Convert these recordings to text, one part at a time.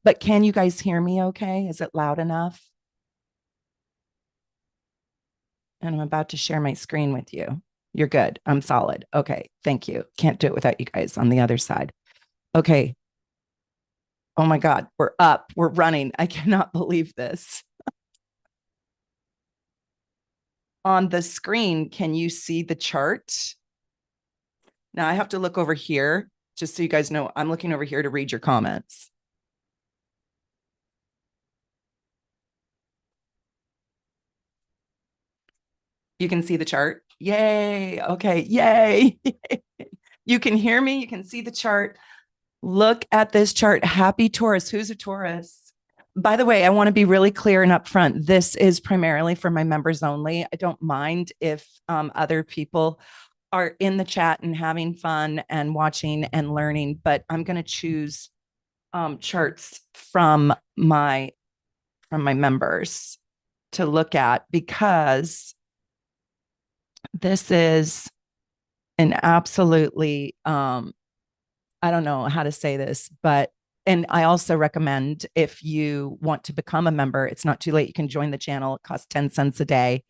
But can you guys hear me okay? Is it loud enough? And I'm about to share my screen with you. You're good. I'm solid. Okay. Thank you. Can't do it without you guys on the other side. Okay. Oh my God. We're up. We're running. I cannot believe this. On the screen, can you see the chart? Now I have to look over here just so you guys know I'm looking over here to read your comments. You can see the chart. Yay. Okay. Yay. You can hear me. You can see the chart. Look at this chart. Happy Taurus. Who's a Taurus? By the way, I want to be really clear and upfront. This is primarily for my members only. I don't mind if other people are in the chat and having fun and watching and learning, but I'm going to choose charts from my members to look at because this is an absolutely I don't know how to say this, but and I also recommend if you want to become a member, it's not too late. You can join the channel. It costs 10 cents a day.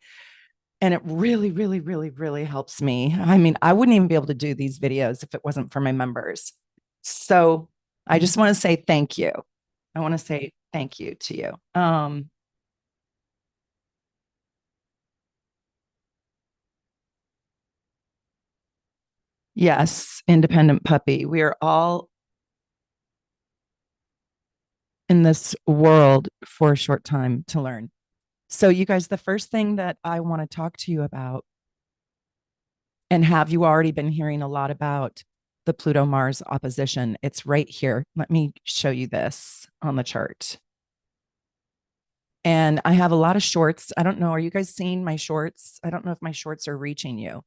And it really, really, really, really helps me. I mean, I wouldn't even be able to do these videos if it wasn't for my members. So I just want to say thank you. I want to say thank you to you. Yes, independent puppy. We are all in this world for a short time to learn. So, you guys, the first thing that I want to talk to you about, and have you already been hearing a lot about the Pluto Mars opposition? It's right here. Let me show you this on the chart. And I have a lot of shorts. I don't know. Are you guys seeing my shorts? I don't know if my shorts are reaching you,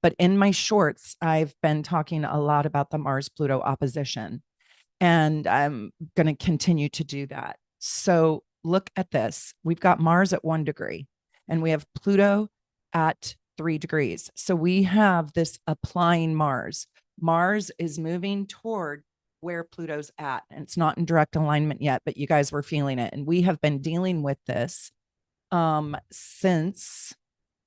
but in my shorts, I've been talking a lot about the Mars Pluto opposition. And I'm going to continue to do that. So look at this. We've got Mars at 1 degree and we have Pluto at 3 degrees. So we have this applying Mars. Mars is moving toward where Pluto's at. And it's not in direct alignment yet, but you guys were feeling it. And we have been dealing with this since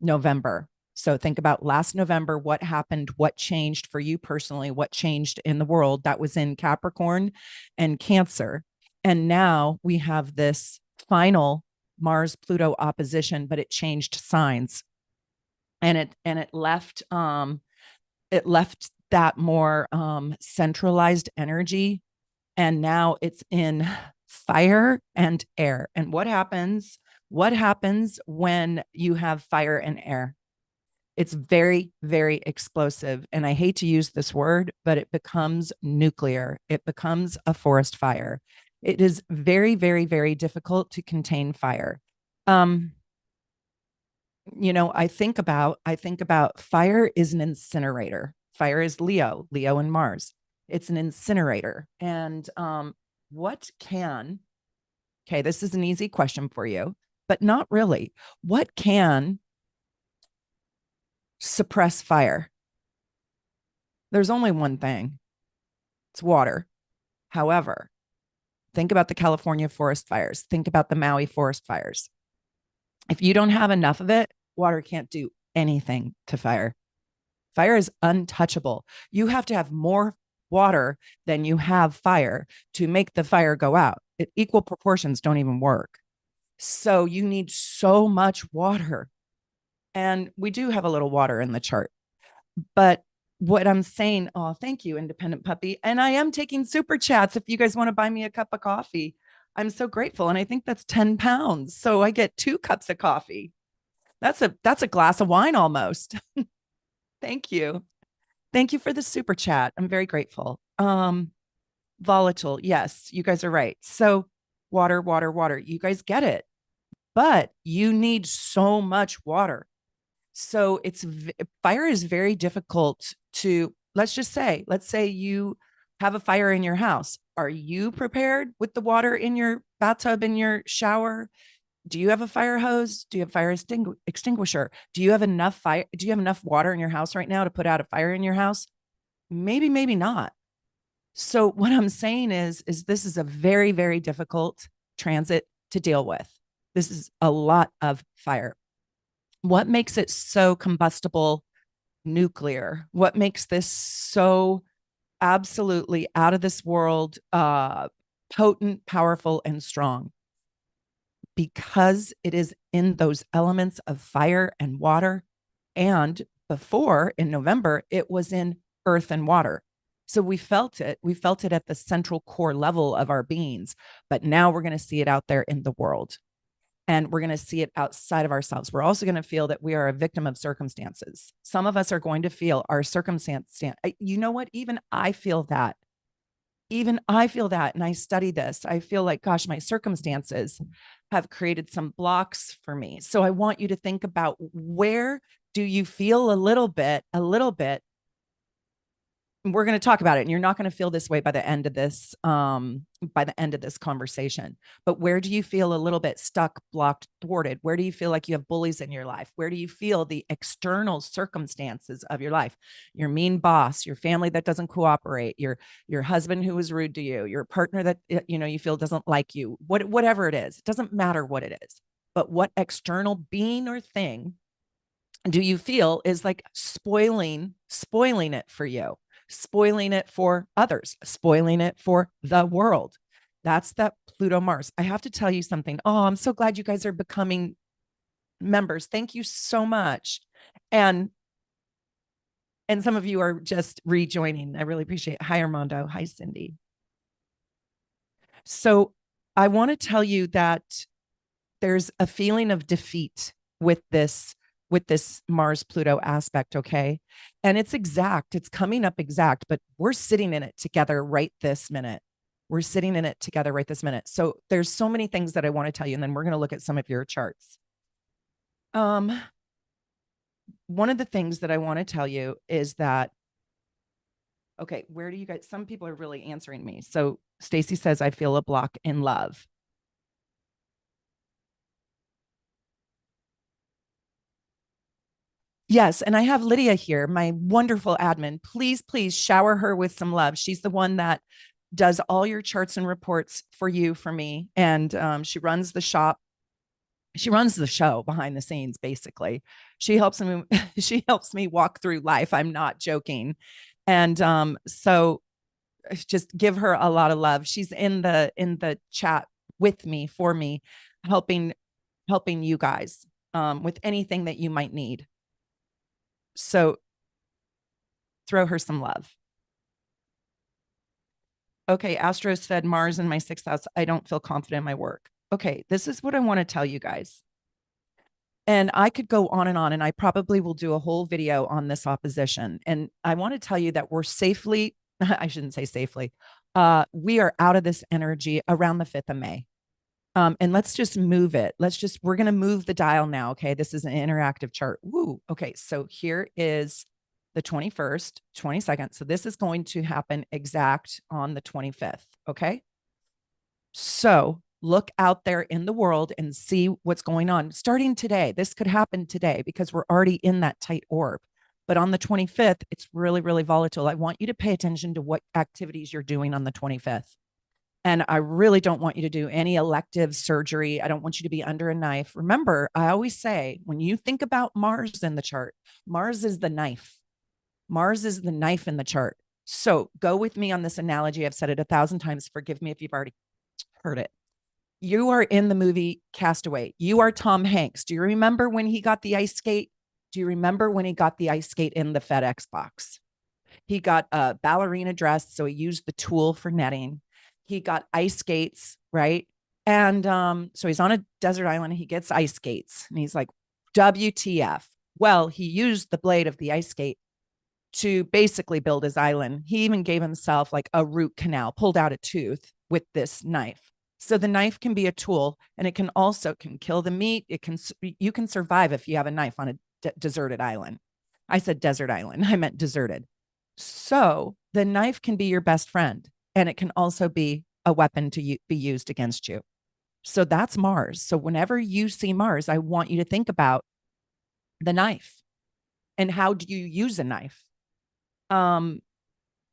November. So think about last November, what happened, what changed for you personally, what changed in the world. That was in Capricorn and Cancer. And now we have this final Mars Pluto opposition, but it changed signs. And it left that more centralized energy. And now it's in fire and air. And what happens? What happens when you have fire and air? It's very, very explosive. And I hate to use this word, but it becomes nuclear. It becomes a forest fire. It is very, very, very difficult to contain fire. Um, I think about fire is an incinerator. Fire is Leo and Mars. It's an incinerator. And what can, okay, this is an easy question for you, but not really. What can suppress fire? There's only one thing. It's water. However, think about the California forest fires. Think about the Maui forest fires. If you don't have enough of it, water can't do anything to fire. Fire is untouchable. You have to have more water than you have fire to make the fire go out. Equal proportions don't even work. So you need so much water. And we do have a little water in the chart. But what I'm saying, oh, thank you, independent puppy. And I am taking super chats if you guys want to buy me a cup of coffee. I'm so grateful. And I think that's 10 pounds. So I get 2 cups of coffee. That's a glass of wine almost. Thank you. Thank you for the super chat. I'm very grateful. Volatile. Yes, you guys are right. So water, water, water. You guys get it. But you need so much water. So fire is very difficult to, let's say you have a fire in your house. Are you prepared with the water in your bathtub, in your shower? Do you have a fire hose? Do you have fire extinguisher? Do you have enough fire? Do you have enough water in your house right now to put out a fire in your house? Maybe, maybe not. So what I'm saying is this is a very, very difficult transit to deal with. This is a lot of fire. What makes it so combustible nuclear? What makes this so absolutely out of this world, potent, powerful, and strong? Because it is in those elements of fire and water. And before in November, it was in earth and water. So we felt it. We felt it at the central core level of our beings. But now we're going to see it out there in the world. And we're going to see it outside of ourselves. We're also going to feel that we are a victim of circumstances. Some of us are going to feel our circumstance. You know what? Even I feel that. Even I feel that. And I study this. I feel like, gosh, my circumstances have created some blocks for me. So I want you to think about, where do you feel a little bit, we're going to talk about it, and you're not going to feel this way by the end of this conversation, but where do you feel a little bit stuck, blocked, thwarted? Where do you feel like you have bullies in your life? Where do you feel the external circumstances of your life, your mean boss, your family that doesn't cooperate, your husband who was rude to you, your partner that you feel doesn't like you, whatever it is? It doesn't matter what it is, but what external being or thing do you feel is like spoiling it for you, spoiling it for others, spoiling it for the world? That's that Pluto Mars. I have to tell you something. Oh, I'm so glad you guys are becoming members. Thank you so much. And some of you are just rejoining. I really appreciate it. Hi, Armando. Hi, Cindy. So I want to tell you that there's a feeling of defeat with this Mars Pluto aspect. Okay. And it's coming up exact, but we're sitting in it together right this minute. So there's so many things that I want to tell you, and then we're going to look at some of your charts. One of the things that I want to tell you is that, okay, where do you guys, some people are really answering me. So Stacy says, I feel a block in love. Yes, and I have Lydia here, my wonderful admin. Please shower her with some love. She's the one that does all your charts and reports for you, for me, and she runs the shop. She runs the show behind the scenes, basically. She helps me. She helps me walk through life. I'm not joking, and so just give her a lot of love. She's in the chat with me, for me, helping you guys with anything that you might need. So throw her some love. Okay, Astro said Mars in my sixth house. I don't feel confident in my work. Okay, this is what I want to tell you guys. And I could go on, and I probably will do a whole video on this opposition. And I want to tell you that we're safely, I shouldn't say safely, we are out of this energy around the 5th of May. And let's just move it. We're going to move the dial now. Okay. This is an interactive chart. Woo. Okay. So here is the 21st, 22nd. So this is going to happen exact on the 25th. Okay. So look out there in the world and see what's going on starting today. This could happen today because we're already in that tight orb. But on the 25th, it's really, really volatile. I want you to pay attention to what activities you're doing on the 25th. And I really don't want you to do any elective surgery. I don't want you to be under a knife. Remember, I always say, when you think about Mars in the chart, Mars is the knife. Mars is the knife in the chart. So go with me on this analogy. I've said it 1,000 times. Forgive me if you've already heard it. You are in the movie Castaway. You are Tom Hanks. Do you remember when he got the ice skate? Do you remember when he got the ice skate in the FedEx box? He got a ballerina dress, so he used the tool for netting. He got ice skates, right? And so he's on a desert island. He gets ice skates, and he's like, WTF? Well, he used the blade of the ice skate to basically build his island. He even gave himself like a root canal, pulled out a tooth with this knife. So the knife can be a tool, and it can also kill the meat. You can survive if you have a knife on a deserted island. I said desert island. I meant deserted. So the knife can be your best friend, and it can also be a weapon to be used against you. So that's Mars. So whenever you see Mars, I want you to think about the knife and how do you use a knife?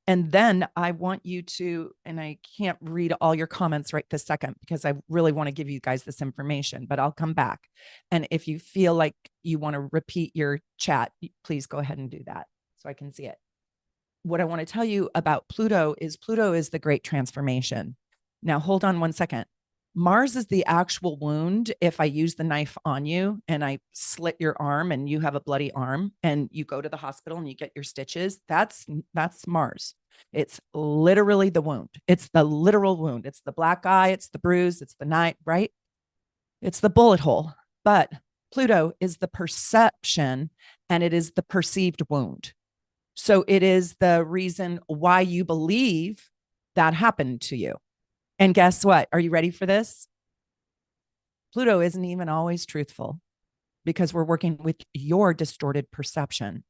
And then I want you to, and I can't read all your comments right this second because I really want to give you guys this information, but I'll come back. And if you feel like you want to repeat your chat, please go ahead and do that so I can see it. What I want to tell you about Pluto is the great transformation. Now, hold on one second. Mars is the actual wound. If I use the knife on you and I slit your arm and you have a bloody arm and you go to the hospital and you get your stitches, that's Mars. It's literally the wound. It's the literal wound. It's the black eye. It's the bruise. It's the knife, right? It's the bullet hole. But Pluto is the perception and it is the perceived wound. So it is the reason why you believe that happened to you. And guess what? Are you ready for this? Pluto isn't even always truthful because we're working with your distorted perception.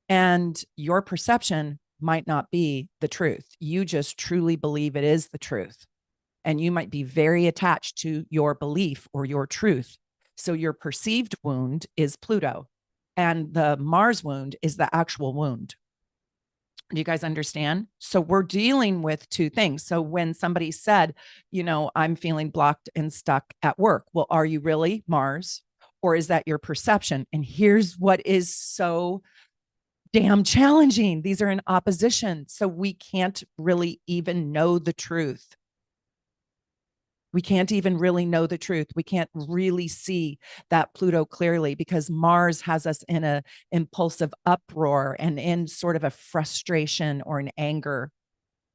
And your perception might not be the truth. You just truly believe it is the truth. And you might be very attached to your belief or your truth. So your perceived wound is Pluto, and the Mars wound is the actual wound. Do you guys understand? So we're dealing with two things. So when somebody said, I'm feeling blocked and stuck at work, well, are you really Mars, or is that your perception? And here's what is so damn challenging. These are in opposition. So we can't really even know the truth. We can't even really know the truth. We can't really see that Pluto clearly because Mars has us in a impulsive uproar and in sort of a frustration or an anger.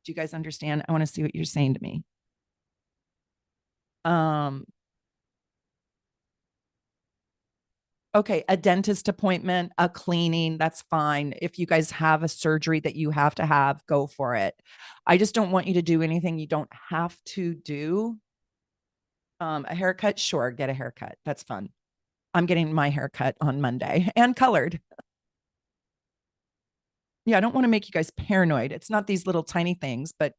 Do you guys understand? I want to see what you're saying to me. Okay, a dentist appointment, a cleaning, that's fine. If you guys have a surgery that you have to have, go for it. I just don't want you to do anything you don't have to do. A haircut, sure, get a haircut. That's fun. I'm getting my haircut on Monday and colored. Yeah, I don't want to make you guys paranoid. It's not these little tiny things, but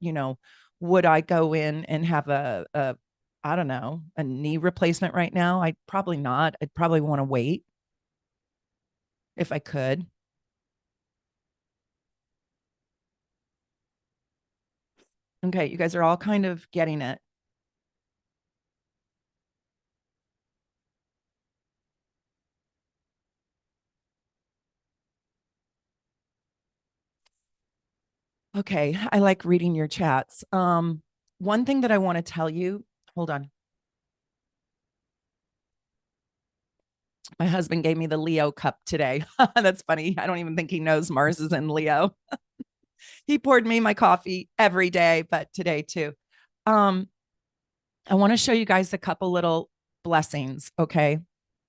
would I go in and have I don't know, a knee replacement right now? I'd probably not. I'd probably want to wait if I could. Okay, you guys are all kind of getting it. Okay, I like reading your chats. One thing that I want to tell you, hold on. My husband gave me the Leo cup today. That's funny. I don't even think he knows Mars is in Leo. He poured me my coffee every day, but today too. I want to show you guys a couple little blessings. Okay.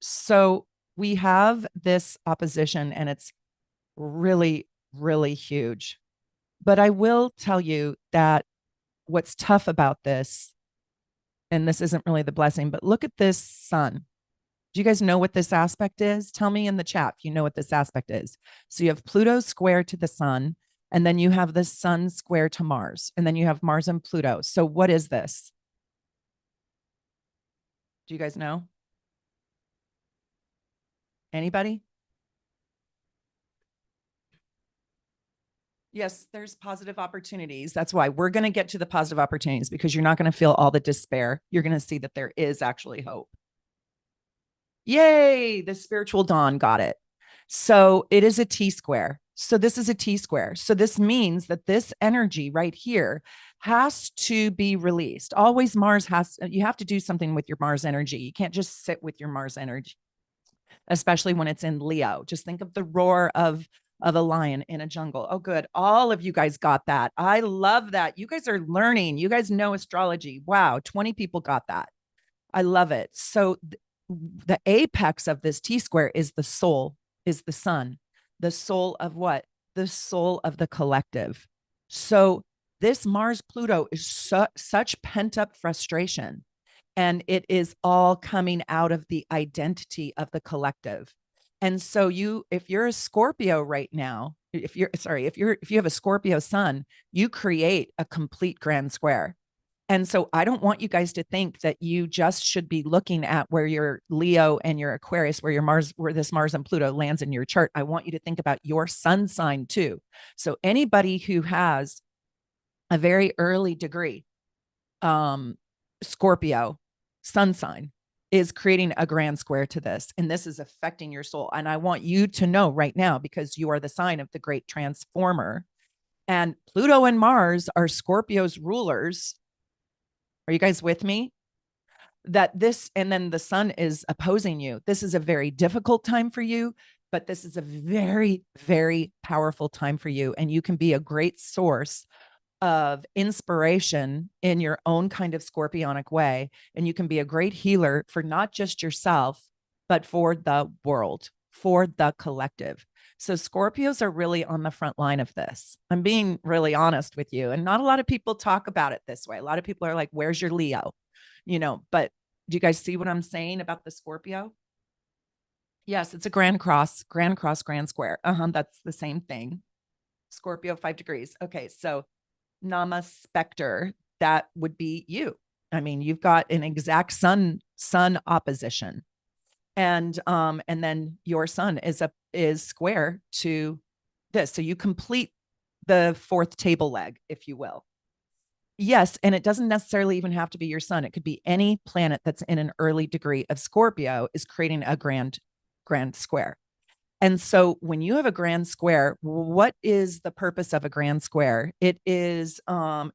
So we have this opposition and it's really, really huge. But I will tell you that what's tough about this, and this isn't really the blessing, but look at this sun. Do you guys know what this aspect is? Tell me in the chat if you know what this aspect is. So you have Pluto square to the sun, and then you have the sun square to Mars, and then you have Mars and Pluto. So what is this? Do you guys know? Anybody? Yes, there's positive opportunities. That's why we're going to get to the positive opportunities because you're not going to feel all the despair. You're going to see that there is actually hope. Yay, the spiritual dawn got it. So it is a T square. So this is a T square. So this means that this energy right here has to be released. Always you have to do something with your Mars energy. You can't just sit with your Mars energy, especially when it's in Leo. Just think of the roar of a lion in a jungle. Oh, good. All of you guys got that. I love that. You guys are learning. You guys know astrology. Wow. 20 people got that. I love it. So the apex of this T square is the soul, is the sun. The soul of what? The soul of the collective. So this Mars Pluto is such pent up frustration. And it is all coming out of the identity of the collective. And so if you're a Scorpio right now, if you have a Scorpio sun, you create a complete grand square. And so I don't want you guys to think that you just should be looking at where your Leo and your Aquarius, where your Mars, where this Mars and Pluto lands in your chart. I want you to think about your sun sign too. So anybody who has a very early degree, Scorpio sun sign, is creating a grand square to this. And this is affecting your soul. And I want you to know right now, because you are the sign of the great transformer. And Pluto and Mars are Scorpio's rulers. Are you guys with me? That this, and then the sun is opposing you. This is a very difficult time for you, but this is a very, very powerful time for you. And you can be a great source of inspiration in your own kind of scorpionic way. And you can be a great healer for not just yourself, but for the world, for the collective. So Scorpios are really on the front line of this. I'm being really honest with you. And not a lot of people talk about it this way. A lot of people are like, where's your Leo? But do you guys see what I'm saying about the Scorpio? Yes, it's a grand cross, grand square. That's the same thing. Scorpio, 5 degrees. Okay, so Nama Spectre, that would be you. I mean, you've got an exact sun opposition. And then your sun is square to this. So you complete the fourth table leg, if you will. Yes, and it doesn't necessarily even have to be your sun. It could be any planet that's in an early degree of Scorpio is creating a grand square. And so when you have a grand square, what is the purpose of a grand square? It is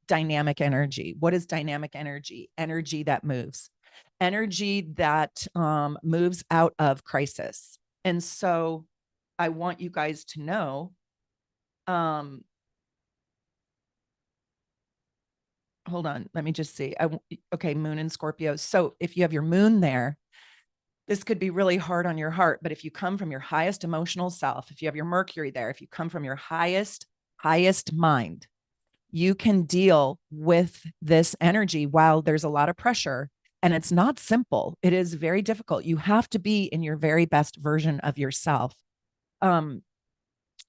dynamic energy. What is dynamic energy? Energy that moves, energy that moves out of crisis. And so I want you guys to know, hold on, let me just see. Okay, moon in Scorpio. So if you have your moon there, this could be really hard on your heart. But if you come from your highest emotional self, if you have your Mercury there, if you come from your highest mind, you can deal with this energy while there's a lot of pressure. And it's not simple. It is very difficult. You have to be in your very best version of yourself.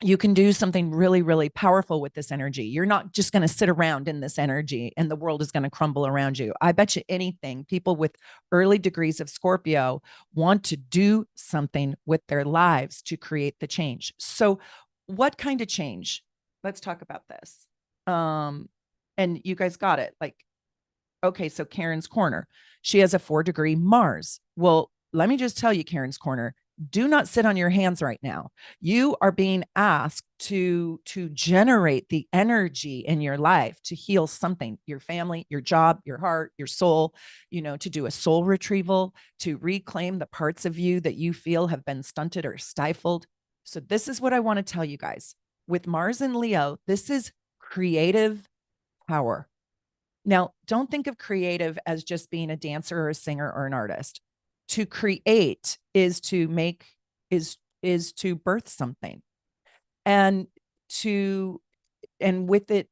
You can do something really, really powerful with this energy. You're not just going to sit around in this energy and the world is going to crumble around you. I bet you anything, people with early degrees of Scorpio want to do something with their lives to create the change. So what kind of change? Let's talk about this. And you guys got it. Like, okay, so Karen's Corner, she has a 4-degree Mars. Well, let me just tell you, Karen's Corner, do not sit on your hands right now. You are being asked to generate the energy in your life to heal something, your family, your job, your heart, your soul, to do a soul retrieval, to reclaim the parts of you that you feel have been stunted or stifled. So this is what I want to tell you guys. With Mars and Leo, this is creative power. Now, don't think of creative as just being a dancer or a singer or an artist. To create is to make, is to birth something, and with it,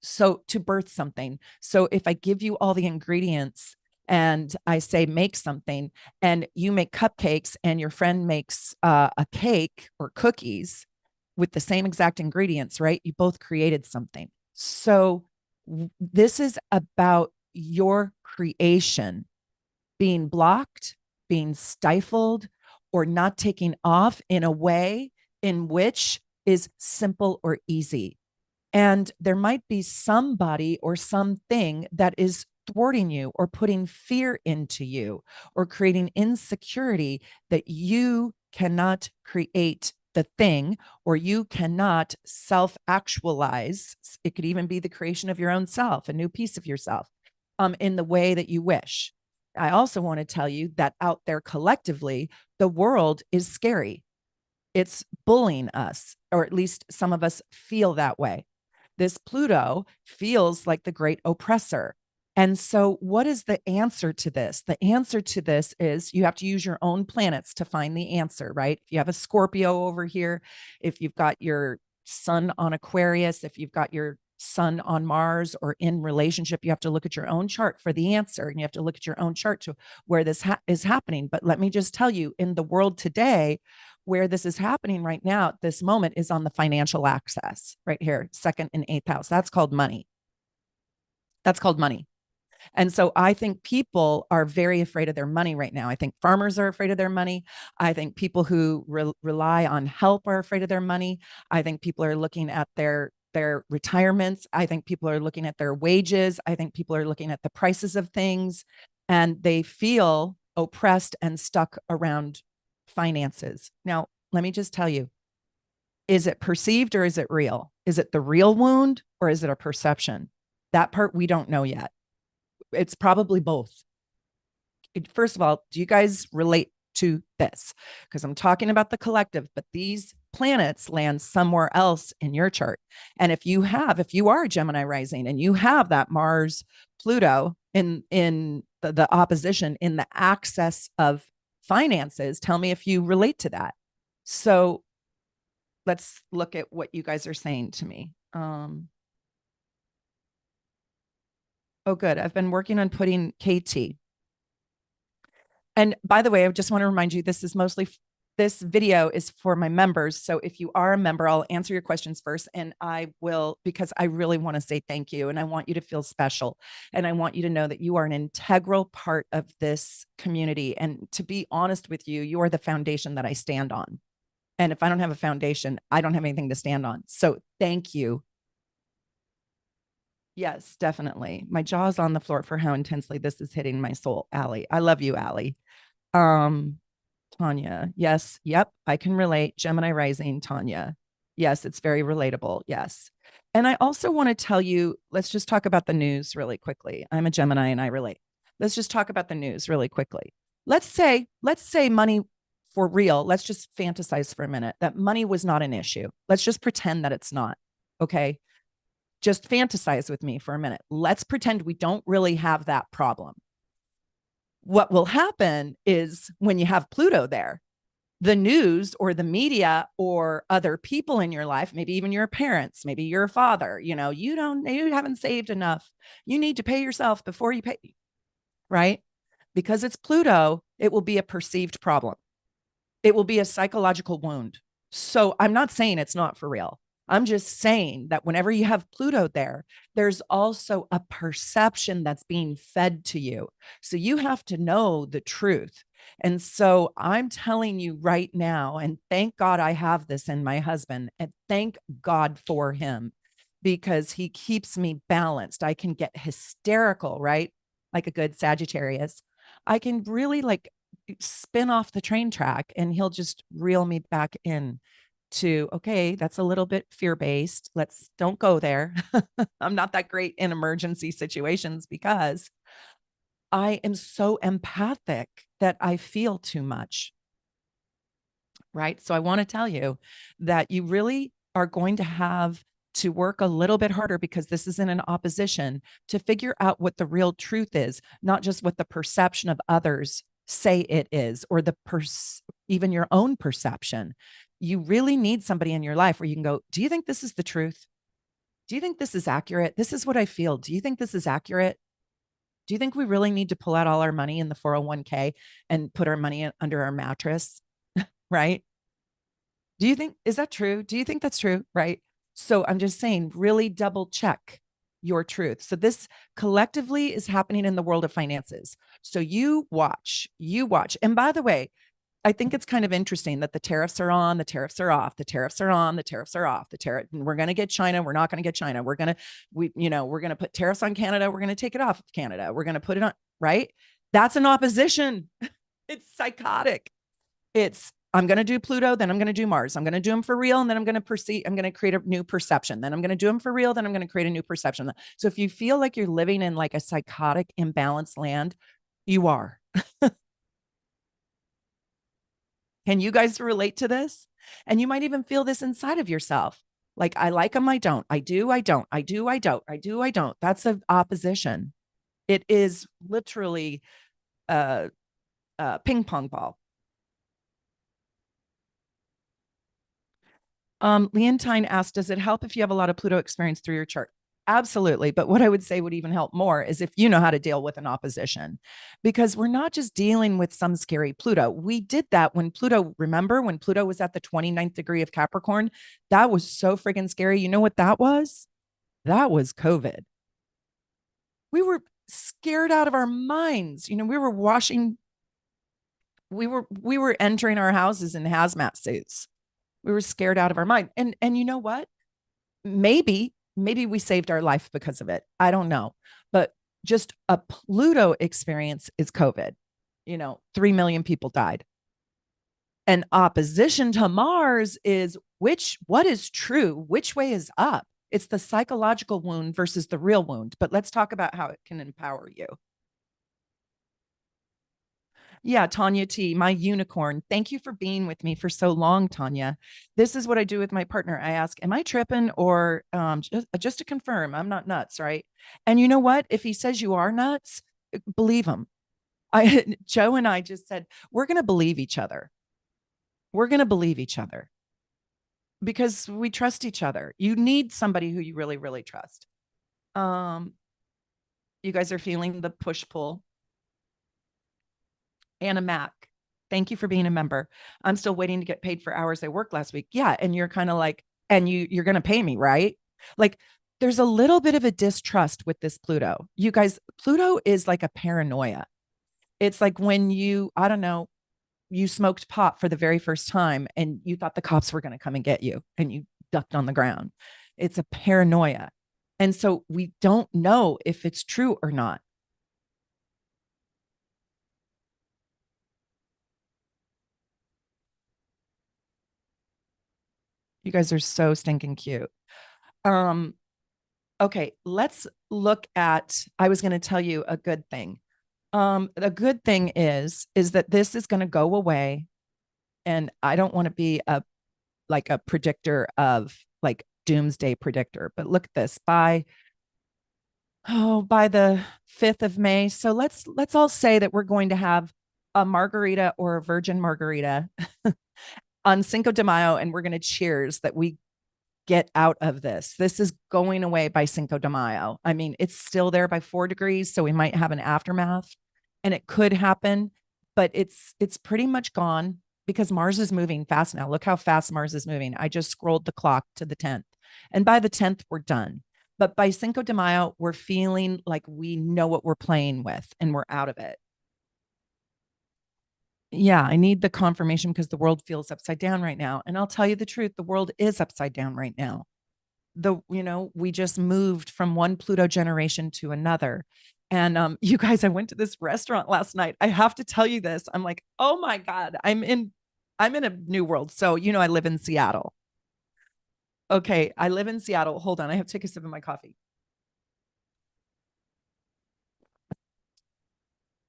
so to birth something. So if I give you all the ingredients and I say make something, and you make cupcakes and your friend makes a cake or cookies with the same exact ingredients, right? You both created something. So this is about your creation being blocked, being stifled, or not taking off in a way in which is simple or easy. And there might be somebody or something that is thwarting you or putting fear into you or creating insecurity that you cannot create the thing, or you cannot self-actualize. It could even be the creation of your own self, a new piece of yourself, in the way that you wish. I also want to tell you that out there collectively, the world is scary. It's bullying us, or at least some of us feel that way. This Pluto feels like the great oppressor. And so what is the answer to this? The answer to this is you have to use your own planets to find the answer, right? If you have a Scorpio over here, if you've got your sun on Aquarius, if you've got your sun on Mars or in relationship, you have to look at your own chart for the answer. And you have to look at your own chart to where this is happening. But let me just tell you, in the world today, where this is happening right now at this moment is on the financial access right here, 2nd and 8th house. That's called money. That's called money. And so I think people are very afraid of their money right now. I think farmers are afraid of their money. I think people who rely on help are afraid of their money. I think people are looking at their retirements. I think people are looking at their wages. I think people are looking at the prices of things, and they feel oppressed and stuck around finances. Now, let me just tell you, is it perceived or is it real? Is it the real wound or is it a perception? That part we don't know yet. It's probably both. First of all, do you guys relate to this? Because I'm talking about the collective, but these planets land somewhere else in your chart. And if you are a Gemini rising and you have that Mars Pluto in the opposition in the axis of finances, tell me if you relate to that. So let's look at what you guys are saying to me. Oh, good. I've been working on putting KT. And by the way, I just want to remind you, this video is for my members. So if you are a member, I'll answer your questions first. And I will, because I really want to say thank you. And I want you to feel special. And I want you to know that you are an integral part of this community. And to be honest with you, you are the foundation that I stand on. And if I don't have a foundation, I don't have anything to stand on. So thank you. Yes, definitely. My jaw's on the floor for how intensely this is hitting my soul, Allie. I love you, Allie. Um, Tanya, yes, yep, I can relate. Gemini rising, Tanya. Yes, it's very relatable. Yes. And I also want to tell you, let's just talk about the news really quickly. I'm a Gemini and I relate. Let's just talk about the news really quickly. Let's say money for real. Let's just fantasize for a minute that money was not an issue. Let's just pretend that it's not. Okay. Just fantasize with me for a minute. Let's pretend we don't really have that problem. What will happen is when you have Pluto there, the news or the media or other people in your life, maybe even your parents, maybe your father, you haven't saved enough. You need to pay yourself before you pay, right? Because it's Pluto, it will be a perceived problem. It will be a psychological wound. So I'm not saying it's not for real. I'm just saying that whenever you have Pluto there, there's also a perception that's being fed to you. So you have to know the truth. And so I'm telling you right now, and thank God I have this in my husband, and thank God for him because he keeps me balanced. I can get hysterical, right? Like a good Sagittarius. I can really like spin off the train track and he'll just reel me back in to, okay, that's a little bit fear-based. Don't go there. I'm not that great in emergency situations because I am so empathic that I feel too much. Right. So I want to tell you that you really are going to have to work a little bit harder because this is in an opposition to figure out what the real truth is, not just what the perception of others say it is or even your own perception. You really need somebody in your life where you can go, do you think this is the truth? Do you think this is accurate? This is what I feel. Do you think this is accurate? Do you think we really need to pull out all our money in the 401k and put our money under our mattress? Right? Is that true? Do you think that's true? Right. So I'm just saying, really double check your truth. So this collectively is happening in the world of finances. So you watch. And by the way, I think it's kind of interesting that the tariffs are on, the tariffs are off, the tariffs are on, the tariffs are off, we're going to get China. We're not going to get China. We're going to put tariffs on Canada. We're going to take it off of Canada. We're going to put it on, right? That's an opposition. It's psychotic. I'm going to do Pluto, then I'm going to do Mars. I'm going to do them for real. And then I'm going to create a new perception. Then I'm going to do them for real. Then I'm going to create a new perception. So if you feel like you're living in like a psychotic, imbalanced land, you are. Can you guys relate to this? And you might even feel this inside of yourself. Like, I like them, I don't. I do, I don't. I do, I don't. I do, I don't. That's an opposition. It is literally a ping pong ball. Leontine asked, does it help if you have a lot of Pluto experience through your chart? Absolutely. But what I would say would even help more is if you know how to deal with an opposition, because we're not just dealing with some scary Pluto. We did that when remember when Pluto was at the 29th degree of Capricorn? That was so friggin' scary. You know what that was? That was COVID. We were scared out of our minds. We were washing, we were entering our houses in hazmat suits. We were scared out of our mind. And you know what? Maybe we saved our life because of it. I don't know. But just a Pluto experience is COVID. 3 million people died. And opposition to Mars is what is true? Which way is up? It's the psychological wound versus the real wound. But let's talk about how it can empower you. Yeah, Tanya T, my unicorn. Thank you for being with me for so long, Tanya. This is what I do with my partner. I ask, am I tripping or just to confirm I'm not nuts, right? And you know what? If he says you are nuts, believe him. Joe and I just said, we're going to believe each other. We're going to believe each other because we trust each other. You need somebody who you really, really trust. You guys are feeling the push pull. Anna Mack, thank you for being a member. I'm still waiting to get paid for hours I worked last week. Yeah. And you're kind of like, and you're going to pay me, right? Like there's a little bit of a distrust with this Pluto. You guys, Pluto is like a paranoia. It's like when I don't know, you smoked pot for the very first time and you thought the cops were going to come and get you and you ducked on the ground. It's a paranoia. And so we don't know if it's true or not. You guys are so stinking cute. Um, okay, let's look at, I was going to tell you a good thing. The good thing is that this is going to go away. And I don't want to be like a predictor of like doomsday predictor, but look at this by the 5th of May. So let's all say that we're going to have a margarita or a virgin margarita on Cinco de Mayo, and we're going to cheers that we get out of this. This is going away by Cinco de Mayo. I mean, it's still there by 4 degrees, so we might have an aftermath, and it could happen, but it's pretty much gone because Mars is moving fast now. Look how fast Mars is moving. I just scrolled the clock to the 10th, and by the 10th, we're done. But by Cinco de Mayo, we're feeling like we know what we're playing with and we're out of it. Yeah, I need the confirmation because the world feels upside down right now. And I'll tell you the truth, the world is upside down right now. We just moved from one Pluto generation to another. And you guys, I went to this restaurant last night. I have to tell you this. I'm like, oh my God, I'm in a new world. So, I live in Seattle. Okay, I live in Seattle. Hold on, I have to take a sip of my coffee.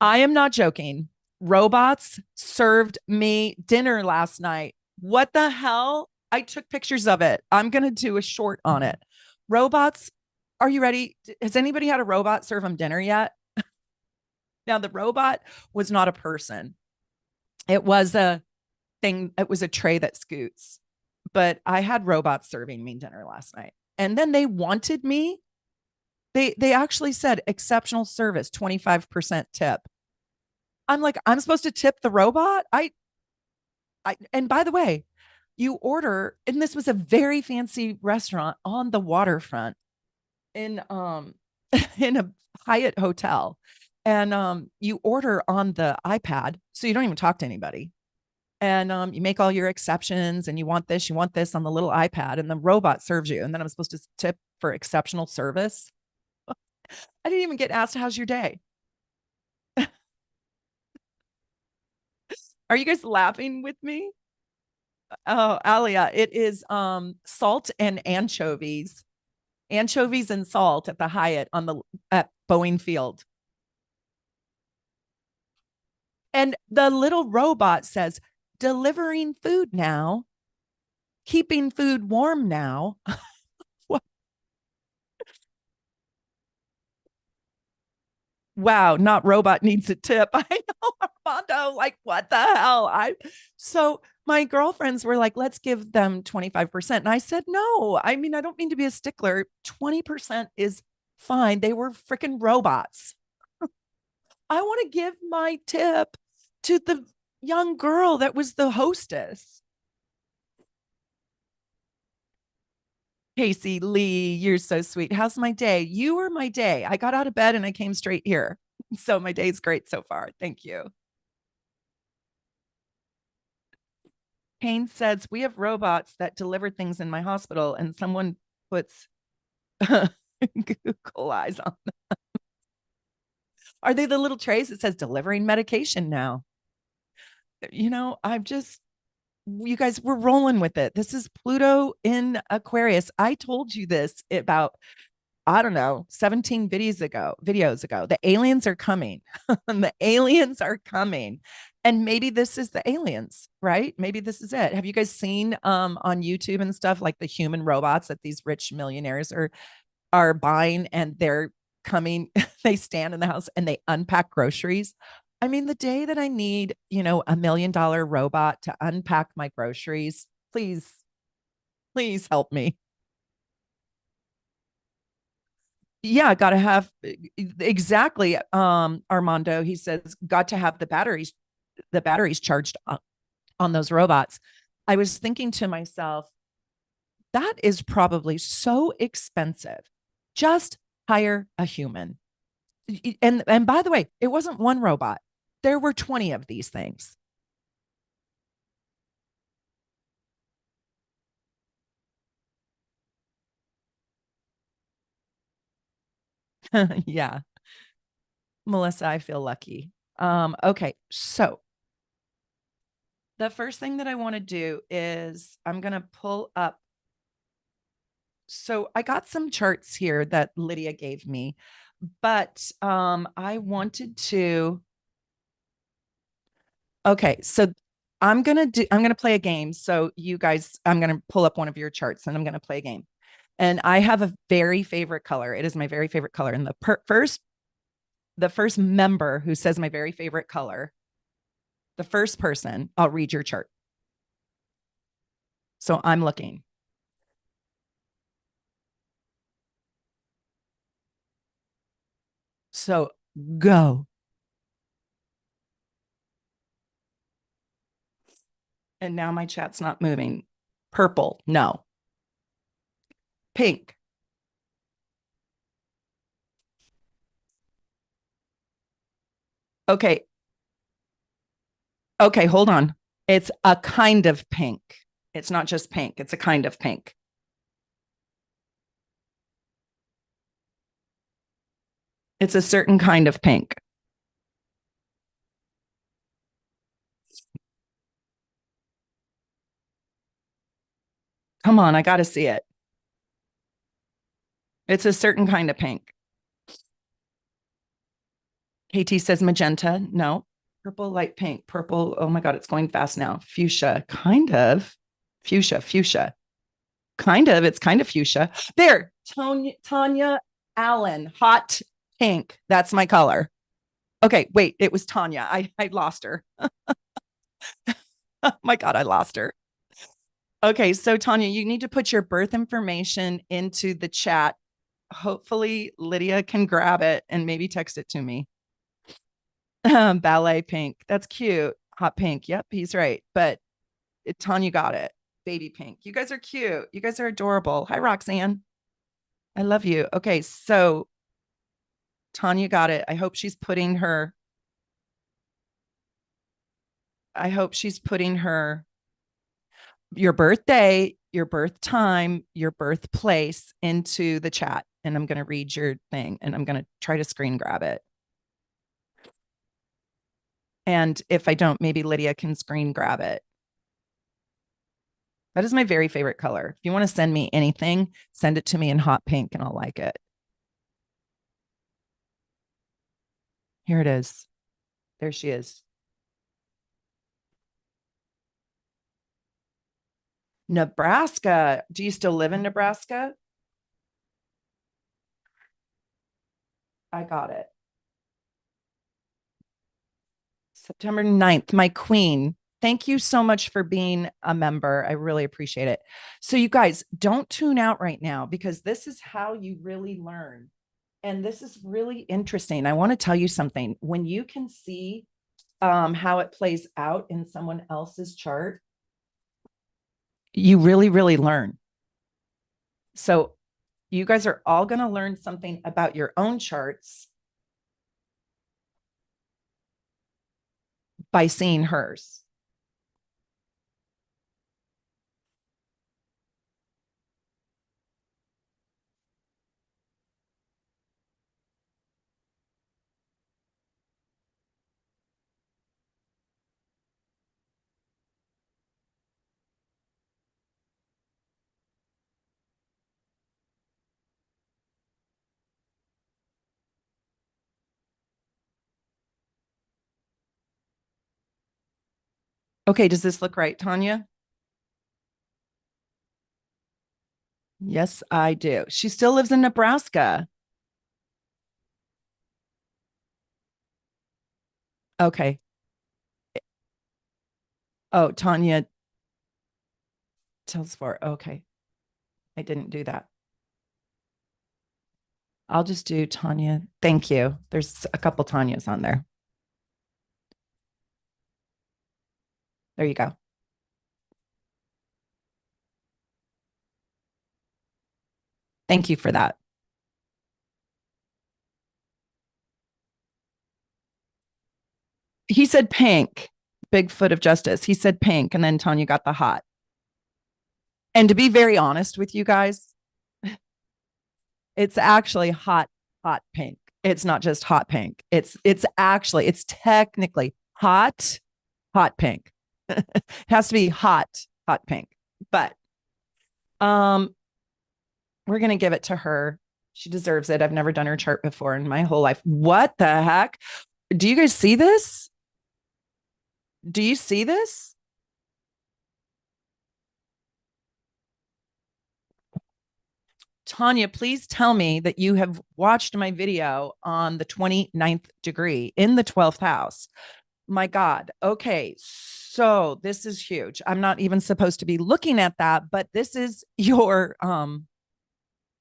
I am not joking. Robots served me dinner last night. What the hell? I took pictures of it. I'm going to do a short on it. Robots, are you ready? Has anybody had a robot serve them dinner yet? Now, the robot was not a person, it was a thing, it was a tray that scoots. But I had robots serving me dinner last night. And then they wanted me. They actually said exceptional service, 25% tip. I'm like, I'm supposed to tip the robot? And by the way, you order, and this was a very fancy restaurant on the waterfront in in a Hyatt hotel. And you order on the iPad, so you don't even talk to anybody. And you make all your exceptions and you want this on the little iPad, and the robot serves you. And then I'm supposed to tip for exceptional service. I didn't even get asked, how's your day? Are you guys laughing with me? Oh, Alia, it is salt and anchovies. Anchovies and salt at the Hyatt at Boeing Field. And the little robot says, delivering food now, keeping food warm now. Wow, not robot needs a tip. I know, Armando, like what the hell? So my girlfriends were like, let's give them 25%. And I said, no, I mean, I don't mean to be a stickler. 20% is fine. They were freaking robots. I want to give my tip to the young girl that was the hostess. Casey Lee, you're so sweet. How's my day? You were my day. I got out of bed and I came straight here. So my day's great so far. Thank you. Kane says, we have robots that deliver things in my hospital, and someone puts Google eyes on them. Are they the little trays that says delivering medication now? I'm just, you guys, we're rolling with it. This is Pluto in Aquarius. I told you this about, I don't know, 17 videos ago. The aliens are coming. The aliens are coming. And maybe this is the aliens, right? Maybe this is it. Have you guys seen on YouTube and stuff like the human robots that these rich millionaires are buying, and they're coming, they stand in the house and they unpack groceries? I mean, the day that I need, $1 million robot to unpack my groceries, please, please help me. Yeah, got to have exactly. Armando, he says, got to have the batteries charged on those robots. I was thinking to myself, that is probably so expensive. Just hire a human. And by the way, it wasn't one robot. There were 20 of these things. Yeah. Melissa, I feel lucky. Okay, so the first thing that I want to do is I'm going to pull up. So I got some charts here that Lydia gave me, but I wanted to. Okay, so I'm gonna play a game. So you guys, I'm gonna pull up one of your charts and I'm gonna play a game. And I have a very favorite color. It is my very favorite color. And the first member who says my very favorite color, the first person, I'll read your chart. So I'm looking. So go. And now my chat's not moving. Purple, no. Pink. Okay. Okay, hold on. It's a kind of pink. It's not just pink, it's a kind of pink. It's a certain kind of pink. Come on, I got to see it. It's a certain kind of pink. KT says magenta. No. Purple, light pink, purple. Oh my God, it's going fast now. Fuchsia, kind of. Fuchsia. Kind of. It's kind of fuchsia. There, Tanya Allen, hot pink. That's my color. Okay, wait, it was Tanya. I lost her. Oh my God, I lost her. Okay, so Tanya, you need to put your birth information into the chat. Hopefully, Lydia can grab it and maybe text it to me. Ballet pink. That's cute. Hot pink. Yep, he's right. But Tanya got it. Baby pink. You guys are cute. You guys are adorable. Hi, Roxanne. I love you. Okay, so Tanya got it. I hope she's putting her your birthday, your birth time, your birthplace into the chat. And I'm going to read your thing and I'm going to try to screen grab it. And if I don't, maybe Lydia can screen grab it. That is my very favorite color. If you want to send me anything, send it to me in hot pink and I'll like it. Here it is. There she is. Nebraska. Do you still live in Nebraska? I got it. September 9th, my queen. Thank you so much for being a member. I really appreciate it. So, you guys, don't tune out right now because this is how you really learn. And this is really interesting. I want to tell you something. When you can see how it plays out in someone else's chart, you really, really learn. So you guys are all going to learn something about your own charts by seeing hers. Okay, does this look right, Tanya? Yes, I do. She still lives in Nebraska. Okay. Oh, Tanya tells for. Okay. I didn't do that. I'll just do Tanya. Thank you. There's a couple Tanyas on there. There you go. Thank you for that. He said pink, Bigfoot of Justice. He said pink, and then Tanya got the hot. And to be very honest with you guys, it's actually hot pink. It's not just hot pink. It's technically hot pink. It has to be hot pink. But um we're gonna give it to her. She deserves it. I've never done her chart before in my whole life. What the heck? Do you guys see this? Do you see this? Tanya, please tell me that you have watched my video on the 29th degree in the 12th house. My God. Okay. So this is huge. I'm not even supposed to be looking at that, but this is your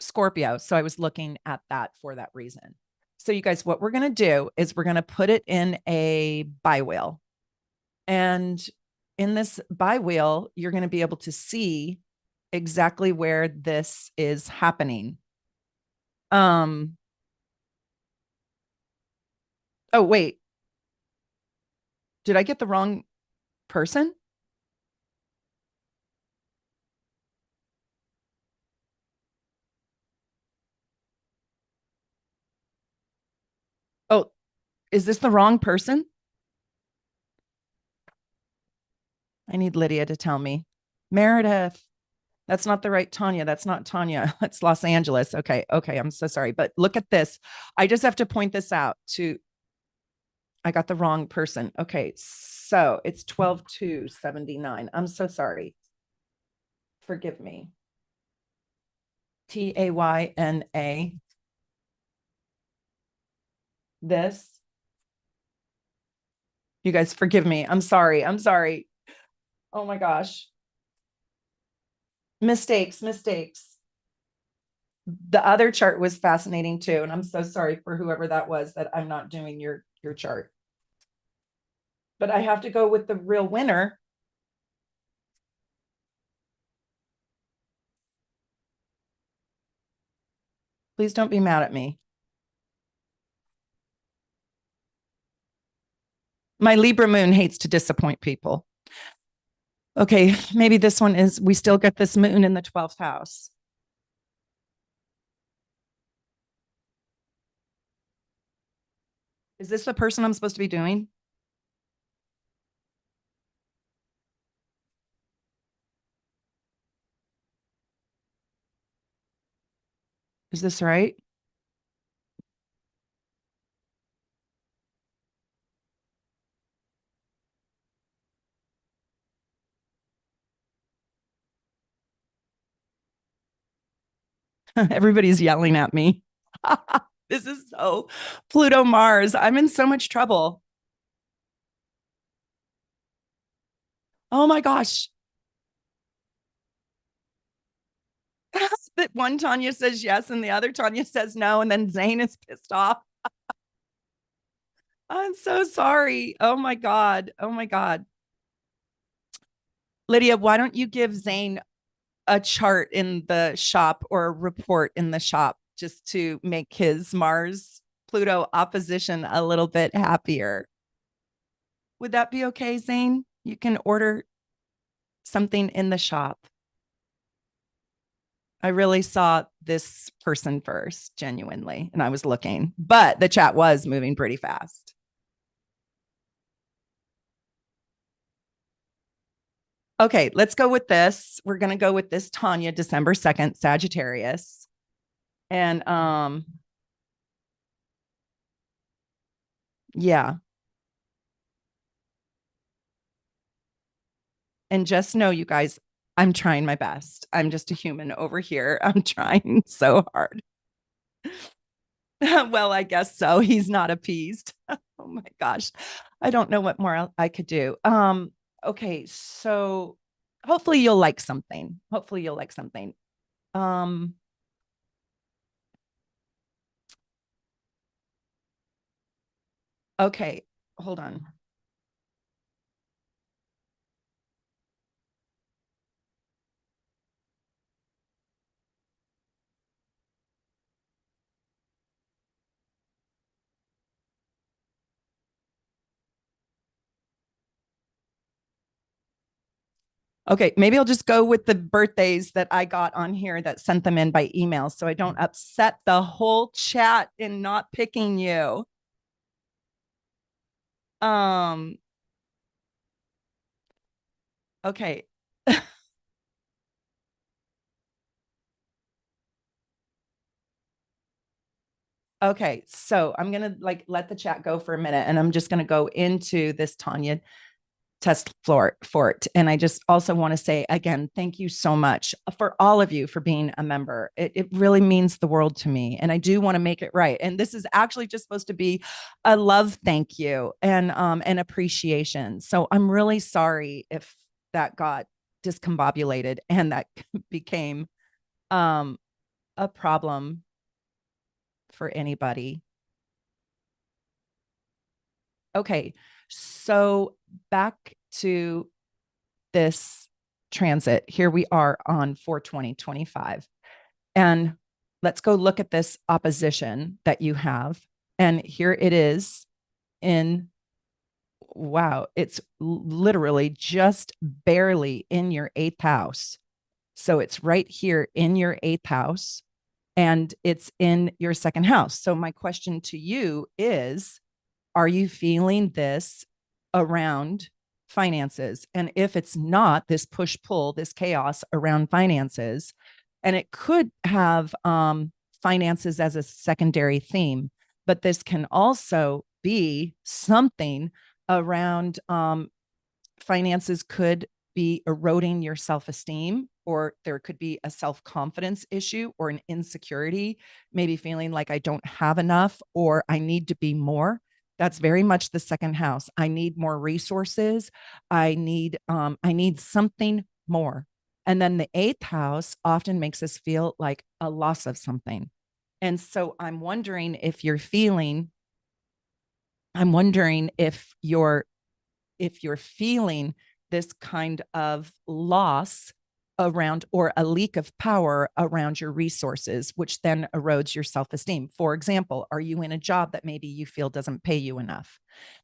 Scorpio. So I was looking at that for that reason. So you guys, what we're going to do is we're going to put it in a bi-wheel. And in this bi-wheel, you're going to be able to see exactly where this is happening. Um, oh, wait. Did I get the wrong person? Oh, is this the wrong person? I need Lydia to tell me. Meredith, that's not the right Tanya. That's not Tanya. It's Los Angeles. Okay. Okay. I'm so sorry. But look at this. I just have to point this out to, I got the wrong person. Okay. So it's 12/2/79. I'm so sorry. Forgive me. Tayna. This. You guys forgive me. I'm sorry. I'm sorry. Oh my gosh. Mistakes. The other chart was fascinating too. And I'm so sorry for whoever that was that I'm not doing your chart. But I have to go with the real winner. Please don't be mad at me. My Libra moon hates to disappoint people. Okay, maybe this one is, we still get this moon in the 12th house. Is this the person I'm supposed to be doing? Is this right? Everybody's yelling at me. This is so Pluto Mars. I'm in so much trouble. Oh my gosh. That one Tanya says yes and the other Tanya says no. And then Zane is pissed off. I'm so sorry. Oh my God. Oh my God. Lydia, why don't you give Zane a chart in the shop or a report in the shop just to make his Mars Pluto opposition a little bit happier. Would that be okay, Zane? You can order something in the shop. I really saw this person first, genuinely, and I was looking, but the chat was moving pretty fast. Okay, let's go with this. We're going to go with this Tanya, December 2nd, Sagittarius. And yeah. And just know, you guys, I'm trying my best. I'm just a human over here. I'm trying so hard. Well, I guess so. He's not appeased. Oh my gosh. I don't know what more I could do. Okay, so hopefully you'll like something. Hopefully you'll like something. Um okay, hold on. Okay, maybe I'll just go with the birthdays that I got on here that sent them in by email so I don't upset the whole chat in not picking you. Um okay. Okay, so I'm gonna like let the chat go for a minute, and I'm just gonna go into this Tanya test floor fort. And I just also want to say again, thank you so much for all of you for being a member. It really means the world to me, and I do want to make it right. And this is actually just supposed to be a love thank you and appreciation. So I'm really sorry if that got discombobulated and that became um, a problem for anybody. Okay, so back to this transit. Here we are on 4/20/25. And let's go look at this opposition that you have. And here it is in, wow, it's literally just barely in your eighth house. So it's right here in your eighth house and it's in your second house. So my question to you is, are you feeling this around finances? And if it's not this push pull, this chaos around finances, and it could have finances as a secondary theme, but this can also be something around finances could be eroding your self esteem, or there could be a self confidence issue or an insecurity, maybe feeling like I don't have enough or I need to be more. That's very much the second house. I need more resources. I need something more. And then the eighth house often makes us feel like a loss of something. And so I'm wondering if you're feeling this kind of loss around or a leak of power around your resources, which then erodes your self esteem. For example, are you in a job that maybe you feel doesn't pay you enough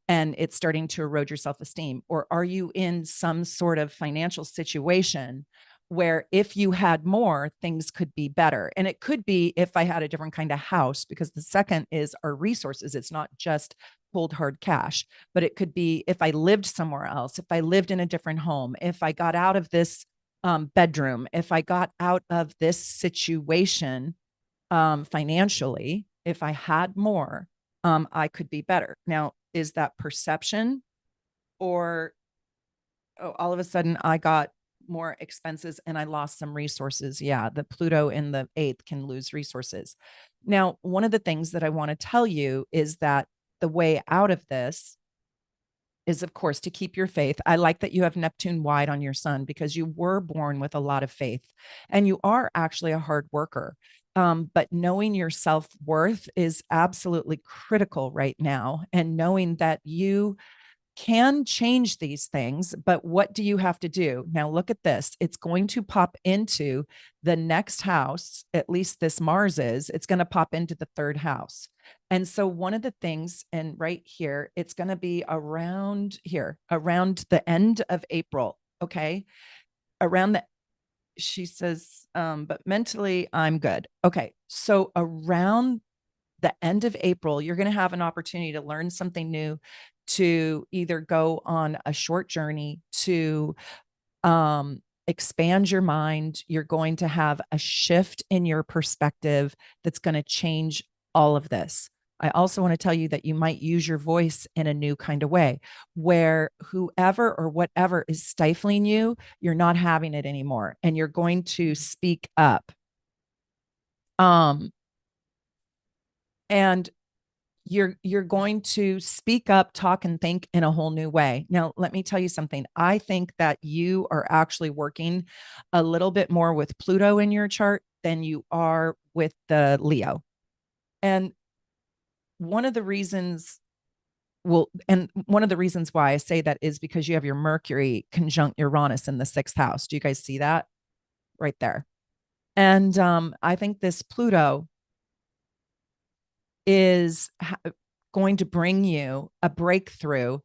and it's starting to erode your self esteem? Or are you in some sort of financial situation where if you had more, things could be better? And it could be if I had a different kind of house, because the second is our resources. It's not just cold hard cash, but it could be if I lived somewhere else, if I lived in a different home, if I got out of this bedroom, if I got out of this situation financially, if I had more, I could be better. Now, is that perception, or all of a sudden I got more expenses and I lost some resources? Yeah, the Pluto in the eighth can lose resources. Now, one of the things that I want to tell you is that the way out of this is, of course, to keep your faith. I like that you have Neptune wide on your sun because you were born with a lot of faith and you are actually a hard worker. But knowing your self worth is absolutely critical right now. And knowing that can change these things, but what do you have to do? Now, look at this. It's going to pop into the next house, at least this Mars is, it's going to pop into the third house. And so, one of the things, and right here, it's going to be around here, around the end of April. Okay. Around the, she says, but mentally, I'm good. Okay. So, around the end of April, you're going to have an opportunity to learn something new, to either go on a short journey, to expand your mind. You're going to have a shift in your perspective that's going to change all of this. I also want to tell you that you might use your voice in a new kind of way, where whoever or whatever is stifling you, you're not having it anymore, and you're going to speak up. And you're going to speak up, talk, and think in a whole new way. Now, let me tell you something. I think that you are actually working a little bit more with Pluto in your chart than you are with the Leo. And one of the reasons, and one of the reasons why I say that is because you have your Mercury conjunct Uranus in the sixth house. Do you guys see that right there? And I think this Pluto is going to bring you a breakthrough.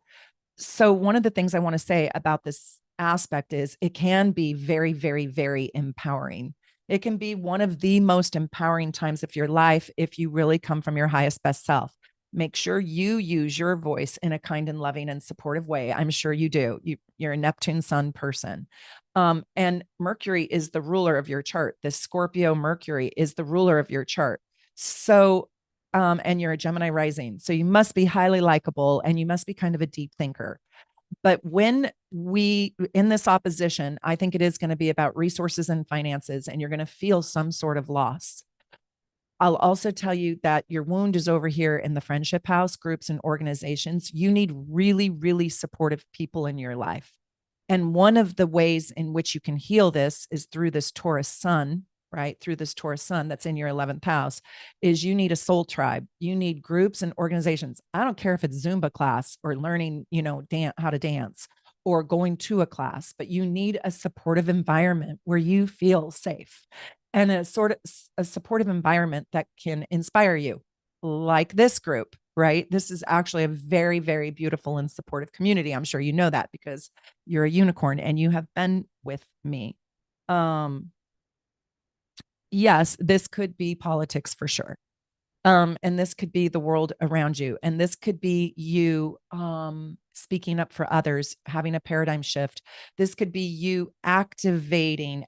So, one of the things I want to say about this aspect is it can be very, very, very empowering. It can be one of the most empowering times of your life if you really come from your highest, best self. Make sure you use your voice in a kind and loving and supportive way. I'm sure you do. You're a Neptune sun person. And Mercury is the ruler of your chart. The Scorpio Mercury is the ruler of your chart. So, and you're a Gemini rising. So you must be highly likable and you must be kind of a deep thinker. But when we in this opposition, I think it is going to be about resources and finances, and you're going to feel some sort of loss. I'll also tell you that your wound is over here in the friendship house, groups and organizations. You need really, really supportive people in your life. And one of the ways in which you can heal this is through this Taurus sun, right? Through this Taurus sun that's in your 11th house, is you need a soul tribe. You need groups and organizations. I don't care if it's Zumba class or learning, how to dance or going to a class, but you need a supportive environment where you feel safe, and a sort of a supportive environment that can inspire you, like this group, right? This is actually a very, very beautiful and supportive community. I'm sure you know that because you're a unicorn and you have been with me. Yes, this could be politics for sure. And this could be the world around you. And this could be you speaking up for others, having a paradigm shift. This could be you activating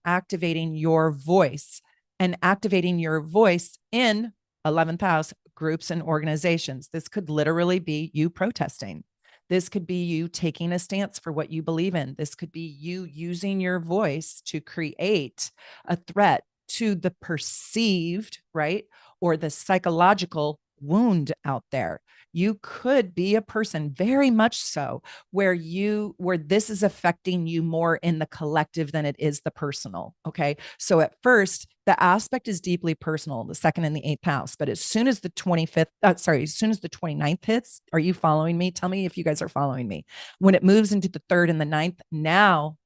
your voice, and activating your voice in 11th house groups and organizations. This could literally be you protesting. This could be you taking a stance for what you believe in. This could be you using your voice to create a threat to the perceived, right? Or the psychological wound out there. You could be a person, very much so, where this is affecting you more in the collective than it is the personal. Okay. So at first, the aspect is deeply personal, the second and the eighth house. But as soon as the 25th, as soon as the 29th hits, are you following me? Tell me if you guys are following me. When it moves into the third and the ninth, now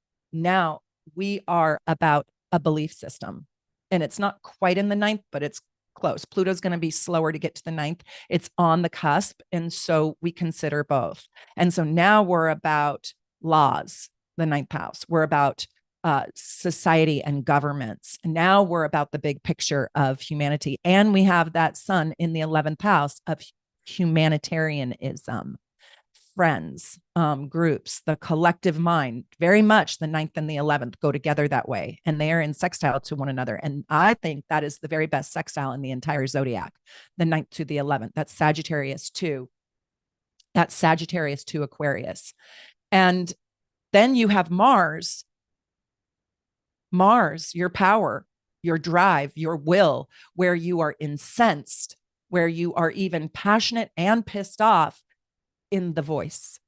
we are about a belief system. And it's not quite in the ninth, but it's close. Pluto's going to be slower to get to the ninth. It's on the cusp. And so we consider both. And so now we're about laws, the ninth house. We're about society and governments. Now we're about the big picture of humanity. And we have that sun in the 11th house of humanitarianism, friends, groups, the collective mind. Very much the ninth and the 11th go together that way, and they are in sextile to one another. And I think that is the very best sextile in the entire zodiac, the ninth to the 11th. That's Sagittarius to Aquarius. And then you have Mars, your power, your drive, your will, where you are incensed, where you are even passionate and pissed off in the voice.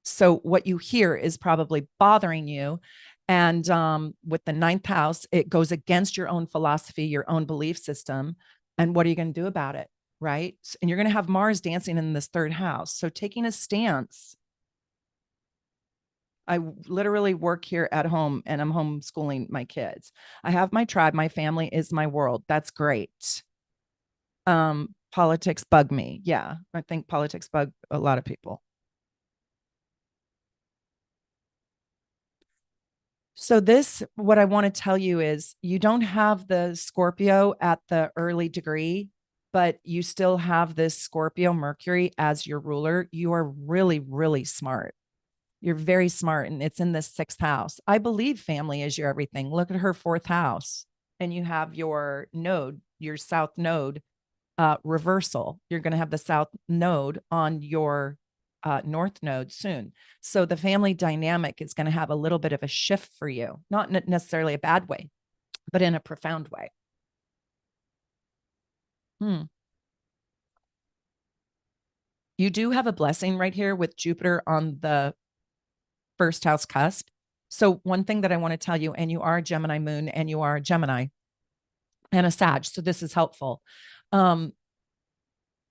So what you hear is probably bothering you. And with the ninth house, it goes against your own philosophy, your own belief system. And what are you going to do about it? Right. And you're going to have Mars dancing in this third house. So taking a stance I literally work here at home and I'm homeschooling my kids. I have my tribe. My family is my world. That's great. Politics bug me. Yeah. I think politics bug a lot of people. So this, what I want to tell you is you don't have the Scorpio at the early degree, but you still have this Scorpio Mercury as your ruler. You are really, really smart. You're very smart, and it's in the sixth house. I believe family is your everything. Look at her fourth house, and you have your node, your south node reversal. You're going to have the south node on your north node soon. So the family dynamic is going to have a little bit of a shift for you, not necessarily a bad way, but in a profound way. Hmm. You do have a blessing right here with Jupiter on the first house cusp. So one thing that I want to tell you, and you are a Gemini moon and you are a Gemini and a Sag. So this is helpful. Um,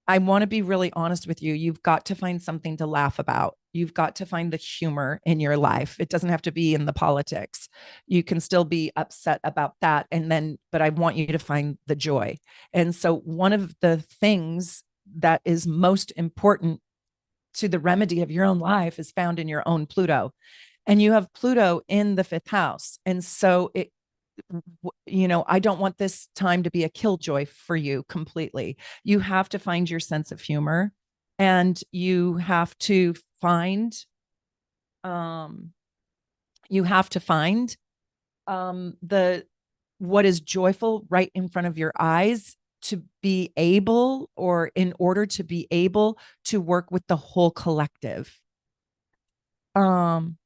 I want to be really honest with you. You've got to find something to laugh about. You've got to find the humor in your life. It doesn't have to be in the politics. You can still be upset about that. And then, but I want you to find the joy. And so, one of the things that is most important to the remedy of your own life is found in your own Pluto. And you have Pluto in the fifth house. And so, I don't want this time to be a killjoy for you completely. You have to find your sense of humor, and you have to find um the what is joyful right in front of your eyes, to be able, or in order to be able to work with the whole collective. um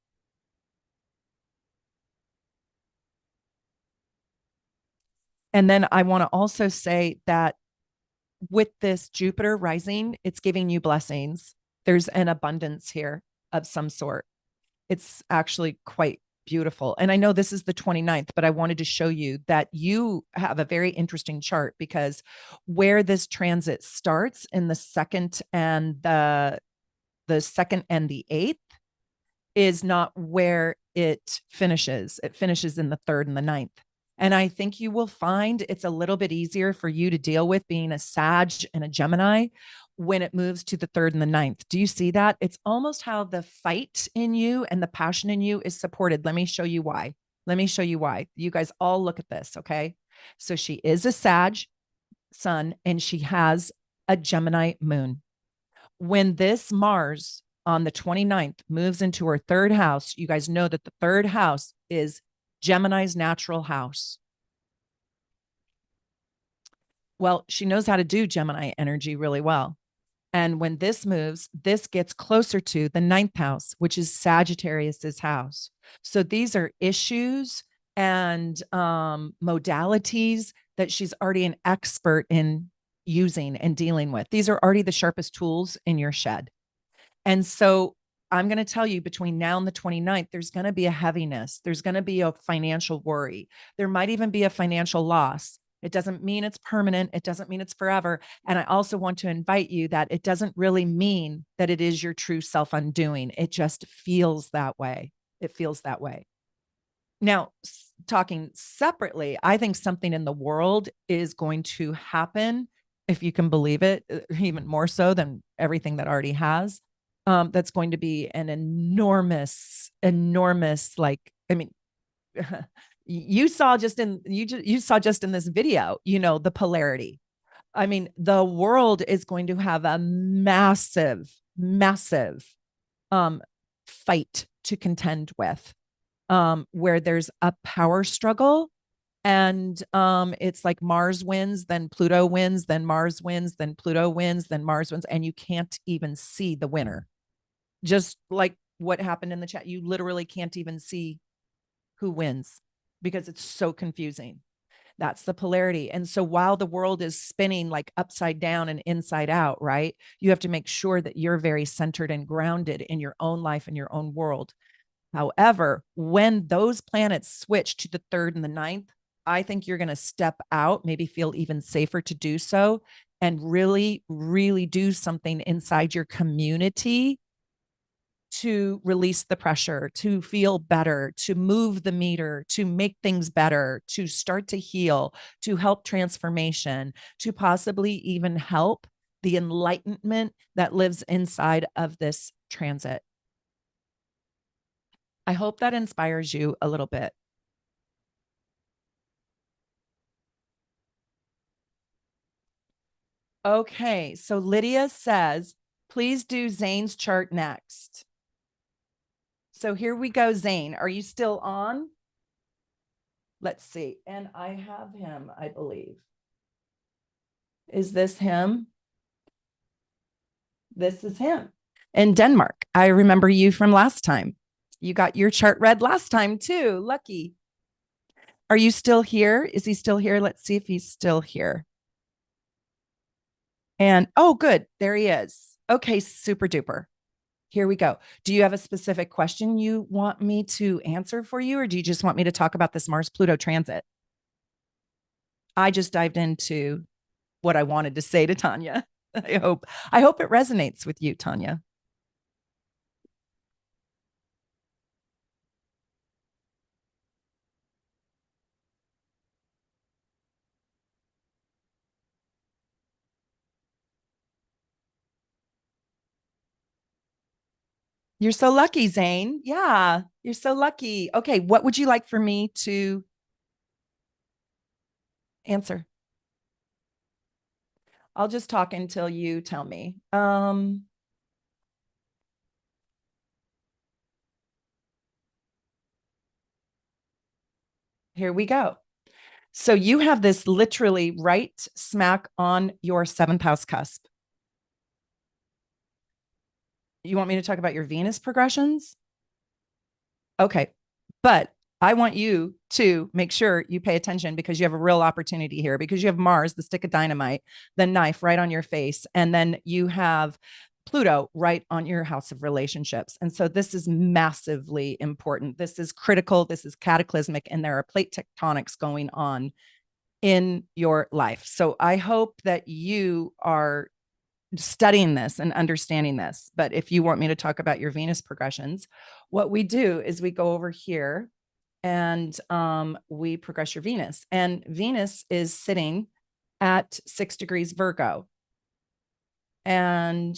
and then I want to also say that with this Jupiter rising, it's giving you blessings. There's an abundance here of some sort. It's actually quite beautiful. And I know this is the 29th, but I wanted to show you that you have a very interesting chart, because where this transit starts in the second and the eighth is not where it finishes. It finishes in the third and the ninth. And I think you will find it's a little bit easier for you to deal with being a Sag and a Gemini when it moves to the third and the ninth. Do you see that? It's almost how the fight in you and the passion in you is supported. Let me show you why. Let me show you why. You guys all look at this, okay? So she is a Sag sun and she has a Gemini moon. When this Mars on the 29th moves into her third house, you guys know that the third house is Gemini's natural house. Well, she knows how to do Gemini energy really well. And when this moves, this gets closer to the ninth house, which is Sagittarius's house. So these are issues and modalities that she's already an expert in using and dealing with. These are already the sharpest tools in your shed. And so I'm going to tell you, between now and the 29th, there's going to be a heaviness. There's going to be a financial worry. There might even be a financial loss. It doesn't mean it's permanent. It doesn't mean it's forever. And I also want to invite you that it doesn't really mean that it is your true self undoing. It just feels that way. It feels that way. Now, talking separately, I think something in the world is going to happen, if you can believe it, even more so than everything that already has. That's going to be an enormous, enormous, like, I mean, you saw just in this video, the polarity. I mean, the world is going to have a massive, massive fight to contend with, where there's a power struggle. And it's like Mars wins, then Pluto wins, then Mars wins, then Pluto wins, then Mars wins, and you can't even see the winner. Just like what happened in the chat, you literally can't even see who wins because it's so confusing. That's the polarity. And so while the world is spinning like upside down and inside out, right, you have to make sure that you're very centered and grounded in your own life and your own world. However, when those planets switch to the third and the ninth, I think you're going to step out, maybe feel even safer to do so, and really, really do something inside your community to release the pressure, to feel better, to move the meter, to make things better, to start to heal, to help transformation, to possibly even help the enlightenment that lives inside of this transit. I hope that inspires you a little bit. Okay, so Lydia says, please do Zane's chart next. So here we go, Zane. Are you still on? Let's see. And I have him, I believe. Is this him? This is him in Denmark. I remember you from last time. You got your chart read last time too. Lucky. Are you still here? Is he still here? Let's see if he's still here. And oh, good. There he is. Okay, super duper. Here we go. Do you have a specific question you want me to answer for you, or do you just want me to talk about this Mars-Pluto transit? I just dived into what I wanted to say to Tanya. I hope it resonates with you, Tanya. You're so lucky, Zane. Yeah, you're so lucky. Okay, what would you like for me to answer? I'll just talk until you tell me. Here we go. So you have this literally right smack on your 7th house cusp. You want me to talk about your Venus progressions? Okay. But I want you to make sure you pay attention, because you have a real opportunity here, because you have Mars, the stick of dynamite, the knife right on your face. And then you have Pluto right on your house of relationships. And so this is massively important. This is critical. This is cataclysmic. And there are plate tectonics going on in your life. So I hope that you are studying this and understanding this. But if you want me to talk about your Venus progressions, what we do is we go over here and we progress your Venus. And Venus is sitting at 6 degrees Virgo. And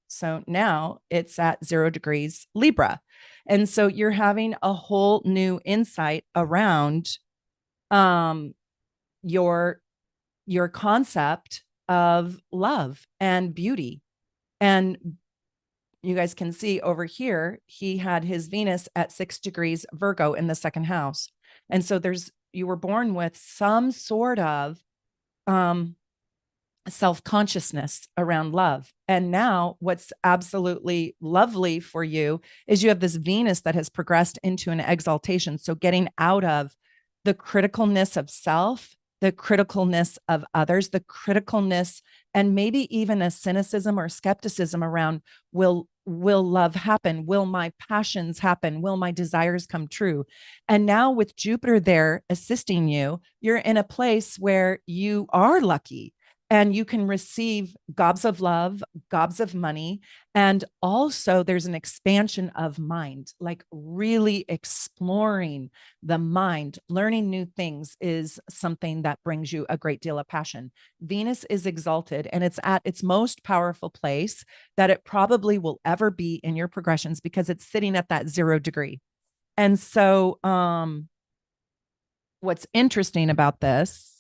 so now it's at 0 degrees Libra. And so you're having a whole new insight around your concept of love and beauty. And you guys can see over here, he had his Venus at 6 degrees Virgo in the 2nd house. And so you were born with some sort of self-consciousness around love. And now what's absolutely lovely for you is you have this Venus that has progressed into an exaltation. So getting out of the criticalness of self, the criticalness of others, the criticalness, and maybe even a cynicism or skepticism around, will love happen? Will my passions happen? Will my desires come true? And now with Jupiter there assisting you, you're in a place where you are lucky. And you can receive gobs of love, gobs of money. And also there's an expansion of mind, like really exploring the mind. Learning new things is something that brings you a great deal of passion. Venus is exalted, and it's at its most powerful place that it probably will ever be in your progressions, because it's sitting at that 0 degree. And so what's interesting about this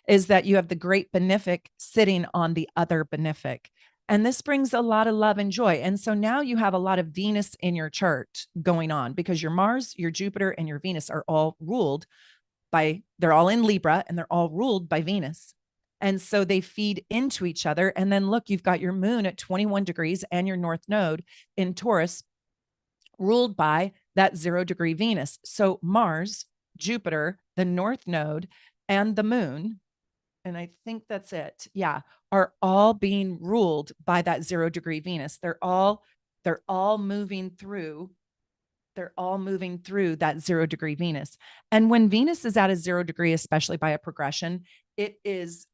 is that you have the great benefic sitting on the other benefic. And this brings a lot of love and joy. And so now you have a lot of Venus in your chart going on, because your Mars, your Jupiter, and your Venus are all they're all in Libra, and they're all ruled by Venus. And so they feed into each other. And then look, you've got your moon at 21 degrees and your North Node in Taurus, ruled by that 0 degree Venus. So Mars, Jupiter, the North Node, and the moon, and I think that's it, are all being ruled by that 0 degree Venus. They're all moving through that 0 degree Venus. And when Venus is at a 0 degree, especially by a progression, it is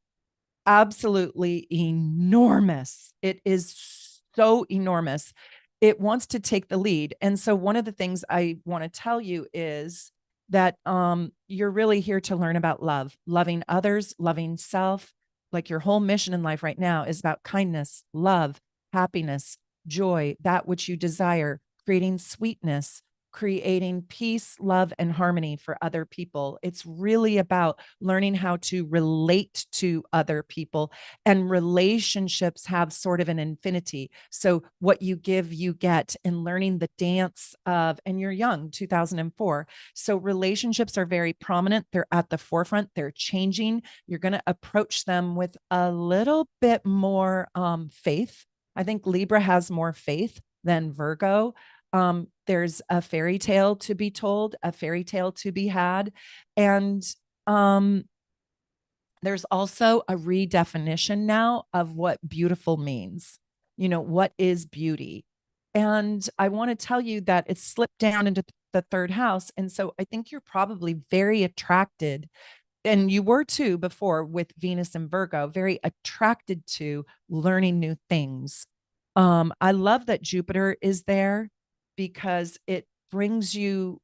absolutely enormous. It is so enormous. It wants to take the lead. And so one of the things I want to tell you is that you're really here to learn about love, loving others, loving self. Like your whole mission in life right now is about kindness, love, happiness, joy, that which you desire, creating sweetness, creating peace, love, and harmony for other people. It's really about learning how to relate to other people, and relationships have sort of an infinity. So what you give, you get, and learning the dance of, and you're young, 2004. So relationships are very prominent. They're at the forefront. They're changing. You're going to approach them with a little bit more faith. I think Libra has more faith than Virgo. There's a fairy tale to be told, a fairy tale to be had. And there's also a redefinition now of what beautiful means. You know, what is beauty? And I want to tell you that it's slipped down into the third house. And so I think you're probably very attracted, and you were too before with Venus and Virgo, very attracted to learning new things. I love that Jupiter is there because it brings you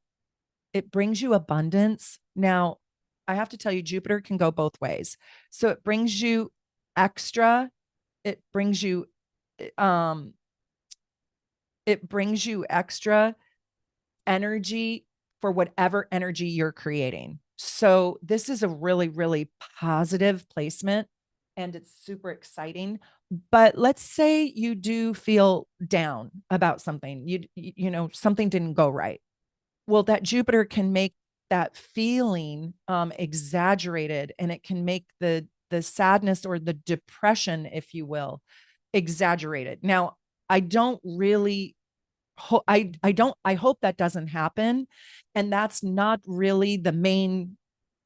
abundance. Now, I have to tell you, Jupiter can go both ways. So it brings you extra, it brings you um it brings you extra energy for whatever energy you're creating. So this is a really, really positive placement and it's super exciting. But let's say you do feel down about something. You know, something didn't go right. Well, that Jupiter can make that feeling exaggerated, and it can make the sadness or the depression, if you will, exaggerated. Now, I don't really I hope that doesn't happen, and that's not really the main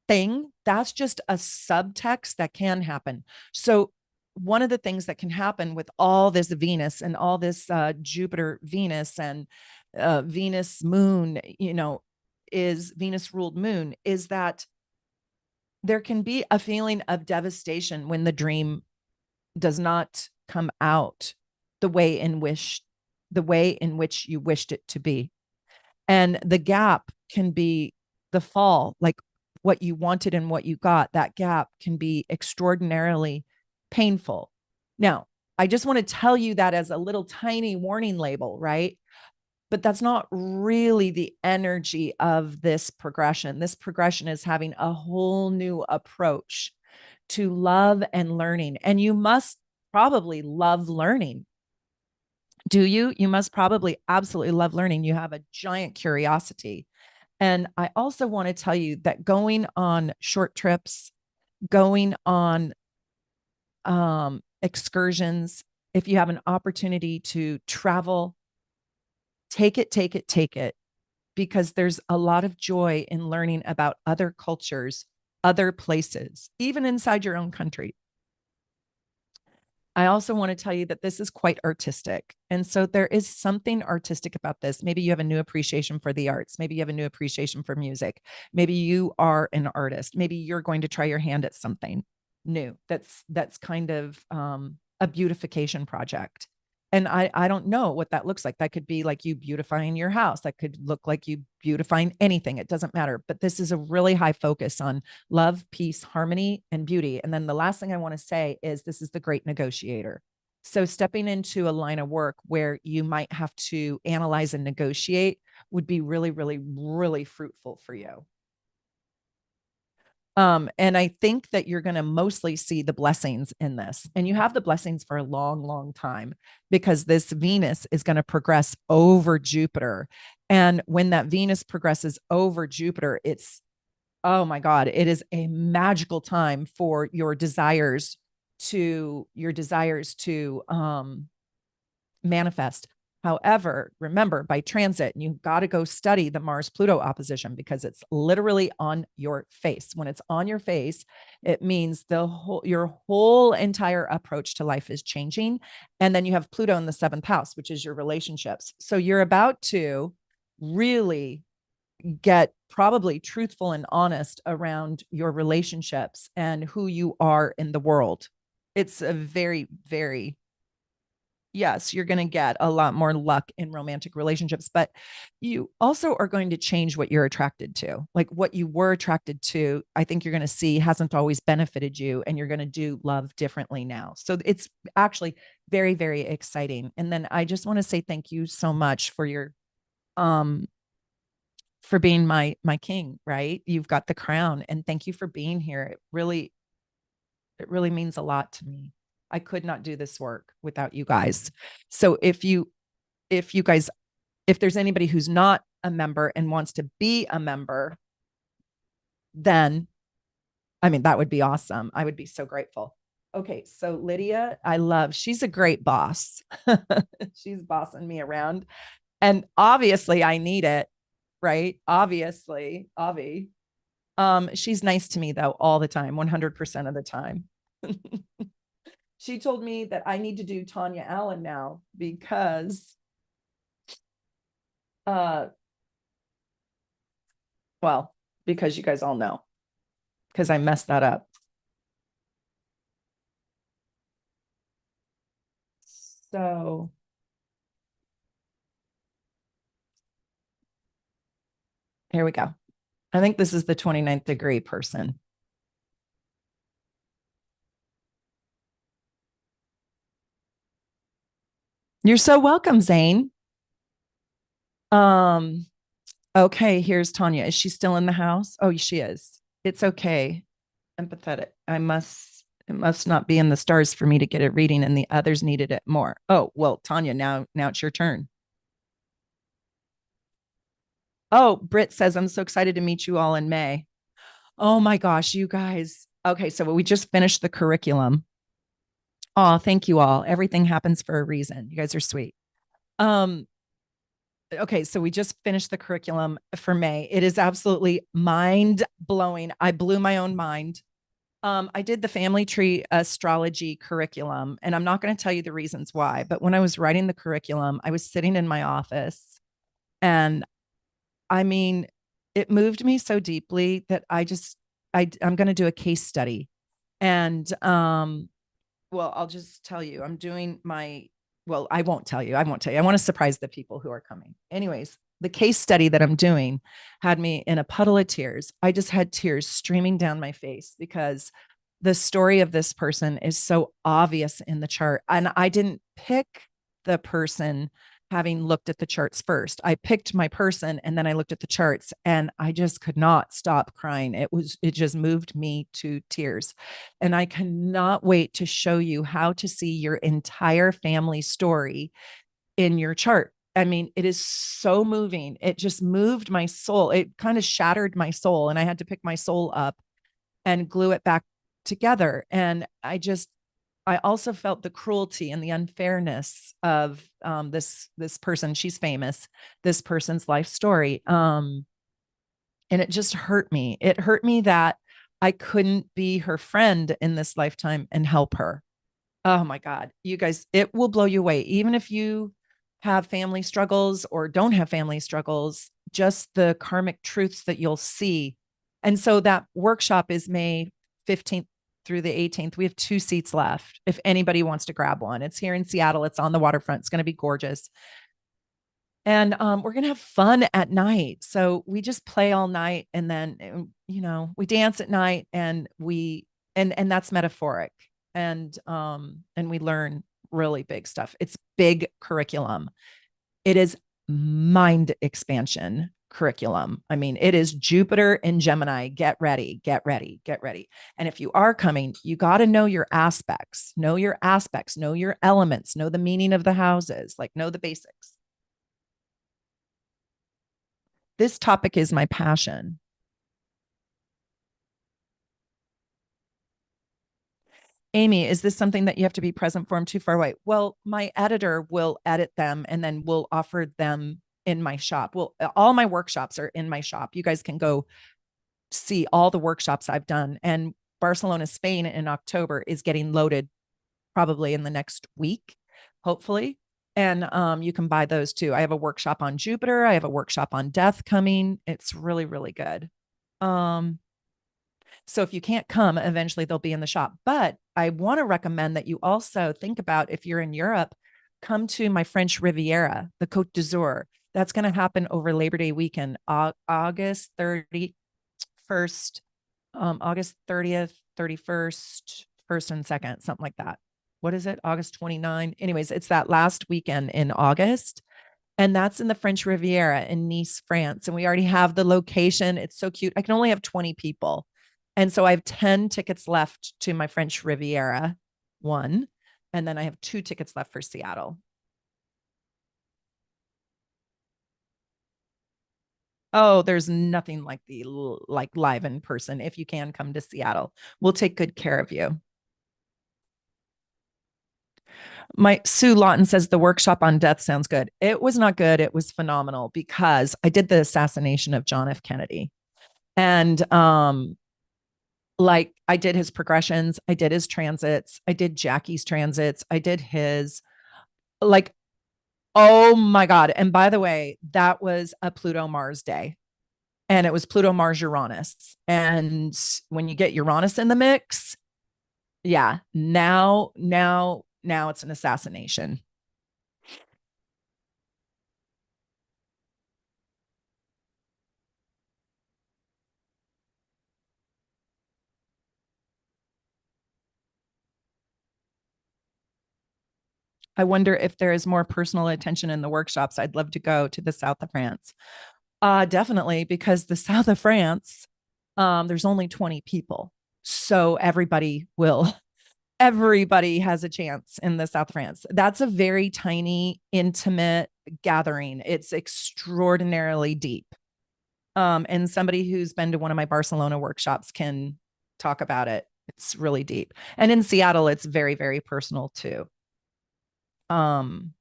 thing. That's just a subtext that can happen. So one of the things that can happen with all this Venus and all this Jupiter Venus and Venus moon, is Venus ruled moon, is that there can be a feeling of devastation when the dream does not come out the way in which you wished it to be. And the gap can be the fall, like what you wanted and what you got. That gap can be extraordinarily painful. Now, I just want to tell you that as a little tiny warning label, right? But that's not really the energy of this progression. This progression is having a whole new approach to love and learning. And you must probably love learning. Do you? You must probably absolutely love learning. You have a giant curiosity. And I also want to tell you that going on short trips, going on excursions, if you have an opportunity to travel, take it, take it, take it, because there's a lot of joy in learning about other cultures, other places, even inside your own country. I also want to tell you that this is quite artistic. And so there is something artistic about this. Maybe you have a new appreciation for the arts. Maybe you have a new appreciation for music. Maybe you are an artist. Maybe you're going to try your hand at something new. That's kind of a beautification project. And I don't know what that looks like. That could be like you beautifying your house. That could look like you beautifying anything. It doesn't matter. But this is a really high focus on love, peace, harmony, and beauty. And then the last thing I want to say is this is the great negotiator. So stepping into a line of work where you might have to analyze and negotiate would be really, really, really fruitful for you. And I think that you're going to mostly see the blessings in this. And you have the blessings for a long, long time because this Venus is going to progress over Jupiter. And when that Venus progresses over Jupiter, oh my God, it is a magical time for your desires to manifest. However, remember by transit, you've got to go study the Mars Pluto opposition because it's literally on your face. When it's on your face, it means your whole entire approach to life is changing. And then you have Pluto in the seventh house, which is your relationships. So you're about to really get probably truthful and honest around your relationships and who you are in the world. It's a very, very yes, you're going to get a lot more luck in romantic relationships, but you also are going to change what you're attracted to. Like what you were attracted to, I think you're going to see hasn't always benefited you, and you're going to do love differently now. So it's actually very, very exciting. And then I just want to say thank you so much for your um for being my king, right? You've got the crown, and thank you for being here. It really means a lot to me. I could not do this work without you guys. So if you guys, if there's anybody who's not a member and wants to be a member, then I mean, that would be awesome. I would be so grateful. Okay, so Lydia, she's a great boss. She's bossing me around. And obviously I need it, right? Obviously, Avi. She's nice to me though, all the time, 100% of the time. She told me that I need to do Tanya Allen now because uh well, because you guys all know, because I messed that up. So here we go. I think this is the 29th degree person. You're so welcome, Zane. Um, okay, here's Tanya. Is she still in the house? Oh, she is. It's okay. Empathetic. It must not be in the stars for me to get a reading, and the others needed it more. Oh, well, Tanya, now it's your turn. Oh, Britt says, I'm so excited to meet you all in May. Oh my gosh, you guys. Okay, so we just finished the curriculum. Oh, thank you all. Everything happens for a reason. You guys are sweet. Um, okay, so we just finished the curriculum for May. It is absolutely mind blowing. I blew my own mind. I did the family tree astrology curriculum, and I'm not going to tell you the reasons why, but when I was writing the curriculum, I was sitting in my office, and I mean, it moved me so deeply that I'm going to do a case study. And well, I'll just tell you, I'm doing my, well, I won't tell you. I won't tell you. I want to surprise the people who are coming. Anyways, the case study that I'm doing had me in a puddle of tears. I just had tears streaming down my face because the story of this person is so obvious in the chart. And I didn't pick the person having looked at the charts first. I picked my person and then I looked at the charts and I just could not stop crying. It just moved me to tears. And I cannot wait to show you how to see your entire family story in your chart. I mean, it is so moving. It just moved my soul. It kind of shattered my soul, and I had to pick my soul up and glue it back together. And I also felt the cruelty and the unfairness of this person. She's famous. This person's life story, and it just hurt me. It hurt me that I couldn't be her friend in this lifetime and help her. Oh my God, you guys, it will blow you away. Even if you have family struggles or don't have family struggles, just the karmic truths that you'll see. And so that workshop is May 15th through the 18th. We have 2 seats left if anybody wants to grab one. It's here in Seattle. It's on the waterfront. It's going to be gorgeous. And we're going to have fun at night. So we just play all night, and then, we dance at night, and and that's metaphoric. And we learn really big stuff. It's big curriculum. It is mind expansion curriculum. I mean, it is Jupiter and Gemini. Get ready, get ready, get ready. And if you are coming, you got to know your aspects, know your elements, know the meaning of the houses, like know the basics. This topic is my passion. Amy, is this something that you have to be present for? I'm too far away. Well, my editor will edit them and then we'll offer them in my shop. Well, all my workshops are in my shop. You guys can go see all the workshops I've done. And Barcelona, Spain in October is getting loaded probably in the next week, hopefully. And you can buy those too. I have a workshop on Jupiter. I have a workshop on death coming. It's really, really good. Um, So if you can't come, eventually they'll be in the shop. But I want to recommend that you also think about, if you're in Europe, come to my French Riviera, the Côte d'Azur. That's going to happen over Labor Day weekend, August 31st, August 30th, 31st, 1st and 2nd, something like that. What is it? August 29. Anyways, it's that last weekend in August. And that's in the French Riviera in Nice, France. And we already have the location. It's so cute. I can only have 20 people. And so I have 10 tickets left to my French Riviera one. And then I have 2 tickets left for Seattle. Oh, there's nothing like the like live in person. If you can come to Seattle, we'll take good care of you. My Sue Lawton says the workshop on death sounds good. It was not good. It was phenomenal because I did the assassination of John F. Kennedy. And like I did his progressions, I did his transits, I did Jackie's transits, I did his like, oh my God. And by the way, that was a Pluto Mars day. And it was Pluto Mars Uranus. And when you get Uranus in the mix, yeah, now it's an assassination. I wonder if there is more personal attention in the workshops. I'd love to go to the south of France. Definitely, because the south of France, there's only 20 people. So everybody has a chance in the south of France. That's a very tiny, intimate gathering. It's extraordinarily deep. And somebody who's been to one of my Barcelona workshops can talk about it. It's really deep. And in Seattle, it's very, very personal too. Um,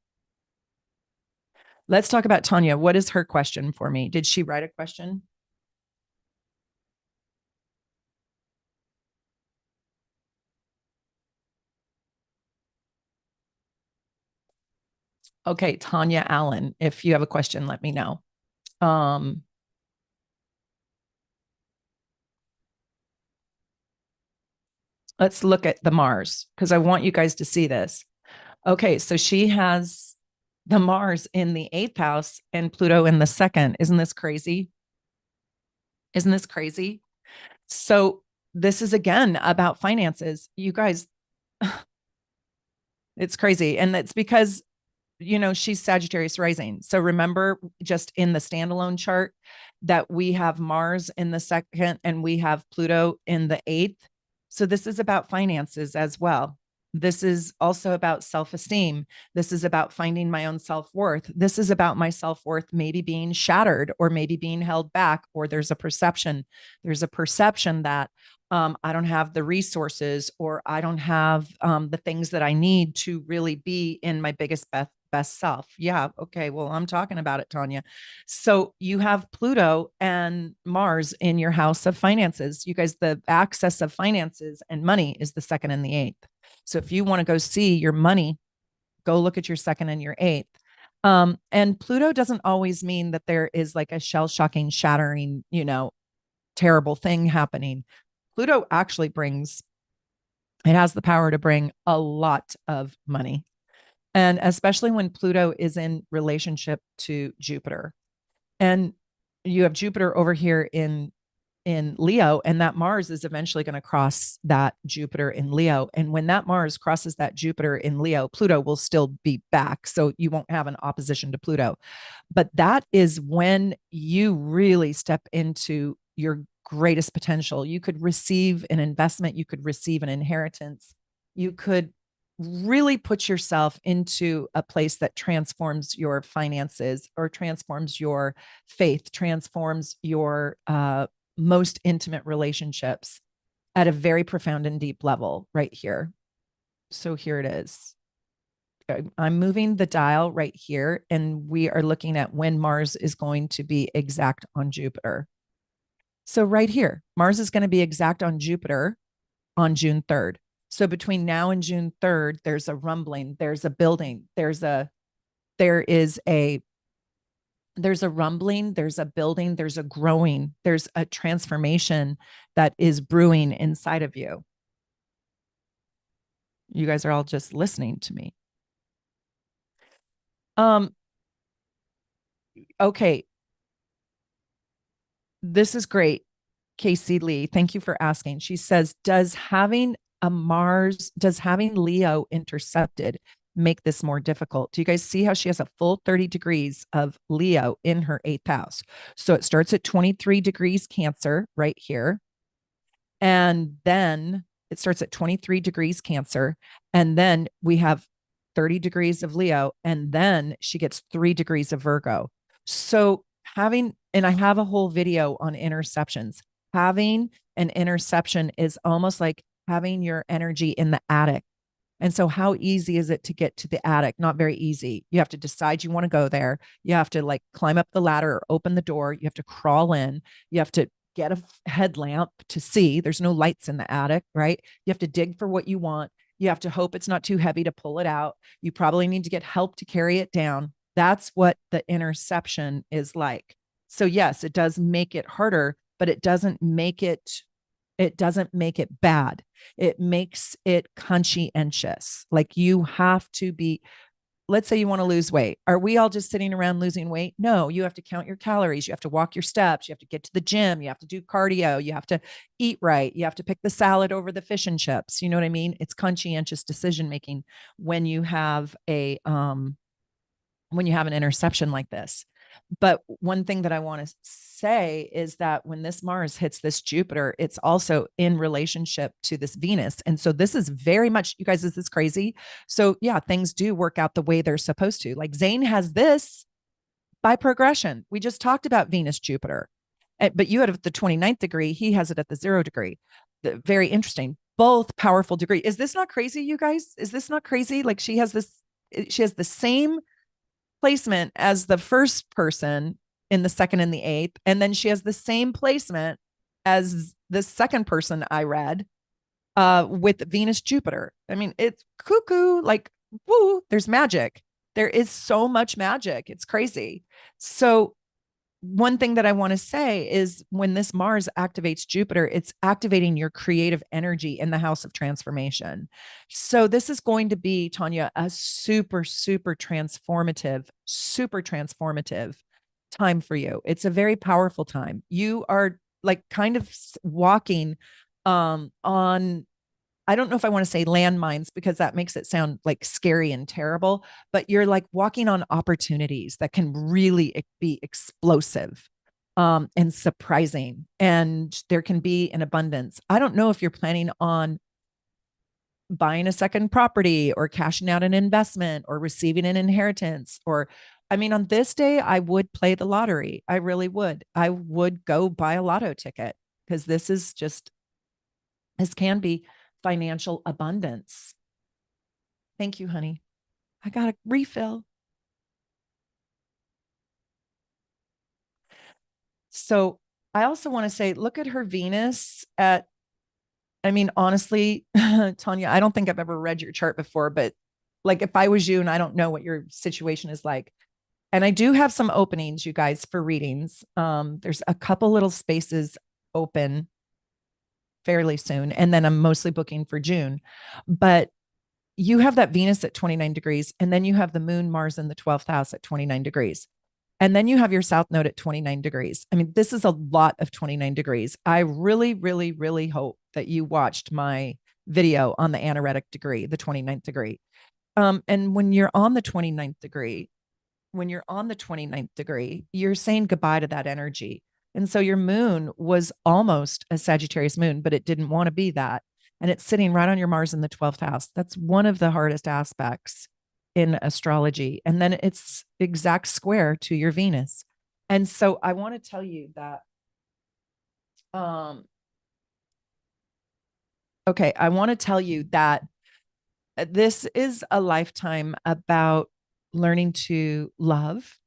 let's talk about Tanya. What is her question for me? Did she write a question? Okay, Tanya Allen, if you have a question, let me know. Um, let's look at the Mars because I want you guys to see this. Okay, so she has the Mars in the 8th house and Pluto in the second. Isn't this crazy? Isn't this crazy? So, this is again about finances. You guys, it's crazy. And it's because she's Sagittarius rising. So remember just in the standalone chart that we have Mars in the second and we have Pluto in the eighth. So this is about finances as well. This is also about self esteem. This is about finding my own self worth. This is about my self worth maybe being shattered or maybe being held back, or there's a perception. There's a perception that I don't have the resources or I don't have the things that I need to really be in my best self. Yeah. Okay. Well, I'm talking about it, Tanya. So you have Pluto and Mars in your house of finances. You guys, the access of finances and money is the second and the eighth. So if you want to go see your money, go look at your second and your eighth. And Pluto doesn't always mean that there is like a shell shocking, shattering, terrible thing happening. Pluto actually it has the power to bring a lot of money. And especially when Pluto is in relationship to Jupiter. And you have Jupiter over here in Leo, and that Mars is eventually going to cross that Jupiter in Leo. And when that Mars crosses that Jupiter in Leo, Pluto will still be back. So you won't have an opposition to Pluto. But that is when you really step into your greatest potential. You could receive an investment, you could receive an inheritance, you could really put yourself into a place that transforms your finances or transforms your faith, transforms your most intimate relationships at a very profound and deep level right here. So here it is. I'm moving the dial right here, and we are looking at when Mars is going to be exact on Jupiter. So right here, Mars is going to be exact on Jupiter on June 3rd. So between now and June 3rd, there's a rumbling, there's a building, there's a rumbling, there's a building, there's a growing, there's a transformation that is brewing inside of you. You guys are all just listening to me. Um, okay, this is great. Casey Lee, thank you for asking. She says, does having Leo intercepted make this more difficult? Do you guys see how she has a full 30 degrees of Leo in her eighth house? So it starts at 23 degrees Cancer right here. And then it starts at 23 degrees Cancer. And then we have 30 degrees of Leo. And then she gets 3 degrees of Virgo. So and I have a whole video on interceptions. Having an interception is almost like having your energy in the attic. And so, how easy is it to get to the attic? Not very easy. You have to decide you want to go there. You have to like climb up the ladder or open the door. You have to crawl in. You have to get a headlamp to see. There's no lights in the attic, right? You have to dig for what you want. You have to hope it's not too heavy to pull it out. You probably need to get help to carry it down. That's what the interception is like. So, yes, it does make it harder, but it doesn't make it bad. It makes it conscientious. Like you have to be, let's say you want to lose weight. Are we all just sitting around losing weight? No, you have to count your calories. You have to walk your steps. You have to get to the gym. You have to do cardio. You have to eat right. You have to pick the salad over the fish and chips. You know what I mean? It's conscientious decision making when you have an interception like this. But one thing that I want to say is that when this Mars hits this Jupiter, it's also in relationship to this Venus. And so this is very much, you guys, is this crazy? So yeah, things do work out the way they're supposed to. Like Zane has this by progression. We just talked about Venus, Jupiter, but you had it at the 29th degree. He has it at the 0 degree. Very interesting. Both powerful degree. Is this not crazy, you guys? Is this not crazy? Like she has the same placement as the first person in the second and the eighth. And then she has the same placement as the second person I read with Venus, Jupiter. I mean, it's cuckoo, like, woo, there's magic. There is so much magic. It's crazy. So one thing that I want to say is when this Mars activates Jupiter, it's activating your creative energy in the house of transformation. So this is going to be, Tanya, a super, super transformative time for you. It's a very powerful time. You are like kind of walking on, I don't know if I want to say landmines because that makes it sound like scary and terrible, but you're like walking on opportunities that can really be explosive and surprising. And there can be an abundance. I don't know if you're planning on buying a second property or cashing out an investment or receiving an inheritance or I mean, on this day, I would play the lottery. I really would. I would go buy a lotto ticket because this can be financial abundance. Thank you, honey. I got a refill. So I also want to say, look at her Venus I mean, honestly, Tanya, I don't think I've ever read your chart before, but like if I was you and I don't know what your situation is like, and I do have some openings, you guys, for readings. There's a couple little spaces open fairly soon, and then I'm mostly booking for June. But you have that Venus at 29 degrees, and then you have the moon, Mars in the 12th house at 29 degrees. And then you have your south node at 29 degrees. I mean, this is a lot of 29 degrees. I really, really, really hope that you watched my video on the anaretic degree, the 29th degree. And when you're on the 29th degree, you're saying goodbye to that energy. And so your moon was almost a Sagittarius moon, but it didn't want to be that. And it's sitting right on your Mars in the 12th house. That's one of the hardest aspects in astrology. And then it's exact square to your Venus. And so I want to tell you that, okay, I want to tell you that this is a lifetime about learning to love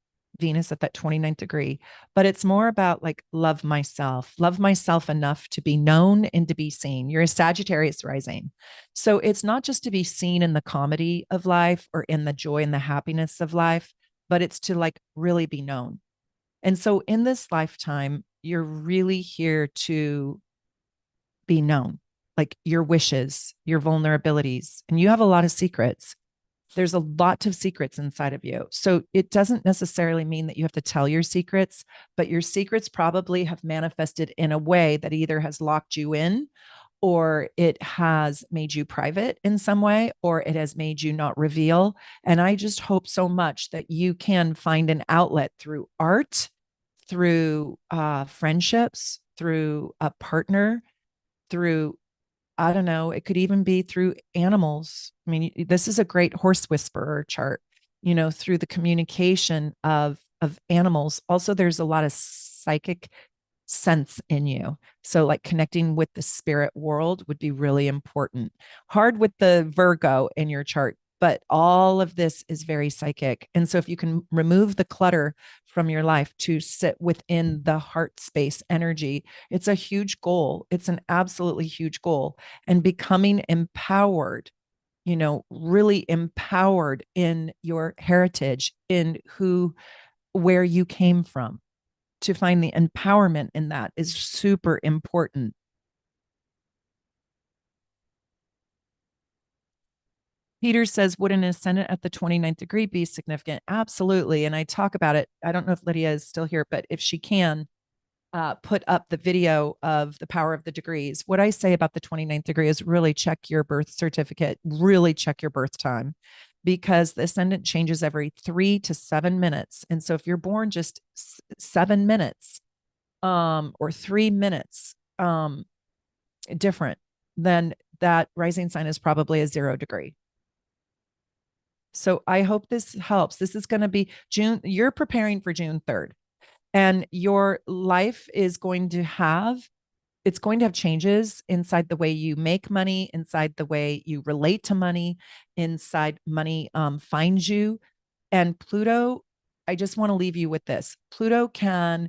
Venus at that 29th degree, but it's more about like love myself enough to be known and to be seen. You're a Sagittarius rising. So it's not just to be seen in the comedy of life or in the joy and the happiness of life, but it's to like really be known. And so in this lifetime, you're really here to be known, like your wishes, your vulnerabilities, and you have a lot of secrets. There's a lot of secrets inside of you. So it doesn't necessarily mean that you have to tell your secrets, but your secrets probably have manifested in a way that either has locked you in, or it has made you private in some way, or it has made you not reveal. And I just hope so much that you can find an outlet through art, through friendships, through a partner, through, I don't know, it could even be through animals. I mean, this is a great horse whisperer chart, through the communication of animals. Also, there's a lot of psychic sense in you. So like connecting with the spirit world would be really important. Hard with the Virgo in your chart, but all of this is very psychic. And so if you can remove the clutter from your life to sit within the heart space energy, it's a huge goal. It's an absolutely huge goal. And becoming empowered, really empowered in your heritage, in where you came from, to find the empowerment in that is super important. Peter says, would an ascendant at the 29th degree be significant? Absolutely. And I talk about it. I don't know if Lydia is still here, but if she can, put up the video of the power of the degrees. What I say about the 29th degree is really check your birth certificate, really check your birth time, because the ascendant changes every 3 to 7 minutes. And so if you're born just 7 minutes or 3 minutes different, then that rising sign is probably a 0 degree. So I hope this helps. This is going to be June. You're preparing for June 3rd, and your life is going to have, it's going to have changes inside the way you make money, inside the way you relate to money, inside money finds you. And Pluto, I just want to leave you with this. Pluto can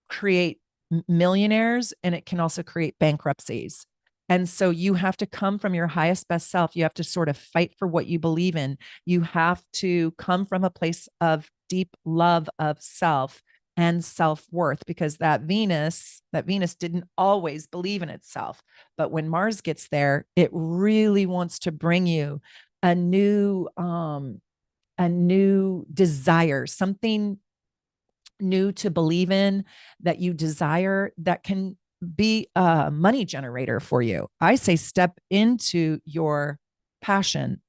create millionaires, and it can also create bankruptcies. And so you have to come from your highest best self. You have to sort of fight for what you believe in. You have to come from a place of deep love of self and self-worth, because that Venus didn't always believe in itself. But when Mars gets there, it really wants to bring you a new desire, something new to believe in, that you desire, that can be a money generator for you. I say step into your passion.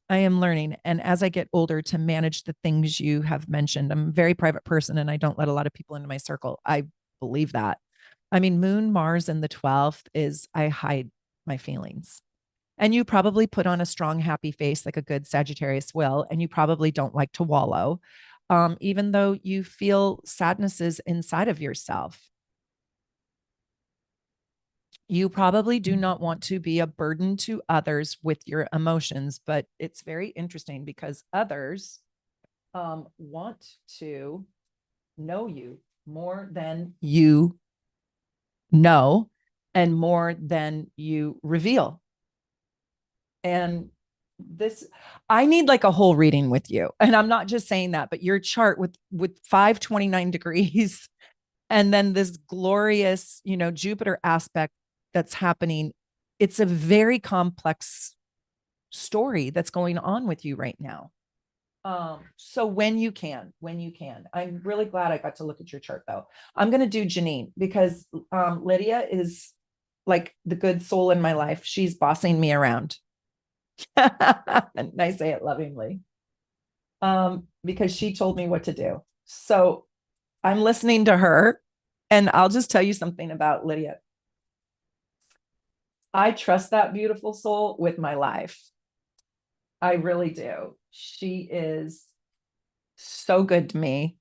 I am learning, and as I get older, to manage the things you have mentioned. I'm a very private person, and I don't let a lot of people into my circle. I believe that. I mean, Moon, Mars in the 12th is, I hide my feelings. And you probably put on a strong, happy face like a good Sagittarius will, and you probably don't like to wallow, even though you feel sadnesses inside of yourself. You probably do not want to be a burden to others with your emotions, but it's very interesting because others want to know you more than you know, and more than you reveal. And this, I need like a whole reading with you. And I'm not just saying that, but your chart with 529 degrees and then this glorious, Jupiter aspect that's happening. It's a very complex story that's going on with you right now. So when you can, I'm really glad I got to look at your chart though. I'm going to do Janine because Lydia is like the good soul in my life. She's bossing me around. And I say it lovingly. Because she told me what to do. So I'm listening to her, and I'll just tell you something about Lydia. I trust that beautiful soul with my life. I really do. She is so good to me,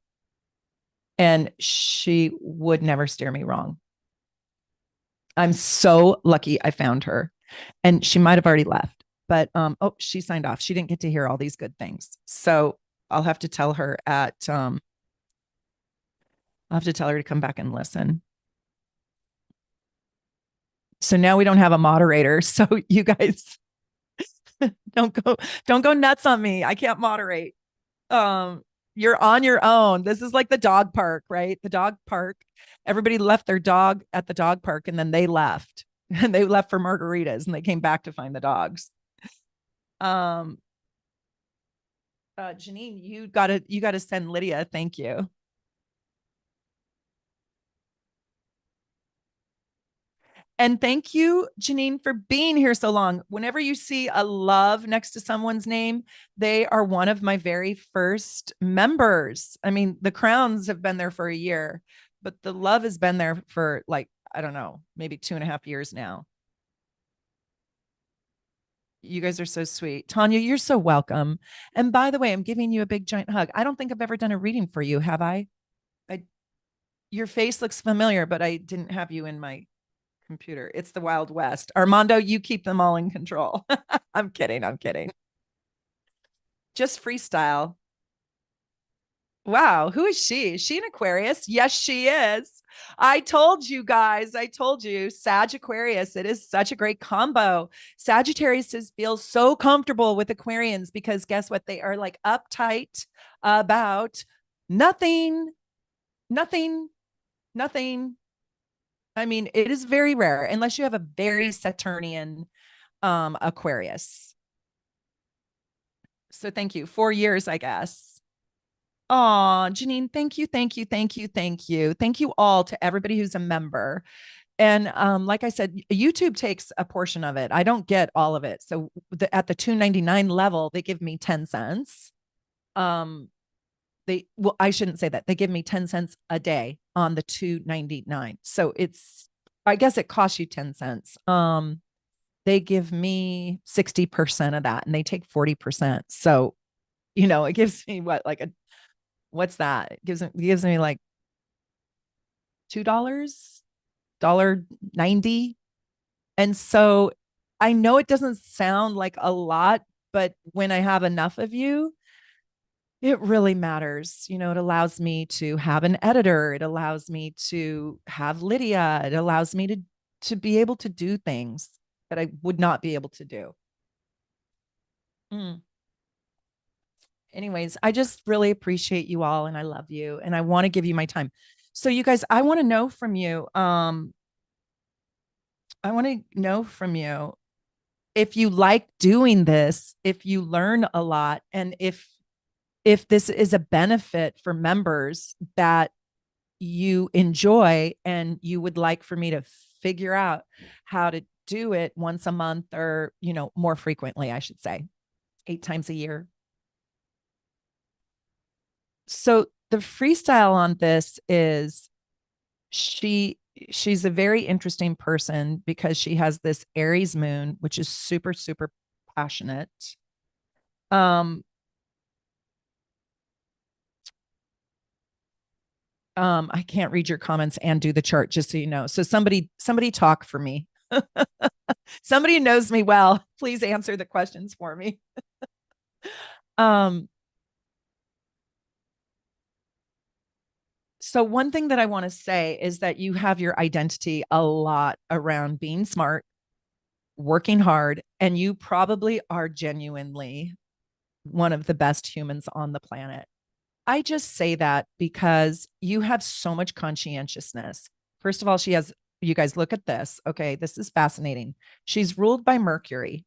and she would never steer me wrong. I'm so lucky I found her, and she might have already left, but she signed off. She didn't get to hear all these good things. So I'll have to tell her I'll have to tell her to come back and listen. So now we don't have a moderator. So you guys don't go nuts on me. I can't moderate. You're on your own. This is like the dog park, right? The dog park. Everybody left their dog at the dog park, and then they left. And they left for margaritas, and they came back to find the dogs. Um, Janine, you gotta send Lydia. Thank you. And thank you, Janine, for being here so long. Whenever you see a love next to someone's name, they are one of my very first members. I mean, the crowns have been there for a year, but the love has been there for like, I don't know, maybe 2.5 years now. You guys are so sweet. Tanya, you're so welcome. And by the way, I'm giving you a big giant hug. I don't think I've ever done a reading for you, have I? I Your face looks familiar, but I didn't have you in my computer. It's the Wild West. Armando, you keep them all in control. I'm kidding. I'm kidding. Just freestyle. Wow. Who is she? Is she an Aquarius? Yes, she is. I told you guys, I told you, Sag Aquarius, it is such a great combo. Sagittarius feels so comfortable with Aquarians because guess what? They are like uptight about nothing, nothing, nothing. I mean, it is very rare unless you have a very Saturnian Aquarius. So thank you. 4 years, I guess. Oh, Janine, thank you, thank you, thank you, thank you. Thank you all to everybody who's a member. And like I said, YouTube takes a portion of it. I don't get all of it. So at the 2.99 level, they give me 10 cents. Well, I shouldn't say that. They give me 10 cents a day on the 2.99. So I guess it costs you 10 cents. They give me 60% of that and they take 40%. So, it gives me what's that? It gives me like $2, $1.90. And so I know it doesn't sound like a lot, but when I have enough of you, it really matters. It allows me to have an editor. It allows me to have Lydia. It allows me to be able to do things that I would not be able to do. Mm. Anyways, I just really appreciate you all and I love you and I want to give you my time. So you guys, I want to know from you. I want to know from you if you like doing this, if you learn a lot, and if this is a benefit for members that you enjoy and you would like for me to figure out how to do it once a month or, more frequently, I should say, 8 times a year. So the freestyle on this is she's a very interesting person because she has this Aries moon, which is super, super passionate. Um, I can't read your comments and do the chart, just so you know. So somebody talk for me. Somebody knows me well. Please answer the questions for me. um, so one thing that I want to say is that you have your identity a lot around being smart, working hard, and you probably are genuinely one of the best humans on the planet. I just say that because you have so much conscientiousness. First of all, you guys look at this. Okay, this is fascinating. She's ruled by Mercury.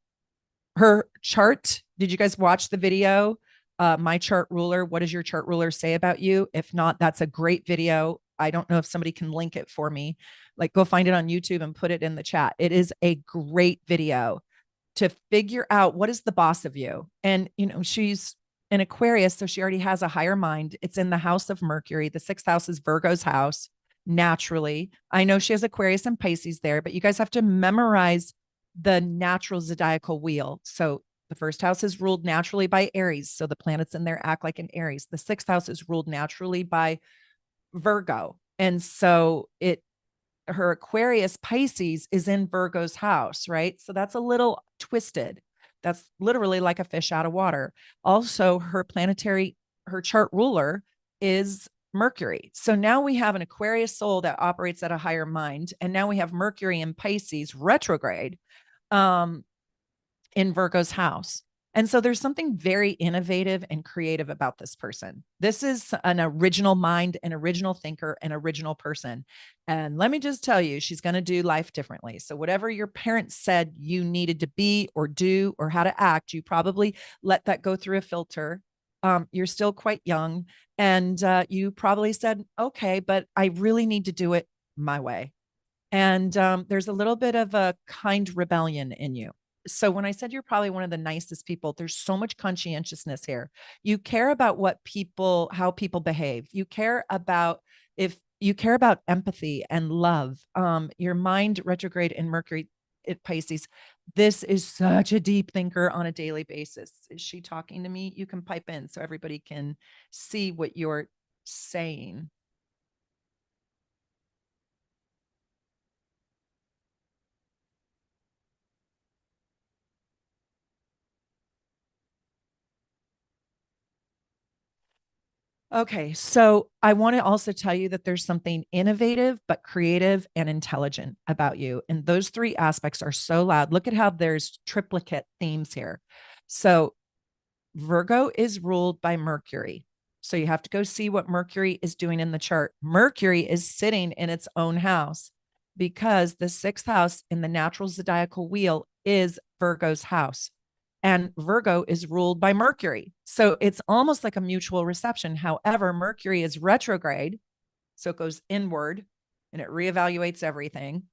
Her chart, did you guys watch the video? My chart ruler, what does your chart ruler say about you? If not, that's a great video. I don't know if somebody can link it for me. Like, go find it on YouTube and put it in the chat. It is a great video to figure out what is the boss of you. And, she's an Aquarius, so she already has a higher mind. It's in the house of Mercury. The sixth house is Virgo's house, naturally. I know she has Aquarius and Pisces there, but you guys have to memorize the natural zodiacal wheel. So the first house is ruled naturally by Aries. So the planets in there act like an Aries. The sixth house is ruled naturally by Virgo. And so her Aquarius Pisces is in Virgo's house, right? So that's a little twisted. That's literally like a fish out of water. Also, her chart ruler is Mercury. So now we have an Aquarius soul that operates at a higher mind. And now we have Mercury in Pisces retrograde in Virgo's house. And so there's something very innovative and creative about this person. This is an original mind, an original thinker, an original person. And let me just tell you, she's going to do life differently. So, whatever your parents said you needed to be or do or how to act, you probably let that go through a filter. You're still quite young. And you probably said, okay, but I really need to do it my way. And there's a little bit of a kind rebellion in you. So when I said you're probably one of the nicest people, there's so much conscientiousness here. You care about how people behave. You care about if you care about empathy and love. Your mind retrograde in Mercury at Pisces. This is such a deep thinker on a daily basis. Is she talking to me? You can pipe in so everybody can see what you're saying. Okay, so I want to also tell you that there's something innovative, but creative and intelligent about you. And those three aspects are so loud. Look at how there's triplicate themes here. So Virgo is ruled by Mercury. So you have to go see what Mercury is doing in the chart. Mercury is sitting in its own house because the sixth house in the natural zodiacal wheel is Virgo's house. And Virgo is ruled by Mercury. So it's almost like a mutual reception. However, Mercury is retrograde. So it goes inward and it reevaluates everything.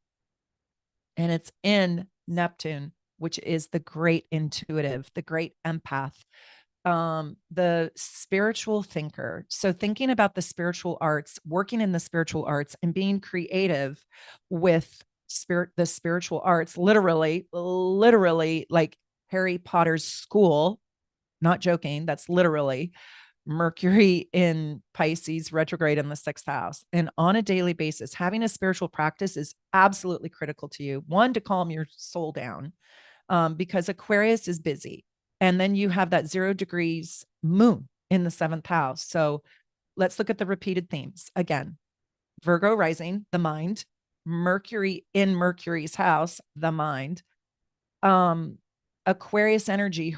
And it's in Neptune, which is the great intuitive, the great empath, the spiritual thinker. So thinking about the spiritual arts, working in the spiritual arts and being creative with the spiritual arts, literally like Harry Potter's school, not joking. That's literally Mercury in Pisces retrograde in the sixth house. And on a daily basis, having a spiritual practice is absolutely critical to you. One, to calm your soul down, because Aquarius is busy. And then you have that 0 degrees moon in the seventh house. So let's look at the repeated themes again. Virgo rising, the mind. Mercury in Mercury's house, the mind. Aquarius energy,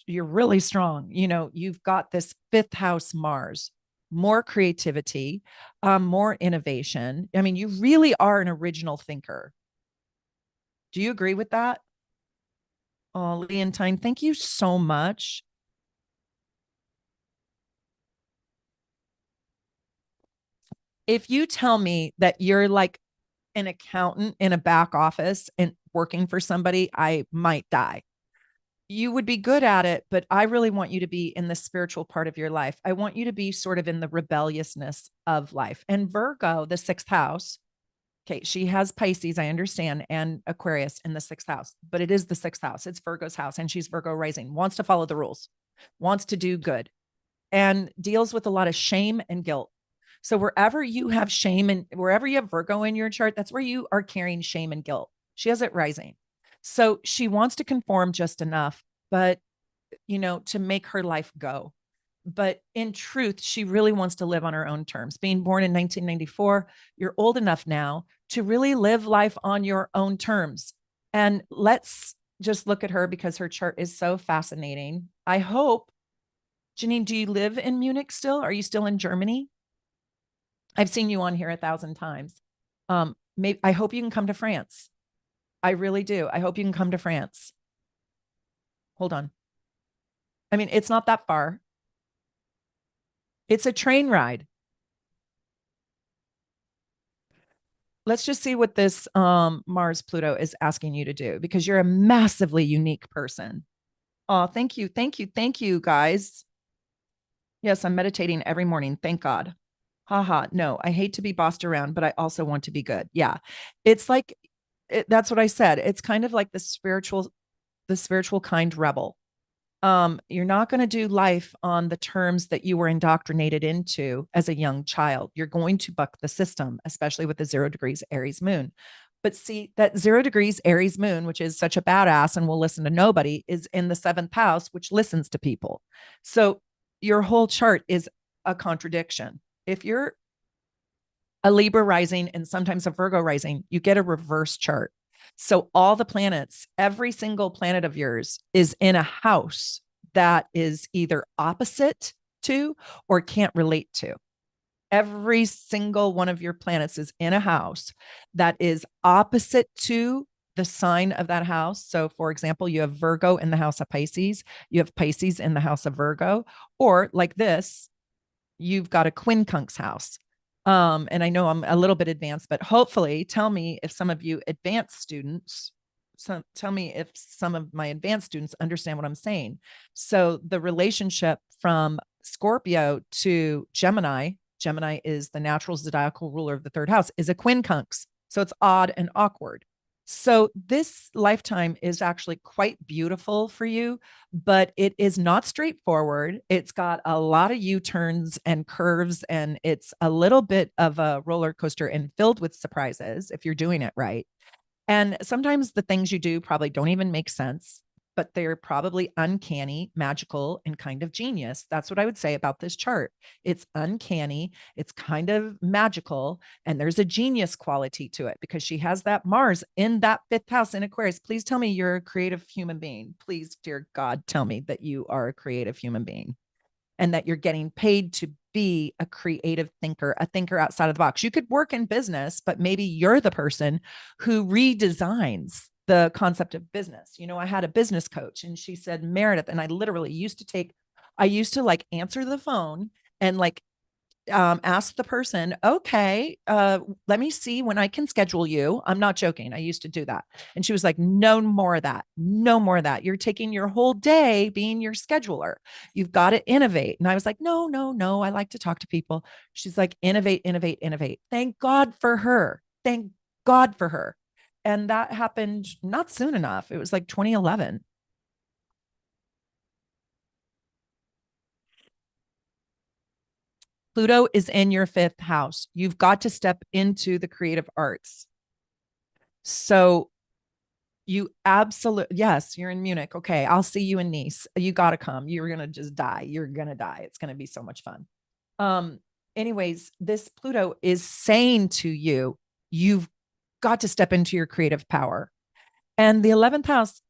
you're really strong. You've got this fifth house Mars, more creativity, more innovation. I mean, you really are an original thinker. Do you agree with that? Oh, Leontine, thank you so much. If you tell me that you're like an accountant in a back office and working for somebody, I might die. You would be good at it, but I really want you to be in the spiritual part of your life. I want you to be sort of in the rebelliousness of life. And Virgo, the sixth house, okay, she has Pisces, I understand, and Aquarius in the sixth house, but it is the sixth house. It's Virgo's house, and she's Virgo rising, wants to follow the rules, wants to do good, and deals with a lot of shame and guilt. So wherever you have shame and wherever you have Virgo in your chart, that's where you are carrying shame and guilt. She has it rising. So she wants to conform just enough, but to make her life go. But in truth, she really wants to live on her own terms. Being born in 1994, you're old enough now to really live life on your own terms. And let's just look at her because her chart is so fascinating. I hope, Janine, do you live in Munich still? Are you still in Germany? I've seen you on here 1,000 times. Maybe I hope you can come to France. I really do. I hope you can come to France. Hold on. I mean, it's not that far. It's a train ride. Let's just see what this Mars Pluto is asking you to do because you're a massively unique person. Oh, thank you. Thank you. Thank you, guys. Yes, I'm meditating every morning. Thank God. Haha. No, I hate to be bossed around, but I also want to be good. Yeah. It's like that's what I said. It's kind of like the spiritual kind rebel. You're not going to do life on the terms that you were indoctrinated into as a young child. You're going to buck the system, especially with the 0 degrees Aries moon. But see, that 0 degrees Aries moon, which is such a badass and will listen to nobody, is in the seventh house, which listens to people. So your whole chart is a contradiction. If you're a Libra rising and sometimes a Virgo rising, you get a reverse chart. So all the planets, every single planet of yours is in a house that is either opposite to or can't relate to. Every single one of your planets is in a house that is opposite to the sign of that house. So, for example, you have Virgo in the house of Pisces, you have Pisces in the house of Virgo, or like this, you've got a quincunx house. And I know I'm a little bit advanced, but hopefully tell me if some of you advanced students, tell me if some of my advanced students understand what I'm saying. So the relationship from Scorpio to Gemini, Gemini is the natural zodiacal ruler of the third house, is a quincunx. So it's odd and awkward. So this lifetime is actually quite beautiful for you, but it is not straightforward. It's got a lot of U-turns and curves, and it's a little bit of a roller coaster and filled with surprises if you're doing it right. And sometimes the things you do probably don't even make sense, but they're probably uncanny, magical, and kind of genius. That's what I would say about this chart. It's uncanny, it's kind of magical, and there's a genius quality to it because she has that Mars in that fifth house in Aquarius. Please tell me you're a creative human being. Please, dear God, tell me that you are a creative human being and that you're getting paid to be a creative thinker, a thinker outside of the box. You could work in business, but maybe you're the person who redesigns the concept of business. You know, I had a business coach and she said, Meredith, and I used to like answer the phone and like ask the person, okay, let me see when I can schedule you. I'm not joking. I used to do that. And she was like, no more of that. No more of that. You're taking your whole day being your scheduler. You've got to innovate. And I was like, no, no, no. I like to talk to people. She's like, innovate, innovate, innovate. Thank God for her. Thank God for her. And that happened not soon enough. It was like 2011. Pluto is in your fifth house. You've got to step into the creative arts. So you absolutely, yes, you're in Munich. Okay, I'll see you in Nice. You got to come. You're going to just die. You're going to die. It's going to be so much fun. Um, Anyways, this Pluto is saying to you, you've got to step into your creative power. And the 11th house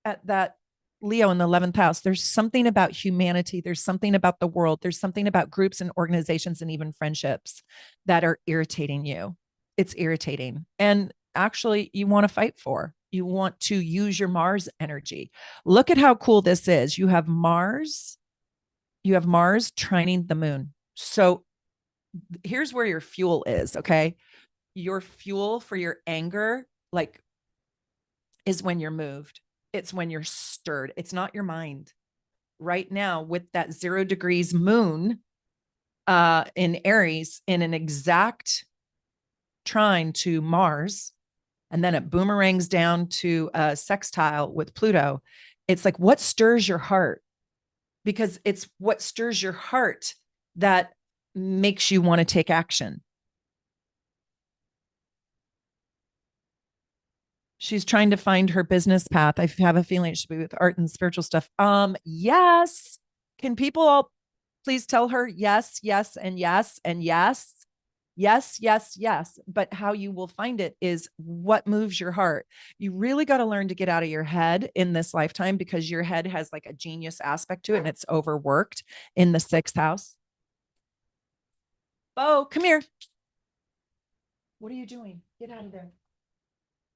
at that Leo in the 11th house, there's something about humanity. There's something about the world. There's something about groups and organizations and even friendships that are irritating you. It's irritating. And actually, you want to fight for. You want to use your Mars energy. Look at how cool this is. You have Mars trining the moon. So here's where your fuel is. Okay. Your fuel for your anger, like, is when you're moved. It's when you're stirred. It's not your mind. Right now, with that 0 degrees moon in Aries in an exact trine to Mars, and then it boomerangs down to a sextile with Pluto. It's like, what stirs your heart? Because it's what stirs your heart that makes you want to take action. She's trying to find her business path. I have a feeling it should be with art and spiritual stuff. Yes. Can people all please tell her yes, yes, and yes, and yes? Yes, yes, yes. But how you will find it is what moves your heart. You really got to learn to get out of your head in this lifetime because your head has like a genius aspect to it and it's overworked in the sixth house. Bo, come here. What are you doing? Get out of there.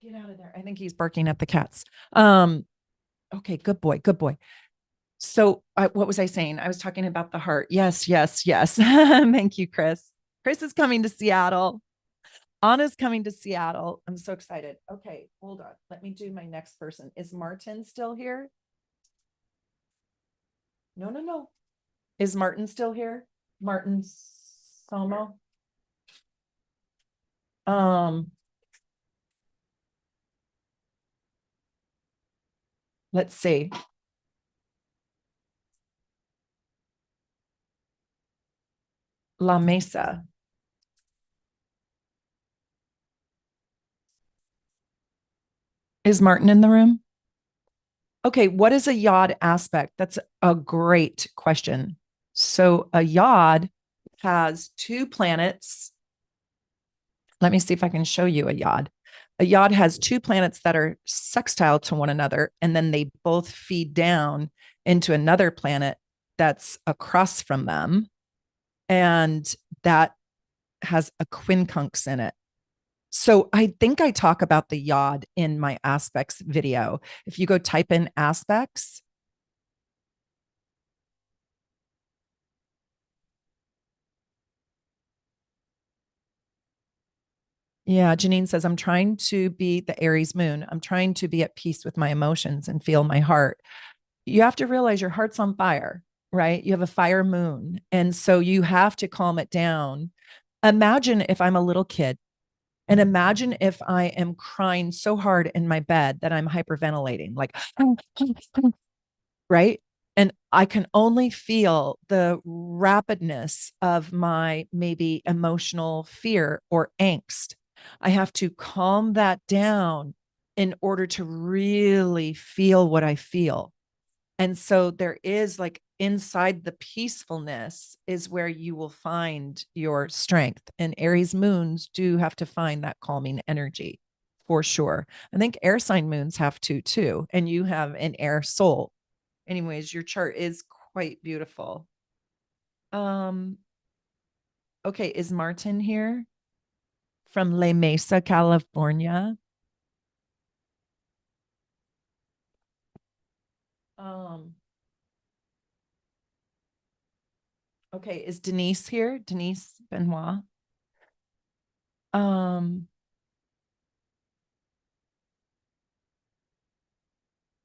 Get out of there. I think he's barking at the cats. Okay, good boy, good boy. So what was I saying? I was talking about the heart. Yes, yes, yes. Thank you, Chris. Chris is coming to Seattle. Anna's coming to Seattle. I'm so excited. Okay, hold on. Let me do my next person. Is Martin still here? No, no, no. Is Martin still here? Martin Somo? Let's see. La Mesa. Is Martin in the room? Okay, what is a yod aspect? That's a great question. So a yod has two planets. Let me see if I can show you a yod. A yod has two planets that are sextile to one another, and then they both feed down into another planet that's across from them. And that has a quincunx in it. So I think I talk about the yod in my aspects video. If you go type in aspects, yeah, Janine says, I'm trying to be the Aries moon. I'm trying to be at peace with my emotions and feel my heart. You have to realize your heart's on fire, right? You have a fire moon. And so you have to calm it down. Imagine if I'm a little kid and imagine if I am crying so hard in my bed that I'm hyperventilating, like, right? And I can only feel the rapidness of my maybe emotional fear or angst. I have to calm that down in order to really feel what I feel. And so there is like inside the peacefulness is where you will find your strength. And Aries moons do have to find that calming energy for sure. I think air sign moons have to too. And you have an air soul. Anyways, your chart is quite beautiful. Um, okay, is Martin here from La Mesa, California? Um, okay, is Denise here? Denise Benoit. Um,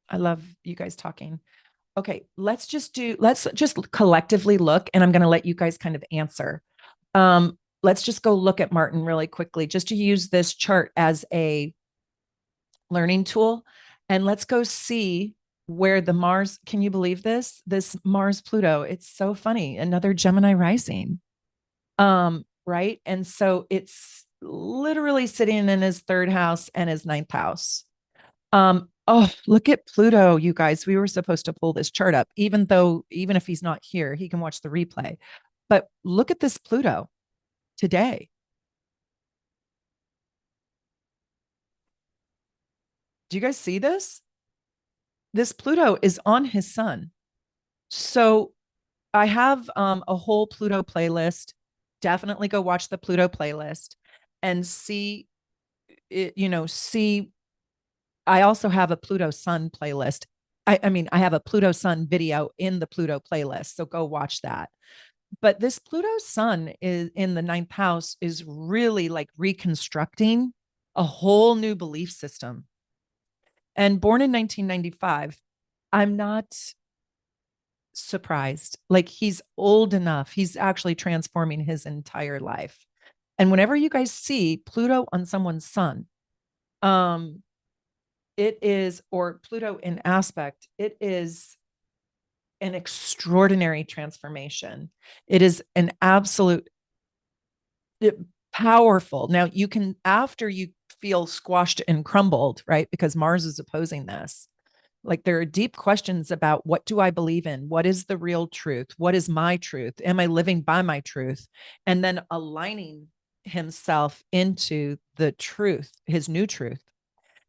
I love you guys talking. Okay, let's just collectively look, and I'm going to let you guys kind of answer. Let's just go look at Martin really quickly, just to use this chart as a learning tool. And let's go see where the Mars, can you believe this? This Mars Pluto, it's so funny. Another Gemini rising. Right. And so it's literally sitting in his third house and his ninth house. Oh, look at Pluto, you guys. We were supposed to pull this chart up, even if he's not here, he can watch the replay. But look at this Pluto today. Do you guys see this? This Pluto is on his sun. So I have a whole Pluto playlist. Definitely go watch the Pluto playlist and see it, see. I also have a Pluto Sun playlist. I mean, I have a Pluto Sun video in the Pluto playlist. So go watch that. But this Pluto Sun is in the ninth house is really like reconstructing a whole new belief system. And born in 1995, I'm not surprised. Like he's old enough, he's actually transforming his entire life. And whenever you guys see Pluto on someone's sun, um, it is, or Pluto in aspect, it is an extraordinary transformation. It is an absolute powerful. Now you can, after you feel squashed and crumbled, right? Because Mars is opposing this. Like there are deep questions about what do I believe in? What is the real truth? What is my truth? Am I living by my truth? And then aligning himself into the truth, his new truth.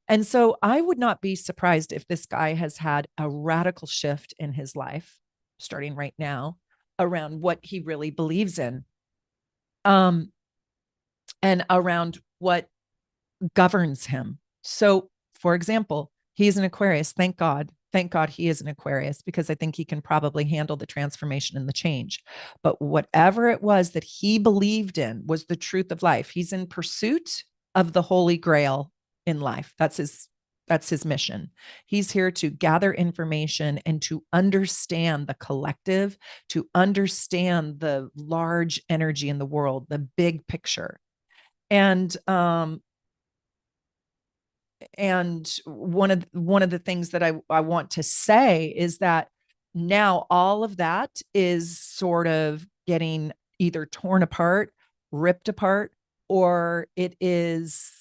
And so I would not be surprised if this guy has had a radical shift in his life, starting right now, around what he really believes in. Um, and around what governs him. So, for example, he's an Aquarius. Thank God. Thank God he is an Aquarius because I think he can probably handle the transformation and the change. But whatever it was that he believed in was the truth of life. He's in pursuit of the holy grail in life. That's his mission. He's here to gather information and to understand the collective, to understand the large energy in the world, the big picture. And one of the things that I want to say is that now all of that is sort of getting either torn apart, ripped apart, or it is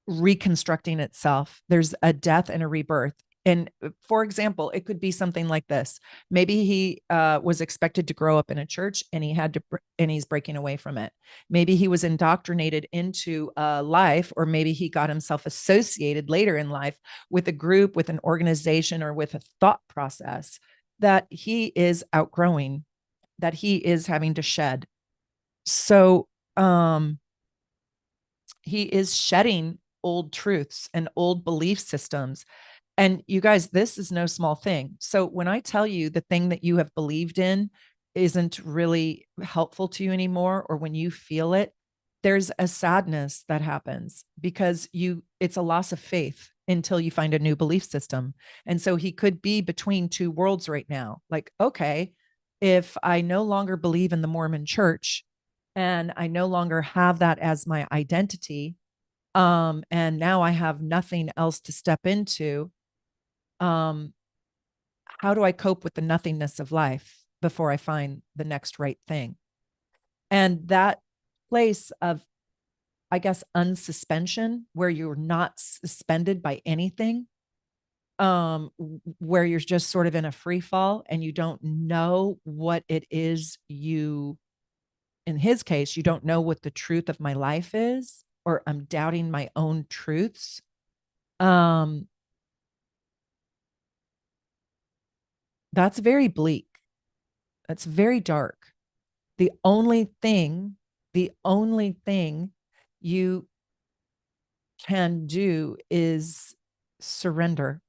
reconstructing itself. There's a death and a rebirth. And for example, it could be something like this. Maybe he was expected to grow up in a church and and he's breaking away from it. Maybe he was indoctrinated into a life, or maybe he got himself associated later in life with a group, with an organization, or with a thought process that he is outgrowing, that he is having to shed. So, he is shedding old truths and old belief systems. And you guys, this is no small thing. So when I tell you the thing that you have believed in isn't really helpful to you anymore, or when you feel it, there's a sadness that happens because it's a loss of faith until you find a new belief system. And so he could be between two worlds right now. Like, okay, if I no longer believe in the Mormon church and I no longer have that as my identity, and now I have nothing else to step into, um, how do I cope with the nothingness of life before I find the next right thing? And that place of, I guess, unsuspension, where you're not suspended by anything, where you're just sort of in a free fall and you don't know what it is in his case, you don't know what the truth of my life is, or I'm doubting my own truths. Um, that's very bleak. That's very dark. The only thing, the only thing you can do is surrender.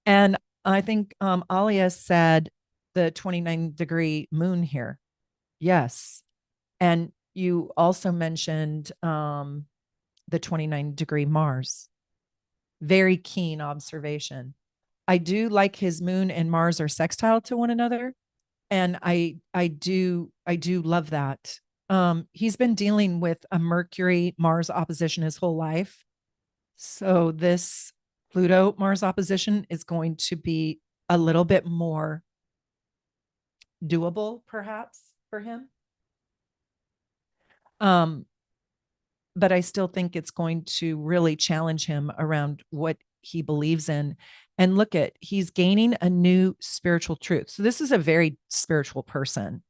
And I think Alia said the 29-degree moon here. Yes. And you also mentioned the 29-degree Mars. Very keen observation. I do like his moon and Mars are sextile to one another. And I do love that. He's been dealing with a Mercury Mars opposition his whole life. So this Pluto Mars opposition is going to be a little bit more doable, perhaps, for him. Um, but I still think it's going to really challenge him around what he believes in. And look at, he's gaining a new spiritual truth. So this is a very spiritual person.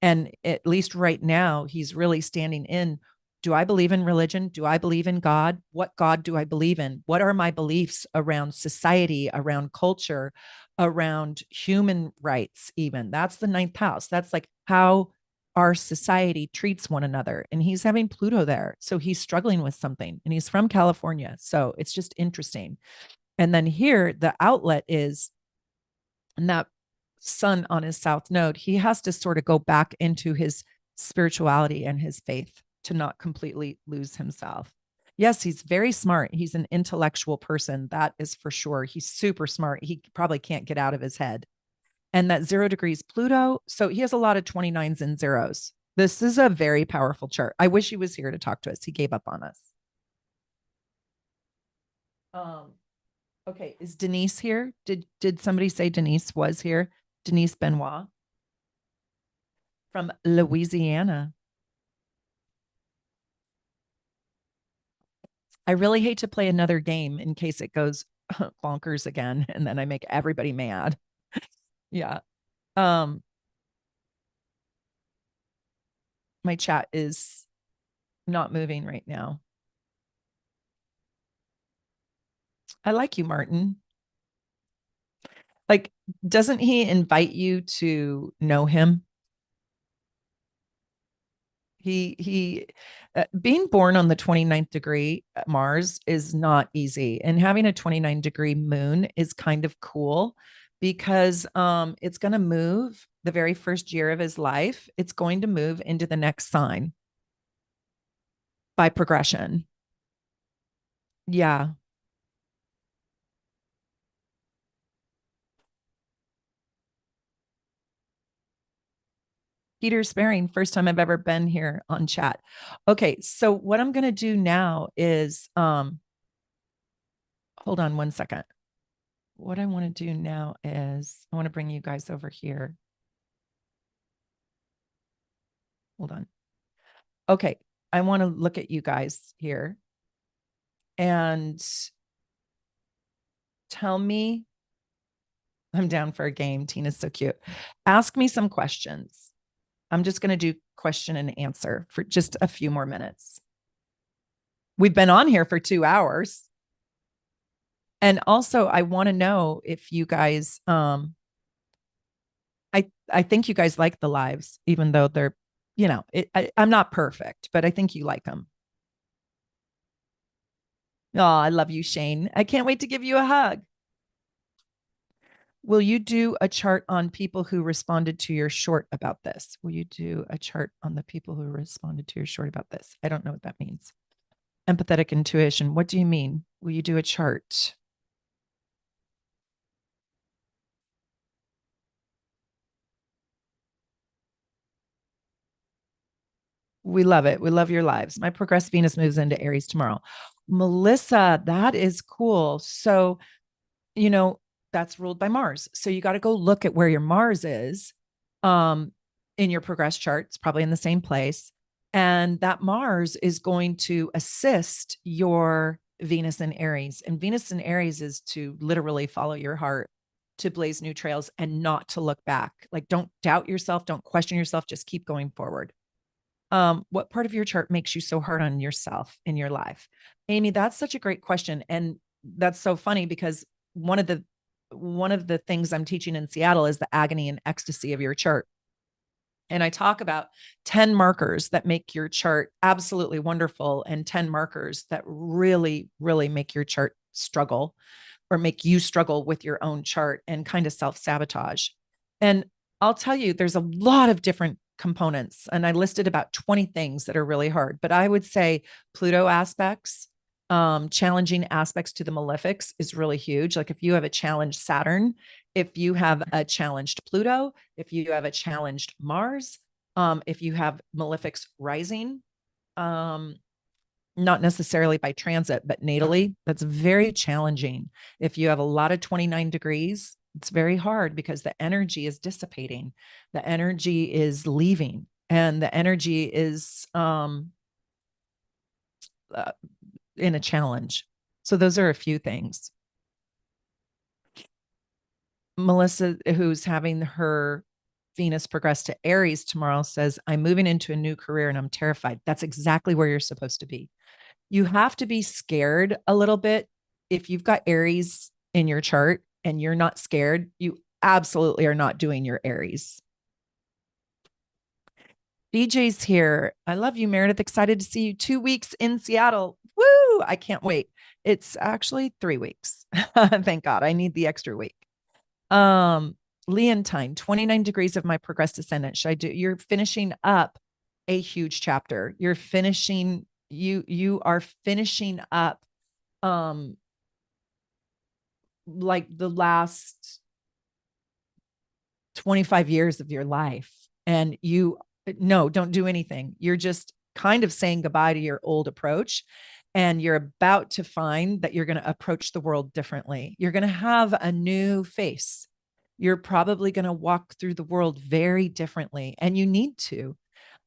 And at least right now, he's really standing in, do I believe in religion? Do I believe in God? What God do I believe in? What are my beliefs around society, around culture, around human rights, even? That's the ninth house. That's like how our society treats one another. And he's having Pluto there. So he's struggling with something, and he's from California. So it's just interesting. And then here, the outlet is, and that sun on his south node, he has to sort of go back into his spirituality and his faith to not completely lose himself. Yes, he's very smart. He's an intellectual person. That is for sure. He's super smart. He probably can't get out of his head. And that 0 degrees Pluto. So he has a lot of 29s and zeros. This is a very powerful chart. I wish he was here to talk to us. He gave up on us. Um, okay, is Denise here? Did somebody say Denise was here? Denise Benoit from Louisiana. I really hate to play another game in case it goes bonkers again and then I make everybody mad. Yeah. Um my chat is not moving right now. I like you, Martin. Like, doesn't he invite you to know him? He being born on the 29th degree Mars is not easy, and having a 29-degree moon is kind of cool because it's going to move the very first year of his life. It's going to move into the next sign by progression. Yeah. Peter Sparing, first time I've ever been here on chat. Okay, so what I'm going to do now is hold on one second. What I want to do now is I want to bring you guys over here. Hold on. Okay, I want to look at you guys here and tell me, I'm down for a game. Tina's so cute. Ask me some questions. I'm just going to do question and answer for just a few more minutes. We've been on here for 2 hours. And also, I want to know if you guys, I think you guys like the lives, even though they're, I'm not perfect, but I think you like them. Oh, I love you, Shane. I can't wait to give you a hug. Will you do a chart on people who responded to your short about this? Will you do a chart on the people who responded to your short about this? I don't know what that means. Empathetic intuition. What do you mean? Will you do a chart? We love it. We love your lives. My progressed Venus moves into Aries tomorrow. Melissa, that is cool. So, you know, that's ruled by Mars. So you got to go look at where your Mars is um, in your progress chart. It's probably in the same place. And that Mars is going to assist your Venus in Aries. And Venus in Aries is to literally follow your heart, to blaze new trails and not to look back. Like, don't doubt yourself. Don't question yourself. Just keep going forward. What part of your chart makes you so hard on yourself in your life? Amy, that's such a great question. And that's so funny because one of the things I'm teaching in Seattle is the agony and ecstasy of your chart. And I talk about 10 markers that make your chart absolutely wonderful and 10 markers that really, really make your chart struggle or make you struggle with your own chart and kind of self-sabotage. And I'll tell you, there's a lot of different components. And I listed about 20 things that are really hard, but I would say Pluto aspects, challenging aspects to the malefics is really huge. Like if you have a challenged Saturn, if you have a challenged Pluto, if you have a challenged Mars, if you have malefics rising, not necessarily by transit, but natally, that's very challenging. If you have a lot of 29 degrees, it's very hard because the energy is dissipating, the energy is leaving, and the energy is in a challenge. So those are a few things. Melissa, who's having her Venus progress to Aries tomorrow, says, I'm moving into a new career and I'm terrified. That's exactly where you're supposed to be. You have to be scared a little bit. If you've got Aries in your chart and you're not scared, you absolutely are not doing your Aries. DJ's here. I love you, Meredith. Excited to see you 2 weeks in Seattle. Woo! I can't wait. It's actually 3 weeks. Thank God. I need the extra week. Leontine, 29 degrees of my progressed ascendant. Should I do? You're finishing up a huge chapter. You are finishing up like the last 25 years of your life. And don't do anything. You're just kind of saying goodbye to your old approach. And you're about to find that you're going to approach the world differently. You're going to have a new face. You're probably going to walk through the world very differently, and you need to.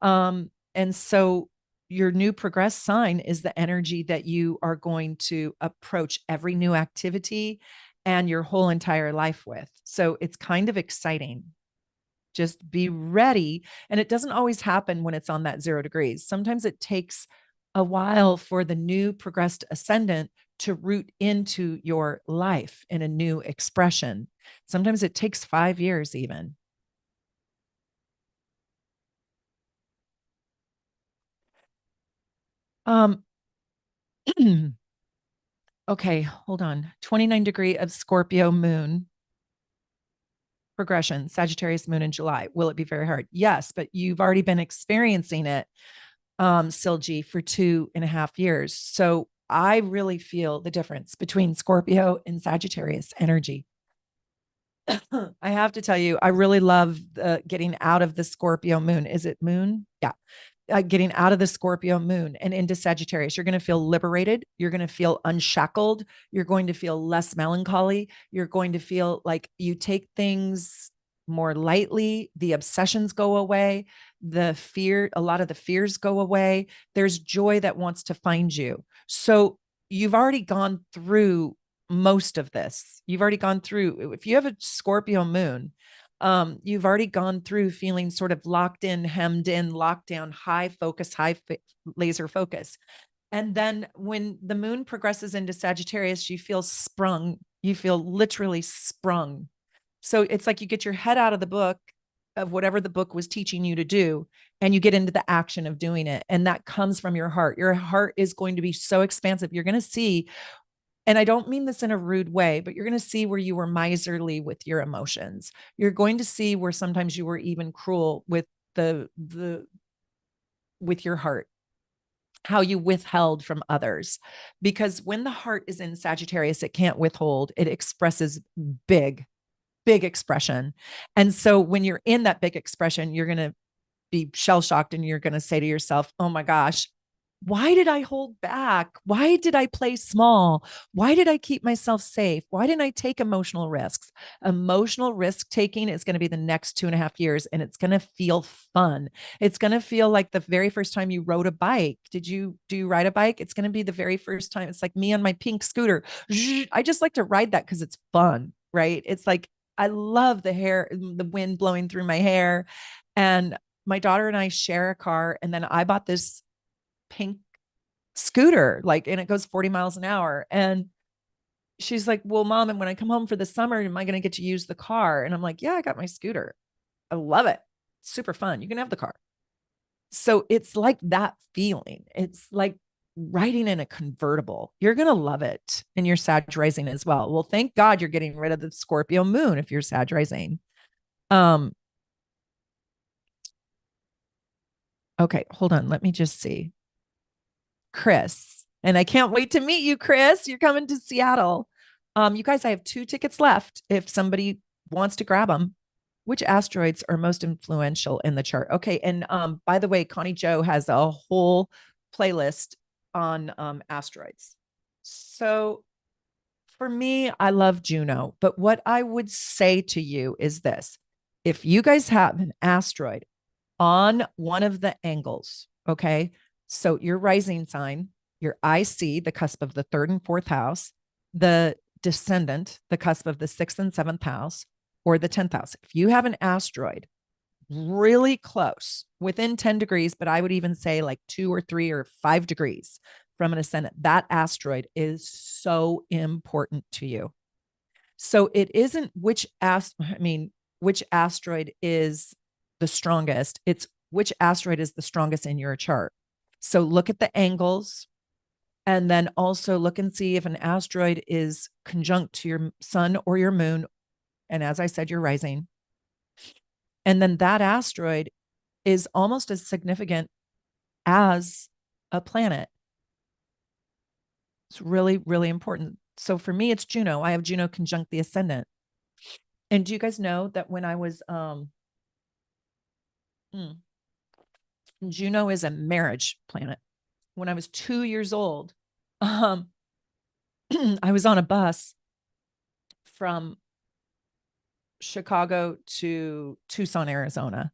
And so your new progress sign is the energy that you are going to approach every new activity and your whole entire life with. So it's kind of exciting. Just be ready. And it doesn't always happen when it's on that 0 degrees. Sometimes it takes a while for the new progressed ascendant to root into your life in a new expression. Sometimes it takes 5 years even. Okay, hold on. 29 degree of Scorpio moon progression, Sagittarius moon in July. Will it be very hard? Yes, but you've already been experiencing it, Silji, for 2.5 years. So I really feel the difference between Scorpio and Sagittarius energy. I have to tell you, I really love getting out of the Scorpio moon. Is it moon? Yeah. Getting out of the Scorpio moon and into Sagittarius. You're going to feel liberated. You're going to feel unshackled. You're going to feel less melancholy. You're going to feel like you take things more lightly. The obsessions go away. A lot of the fears go away. There's joy that wants to find you. So you've already gone through most of this. You've already gone through, if you have a Scorpio moon, you've already gone through feeling sort of locked in, hemmed in, locked down, high focus, laser focus. And then when the moon progresses into Sagittarius, you feel sprung. You feel literally sprung. So it's like you get your head out of the book of whatever the book was teaching you to do, and you get into the action of doing it. And that comes from your heart. Your heart is going to be so expansive. You're going to see, and I don't mean this in a rude way, but you're going to see where you were miserly with your emotions. You're going to see where sometimes you were even cruel with with your heart, how you withheld from others. Because when the heart is in Sagittarius, it can't withhold. It expresses big, big expression. And so when you're in that big expression, you're going to be shell shocked and you're going to say to yourself, oh my gosh, why did I hold back? Why did I play small? Why did I keep myself safe? Why didn't I take emotional risks? Emotional risk taking is going to be the next 2.5 years, and it's going to feel fun. It's going to feel like the very first time you rode a bike. Do you ride a bike? It's going to be the very first time. It's like me on my pink scooter. I just like to ride that because it's fun, right? It's like, I love the hair, the wind blowing through my hair. And my daughter and I share a car. And then I bought this pink scooter, like, and it goes 40 miles an hour. And she's like, well, mom, and when I come home for the summer, am I going to get to use the car? And I'm like, yeah, I got my scooter. I love it. Super fun. You can have the car. So it's like that feeling. It's like riding in a convertible. You're going to love it. And you're Sag rising as well. Well, thank God you're getting rid of the Scorpio moon if you're Sag rising. Okay, hold on. Let me just see. Chris. And I can't wait to meet you, Chris. You're coming to Seattle. You guys, I have 2 tickets left if somebody wants to grab them. Which asteroids are most influential in the chart? Okay. And by the way, Connie Joe has a whole playlist on asteroids. So for me, I love Juno. But what I would say to you is this: if you guys have an asteroid on one of the angles, okay, so your rising sign, your IC, the cusp of the 3rd and 4th house, the descendant, the cusp of the 6th and 7th house, or the 10th house. If you have an asteroid really close, within 10 degrees, but I would even say like 2 or 3 or 5 degrees from an ascendant, that asteroid is so important to you. So it isn't which asteroid is the strongest. It's which asteroid is the strongest in your chart. So look at the angles, and then also look and see if an asteroid is conjunct to your sun or your moon. And as I said, you're rising. And then that asteroid is almost as significant as a planet. It's really, really important. So for me, it's Juno. I have Juno conjunct the ascendant. And do you guys know that when I was Juno is a marriage planet. When I was 2 years old, I was on a bus from Chicago to Tucson, Arizona.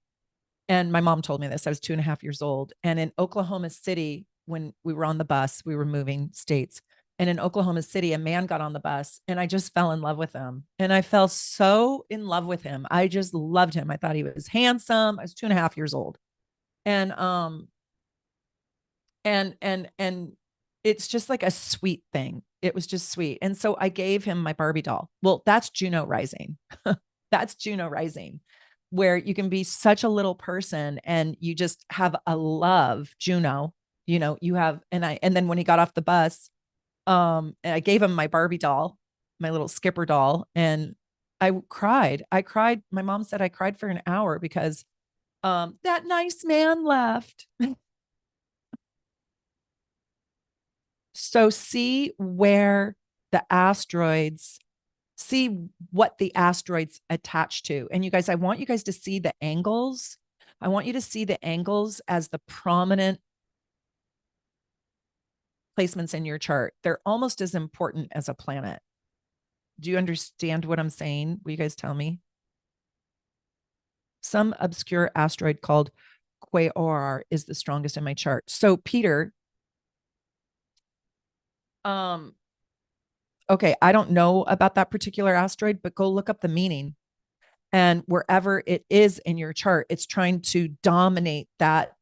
And my mom told me this. I was 2.5 years old. And in Oklahoma City, when we were on the bus, we were moving states. And in Oklahoma City, a man got on the bus and I just fell in love with him. And I fell so in love with him. I just loved him. I thought he was handsome. I was 2.5 years old. And and it's just like a sweet thing. It was just sweet. And so I gave him my Barbie doll. Well, that's Juno rising. That's Juno rising, where you can be such a little person and you just have a love, Juno, you have, and then when he got off the bus, and I gave him my Barbie doll, my little skipper doll, and I cried. My mom said I cried for an hour because that nice man left. So see where the asteroids, see what the asteroids attach to. And you guys, I want you guys to see the angles. I want you to see the angles as the prominent placements in your chart. They're almost as important as a planet. Do you understand what I'm saying? Will you guys tell me? Some obscure asteroid called Quaoar is the strongest in my chart. So Peter, Okay, I don't know about that particular asteroid, but go look up the meaning. And wherever it is in your chart, it's trying to dominate that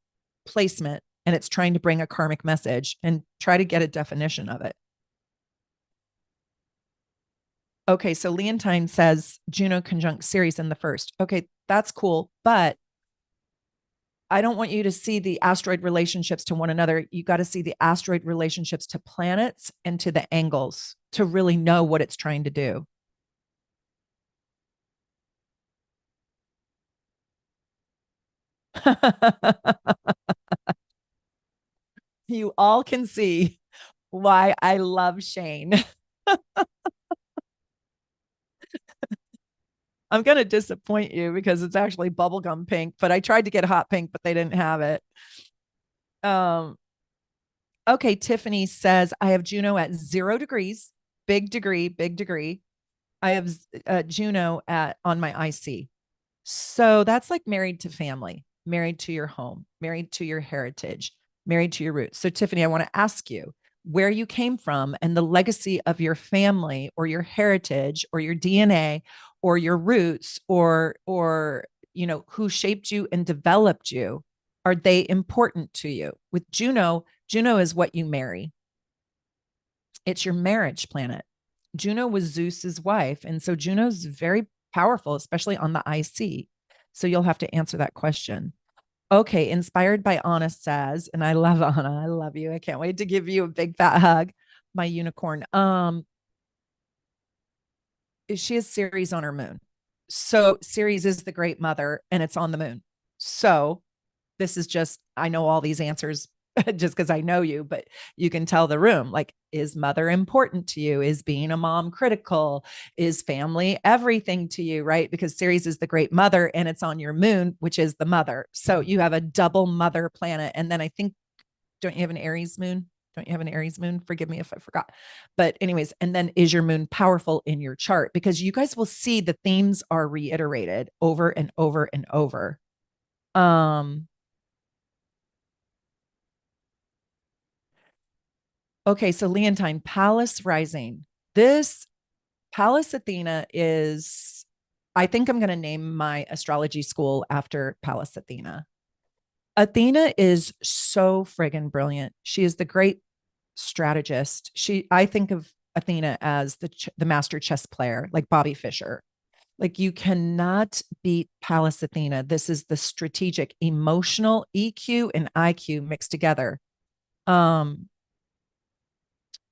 placement and it's trying to bring a karmic message and try to get a definition of it. Okay, so Leontine says Juno conjunct Ceres in the first. Okay, that's cool, but I don't want you to see the asteroid relationships to one another. You got to see the asteroid relationships to planets and to the angles to really know what it's trying to do. You all can see why I love Shane. I'm going to disappoint you because it's actually bubblegum pink, but I tried to get hot pink, but they didn't have it. Um, okay, Tiffany says, I have Juno at 0 degrees, big degree, big degree. I have Juno at on my IC. So that's like married to family, married to your home, married to your heritage, married to your roots. So, Tiffany, I want to ask you where you came from and the legacy of your family or your heritage or your DNA or your roots or who shaped you and developed you. Are they important to you? With Juno, Juno is what you marry. It's your marriage planet. Juno was Zeus's wife. And so Juno's very powerful, especially on the IC. So you'll have to answer that question. Okay, inspired by Anna says, and I love Anna. I love you. I can't wait to give you a big fat hug, my unicorn. She has Ceres on her moon. So Ceres is the great mother and it's on the moon. So this is just, I know all these answers just because I know you, but you can tell the room like, is mother important to you? Is being a mom critical? Is family everything to you? Right? Because Ceres is the great mother and it's on your moon, which is the mother. So you have a double mother planet. And then I think, don't you have an Aries moon? Don't you have an Aries moon? Forgive me if I forgot. But, anyways, and then is your moon powerful in your chart? Because you guys will see the themes are reiterated over and over and over. Um, Okay, so Leontine, Pallas rising. This Pallas Athena is, I think I'm going to name my astrology school after Pallas Athena. Athena is so friggin' brilliant. She is the great strategist. I think of Athena as the master chess player, like Bobby Fischer. Like you cannot beat Pallas Athena. This is the strategic, emotional EQ and IQ mixed together. Um,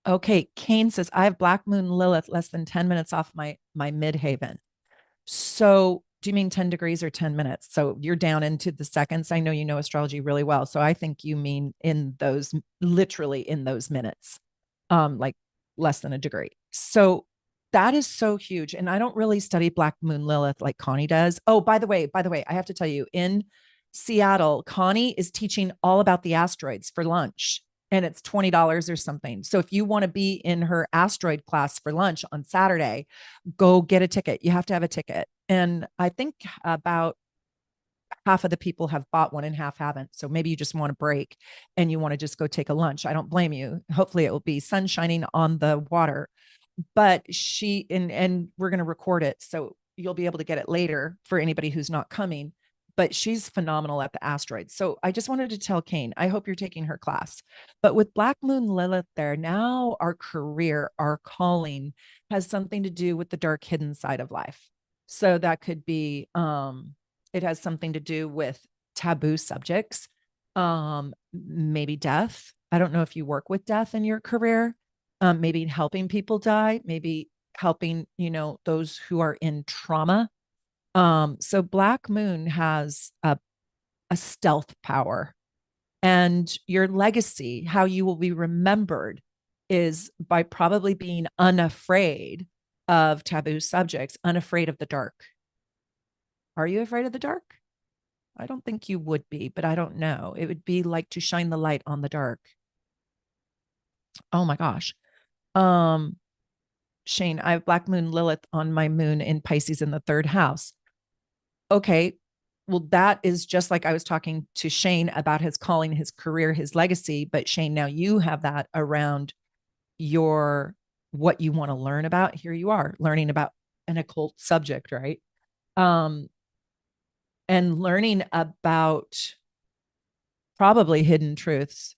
Okay, Kane says I have Black Moon Lilith less than 10 minutes off my midhaven. So, do you mean 10 degrees or 10 minutes? So, you're down into the seconds. I know you know astrology really well. So, I think you mean in those literally in those minutes. Like less than a degree. So, that is so huge and I don't really study Black Moon Lilith like Connie does. Oh, by the way, I have to tell you in Seattle, Connie is teaching all about the asteroids for lunch and it's $20 or something. So if you want to be in her asteroid class for lunch on Saturday, go get a ticket. You have to have a ticket. And I think about half of the people have bought one and half haven't. So maybe you just want a break and you want to just go take a lunch. I don't blame you. Hopefully it will be sun shining on the water. But she and we're going to record it. So you'll be able to get it later for anybody who's not coming. But she's phenomenal at the asteroids. So I just wanted to tell Kane, I hope you're taking her class. But with Black Moon Lilith there, now our career, our calling has something to do with the dark hidden side of life. So that could be it has something to do with taboo subjects, maybe death. I don't know if you work with death in your career, maybe helping people die, maybe helping, those who are in trauma. So Black Moon has a stealth power, and your legacy, how you will be remembered, is by probably being unafraid of taboo subjects, unafraid of the dark. Are you afraid of the dark? I don't think you would be, but I don't know. It would be like to shine the light on the dark. Oh my gosh. Um, Shane, I have Black Moon Lilith on my moon in Pisces in the third house. Okay. Well, that is just like I was talking to Shane about his calling, his career, his legacy. But Shane, now you have that around your what you want to learn about, here you are learning about an occult subject, right? Um, and learning about probably hidden truths.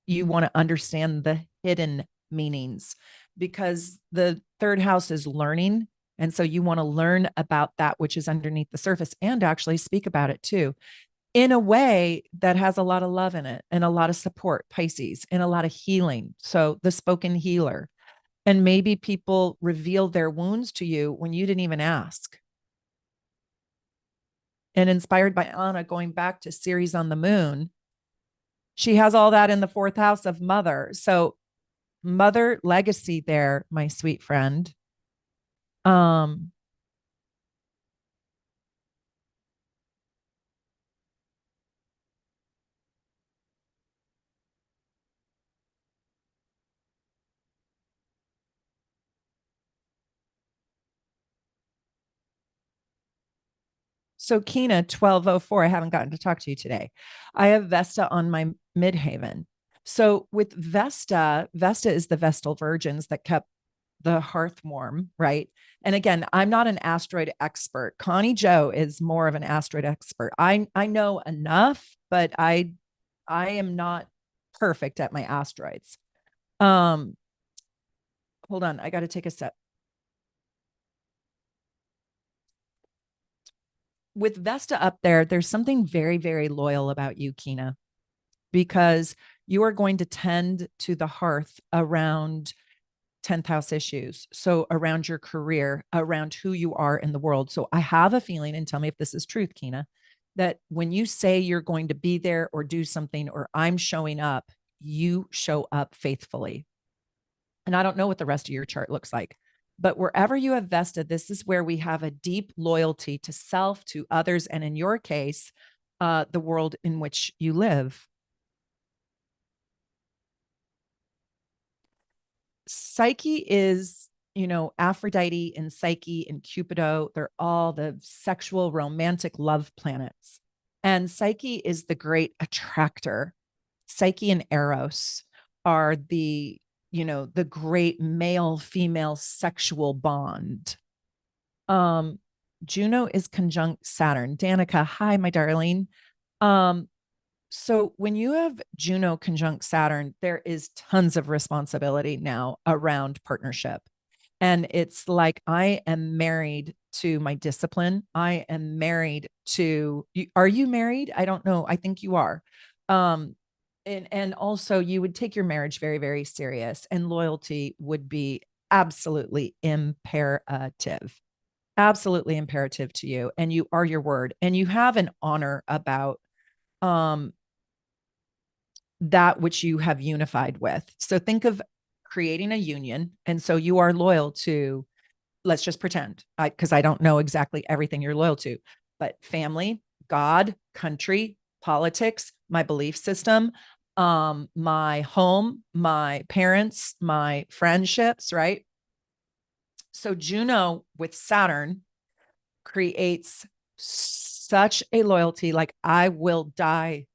You want to understand the hidden meanings because the third house is learning. And so you want to learn about that which is underneath the surface and actually speak about it too, in a way that has a lot of love in it and a lot of support, Pisces, and a lot of healing. So the spoken healer. And maybe people reveal their wounds to you when you didn't even ask. And inspired by Anna, going back to Ceres on the moon, she has all that in the fourth house of mother. So mother legacy there, my sweet friend. Um, so Kina 1204, I haven't gotten to talk to you today. I have Vesta on my midhaven. So with Vesta, Vesta is the Vestal virgins that kept the hearth warm, right? And again, I'm not an asteroid expert. Connie Joe is more of an asteroid expert. I know enough, but I am not perfect at my asteroids. Um, hold on, I got to take a sip. With Vesta up there, there's something very, very loyal about you, Kina, because you are going to tend to the hearth around 10th house issues. So around your career, around who you are in the world. So I have a feeling, and tell me if this is truth, Kina, that when you say you're going to be there or do something, or I'm showing up, you show up faithfully. And I don't know what the rest of your chart looks like, but wherever you have Vesta, this is where we have a deep loyalty to self, to others, and in your case, the world in which you live. Psyche is, Aphrodite and Psyche and Cupido, they're all the sexual, romantic love planets. And Psyche is the great attractor. Psyche and Eros are the great male female sexual bond. Um, Juno is conjunct Saturn. Danica, hi, my darling. Um, so when you have Juno conjunct Saturn, there is tons of responsibility now around partnership. And it's like, I am married to my discipline. I am married to you. Are you married? I don't know. I think you are. Um, and also you would take your marriage very, very serious, and loyalty would be absolutely imperative, absolutely imperative to you. And you are your word, and you have an honor about um that which you have unified with. So think of creating a union. And so you are loyal to, let's just pretend, because I don't know exactly everything you're loyal to, but family, God, country, politics, my belief system, my home, my parents, my friendships, right? So Juno with Saturn creates such a loyalty. Like, I will die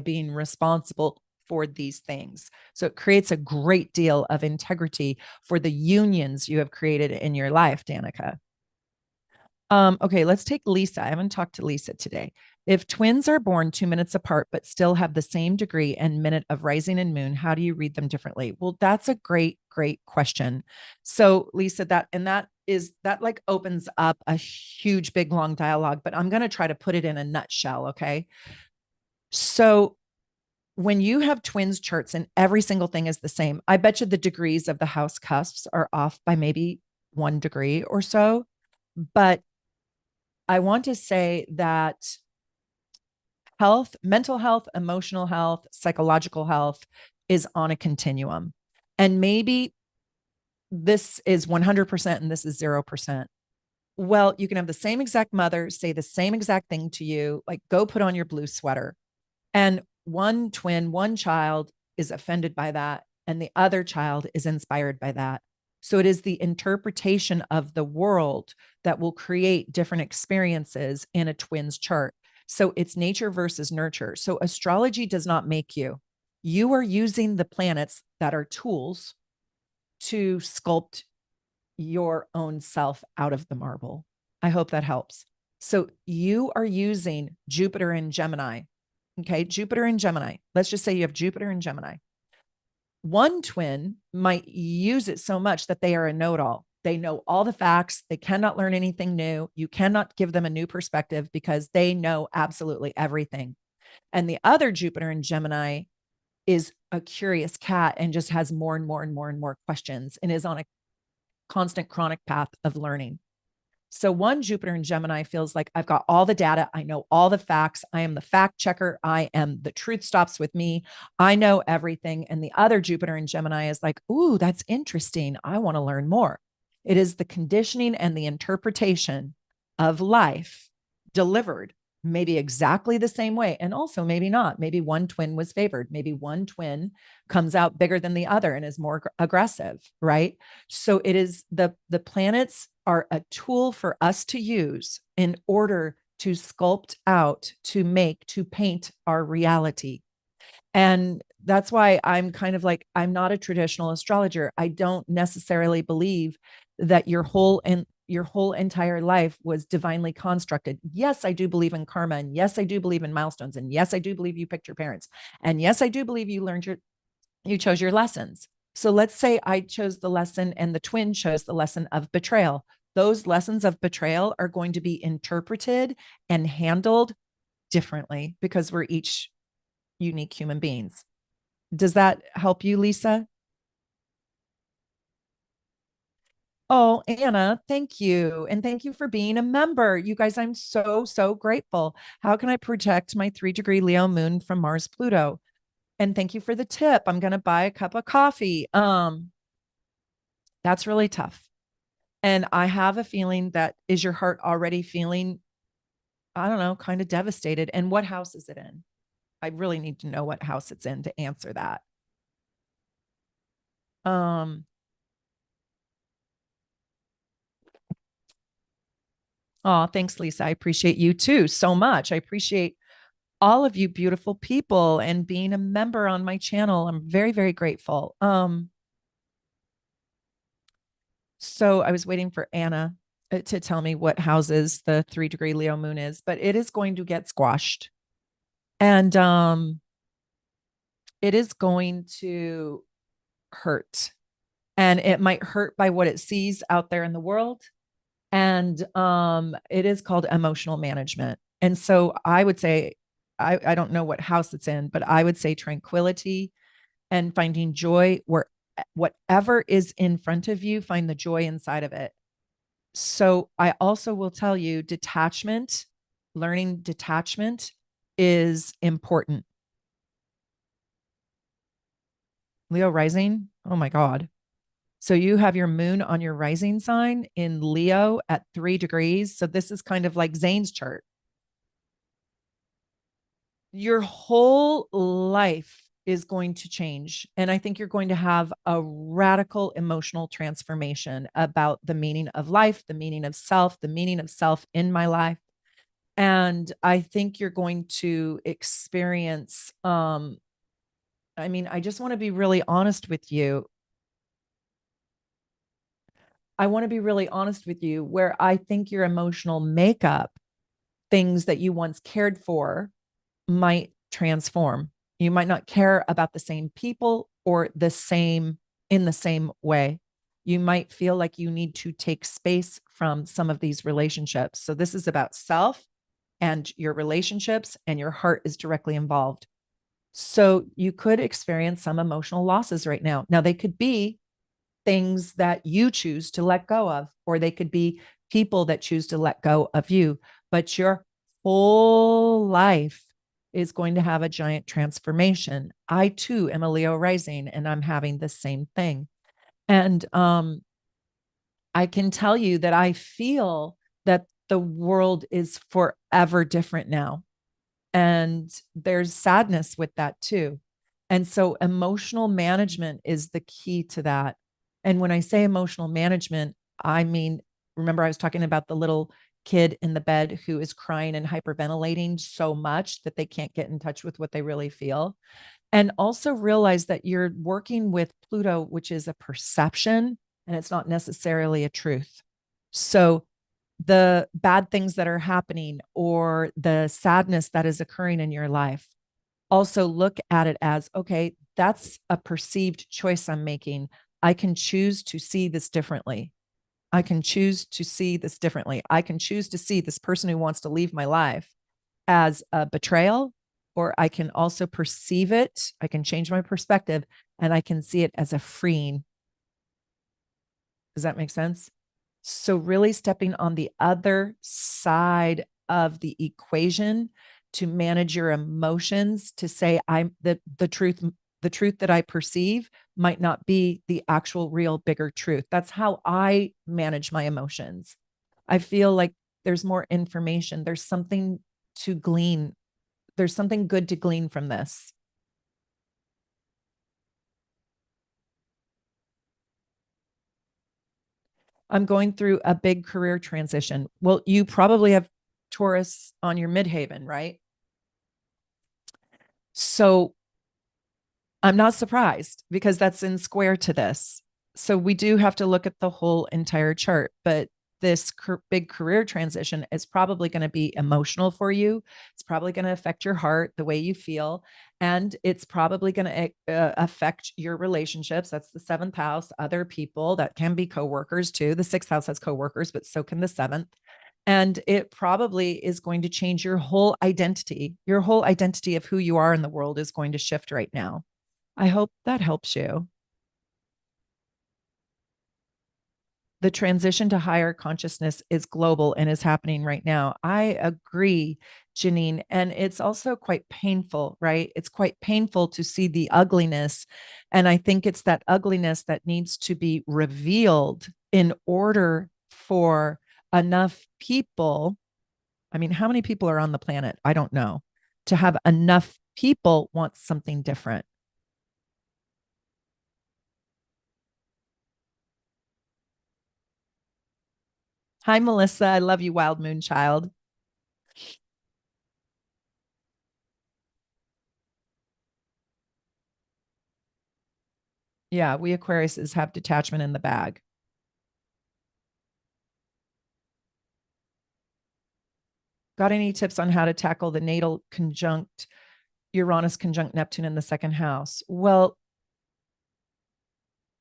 being responsible for these things. So it creates a great deal of integrity for the unions you have created in your life, Danica. Okay, let's take Lisa. I haven't talked to Lisa today. If twins are born 2 minutes apart but still have the same degree and minute of rising and moon, how do you read them differently? Well, that's a great, great question. So, Lisa, that like opens up a huge, big, long dialogue, but I'm going to try to put it in a nutshell. Okay. So, when you have twins charts and every single thing is the same, I bet you the degrees of the house cusps are off by maybe 1 degree or so. But I want to say that health, mental health, emotional health, psychological health is on a continuum. And maybe this is 100% and this is 0%. Well, you can have the same exact mother say the same exact thing to you, like, go put on your blue sweater. And one twin, one child is offended by that, and the other child is inspired by that. So it is the interpretation of the world that will create different experiences in a twin's chart. So it's nature versus nurture. So astrology does not make you. You are using the planets that are tools to sculpt your own self out of the marble. I hope that helps. So you are using Jupiter in Gemini. Okay, Jupiter in Gemini. Let's just say you have Jupiter in Gemini. One twin might use it so much that they are a know-it-all. They know all the facts. They cannot learn anything new. You cannot give them a new perspective because they know absolutely everything. And the other Jupiter in Gemini is a curious cat and just has more and more and more and more questions and is on a constant chronic path of learning. So one Jupiter in Gemini feels like I've got all the data. I know all the facts. I am the fact checker. I am the truth stops with me. I know everything. And the other Jupiter in Gemini is like, ooh, that's interesting. I want to learn more. It is the conditioning and the interpretation of life delivered maybe exactly the same way. And also maybe not. Maybe one twin was favored. Maybe one twin comes out bigger than the other and is more aggressive, right? So it is the planets are a tool for us to use in order to sculpt out, to make, to paint our reality. And that's why I'm kind of like, I'm not a traditional astrologer. I don't necessarily believe that your whole entire life was divinely constructed. Yes, I do believe in karma. And yes, I do believe in milestones. And yes, I do believe you picked your parents. And yes, I do believe you chose your lessons. So let's say I chose the lesson and the twin chose the lesson of betrayal. Those lessons of betrayal are going to be interpreted and handled differently because we're each unique human beings. Does that help you, Lisa? Oh, Anna, thank you. And thank you for being a member. You guys, I'm so, so grateful. How can I protect my 3-degree Leo moon from Mars Pluto? And thank you for the tip. I'm going to buy a cup of coffee. That's really tough. And I have a feeling that is your heart already feeling, I don't know, kind of devastated. And what house is it in? I really need to know what house it's in to answer that. Um, oh, thanks, Lisa. I appreciate you too so much. I appreciate all of you beautiful people and being a member on my channel. I'm very, very grateful. So I was waiting for Anna to tell me what houses the 3-degree Leo moon is, but it is going to get squashed. And it is going to hurt. And it might hurt by what it sees out there in the world. And it is called emotional management. And so I would say, I don't know what house it's in, but I would say tranquility and finding joy where whatever is in front of you, find the joy inside of it. So I also will tell you detachment, learning detachment is important. Leo rising. Oh my God. So you have your moon on your rising sign in Leo at 3 degrees. So this is kind of like Zane's chart. Your whole life is going to change. And I think you're going to have a radical emotional transformation about the meaning of life, the meaning of self in my life. And I think you're going to experience, I just want to be really honest with you. I want to be really honest with you where I think your emotional makeup, things that you once cared for, might transform. You might not care about the same people or the same in the same way. You might feel like you need to take space from some of these relationships. So this is about self and your relationships, and your heart is directly involved. So you could experience some emotional losses right now. Now, they could be things that you choose to let go of, or they could be people that choose to let go of you, but your whole life is going to have a giant transformation. I too am a Leo rising and I'm having the same thing. And I can tell you that I feel that the world is forever different now. And there's sadness with that too. And so emotional management is the key to that. And when I say emotional management, I mean, remember I was talking about the little kid in the bed who is crying and hyperventilating so much that they can't get in touch with what they really feel. And also realize that you're working with Pluto, which is a perception, and it's not necessarily a truth. So the bad things that are happening or the sadness that is occurring in your life, also look at it as, okay, that's a perceived choice I'm making. I can choose to see this differently. I can choose to see this differently. I can choose to see this person who wants to leave my life as a betrayal, or I can also perceive it. I can change my perspective and I can see it as a freeing. Does that make sense? So, really stepping on the other side of the equation to manage your emotions, to say, I'm the truth that I perceive might not be the actual real bigger truth. That's how I manage my emotions. I feel like there's more information, there's something to glean, there's something good to glean from this. I'm going through a big career transition. Well, you probably have Taurus on your midhaven, right? So I'm not surprised because that's in square to this. So we do have to look at the whole entire chart, but this big career transition is probably going to be emotional for you. It's probably going to affect your heart, the way you feel, and it's probably going to affect your relationships. That's the seventh house, other people that can be coworkers too. The sixth house has coworkers, but so can the seventh. And it probably is going to change your whole identity. Your whole identity of who you are in the world is going to shift right now. I hope that helps you. The transition to higher consciousness is global and is happening right now. I agree, Janine. And it's also quite painful, right? It's quite painful to see the ugliness. And I think it's that ugliness that needs to be revealed in order for enough people. I mean, how many people are on the planet? I don't know. To have enough people want something different. Hi, Melissa. I love you, Wild Moon Child. Yeah, we Aquariuses have detachment in the bag. Got any tips on how to tackle the natal conjunct Uranus conjunct Neptune in the second house? Well,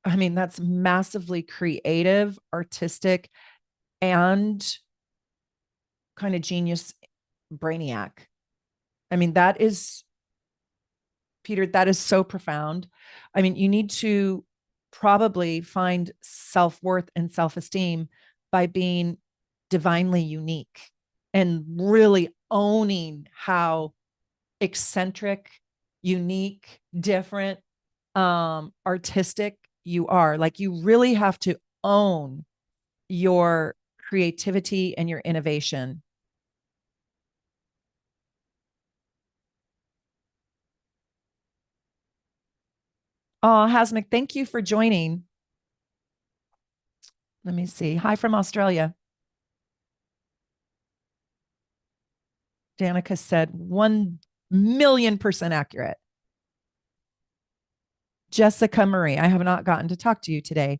I mean, that's massively creative, artistic, and kind of genius brainiac. I mean, that is, Peter, that is so profound. I mean, you need to probably find self worth and self esteem by being divinely unique and really owning how eccentric, unique, different, artistic you are. Like you really have to own your creativity and your innovation. Oh, Hasmic, thank you for joining. Let me see. Hi from Australia. Danica said 1,000,000% accurate. Jessica Marie, I have not gotten to talk to you today.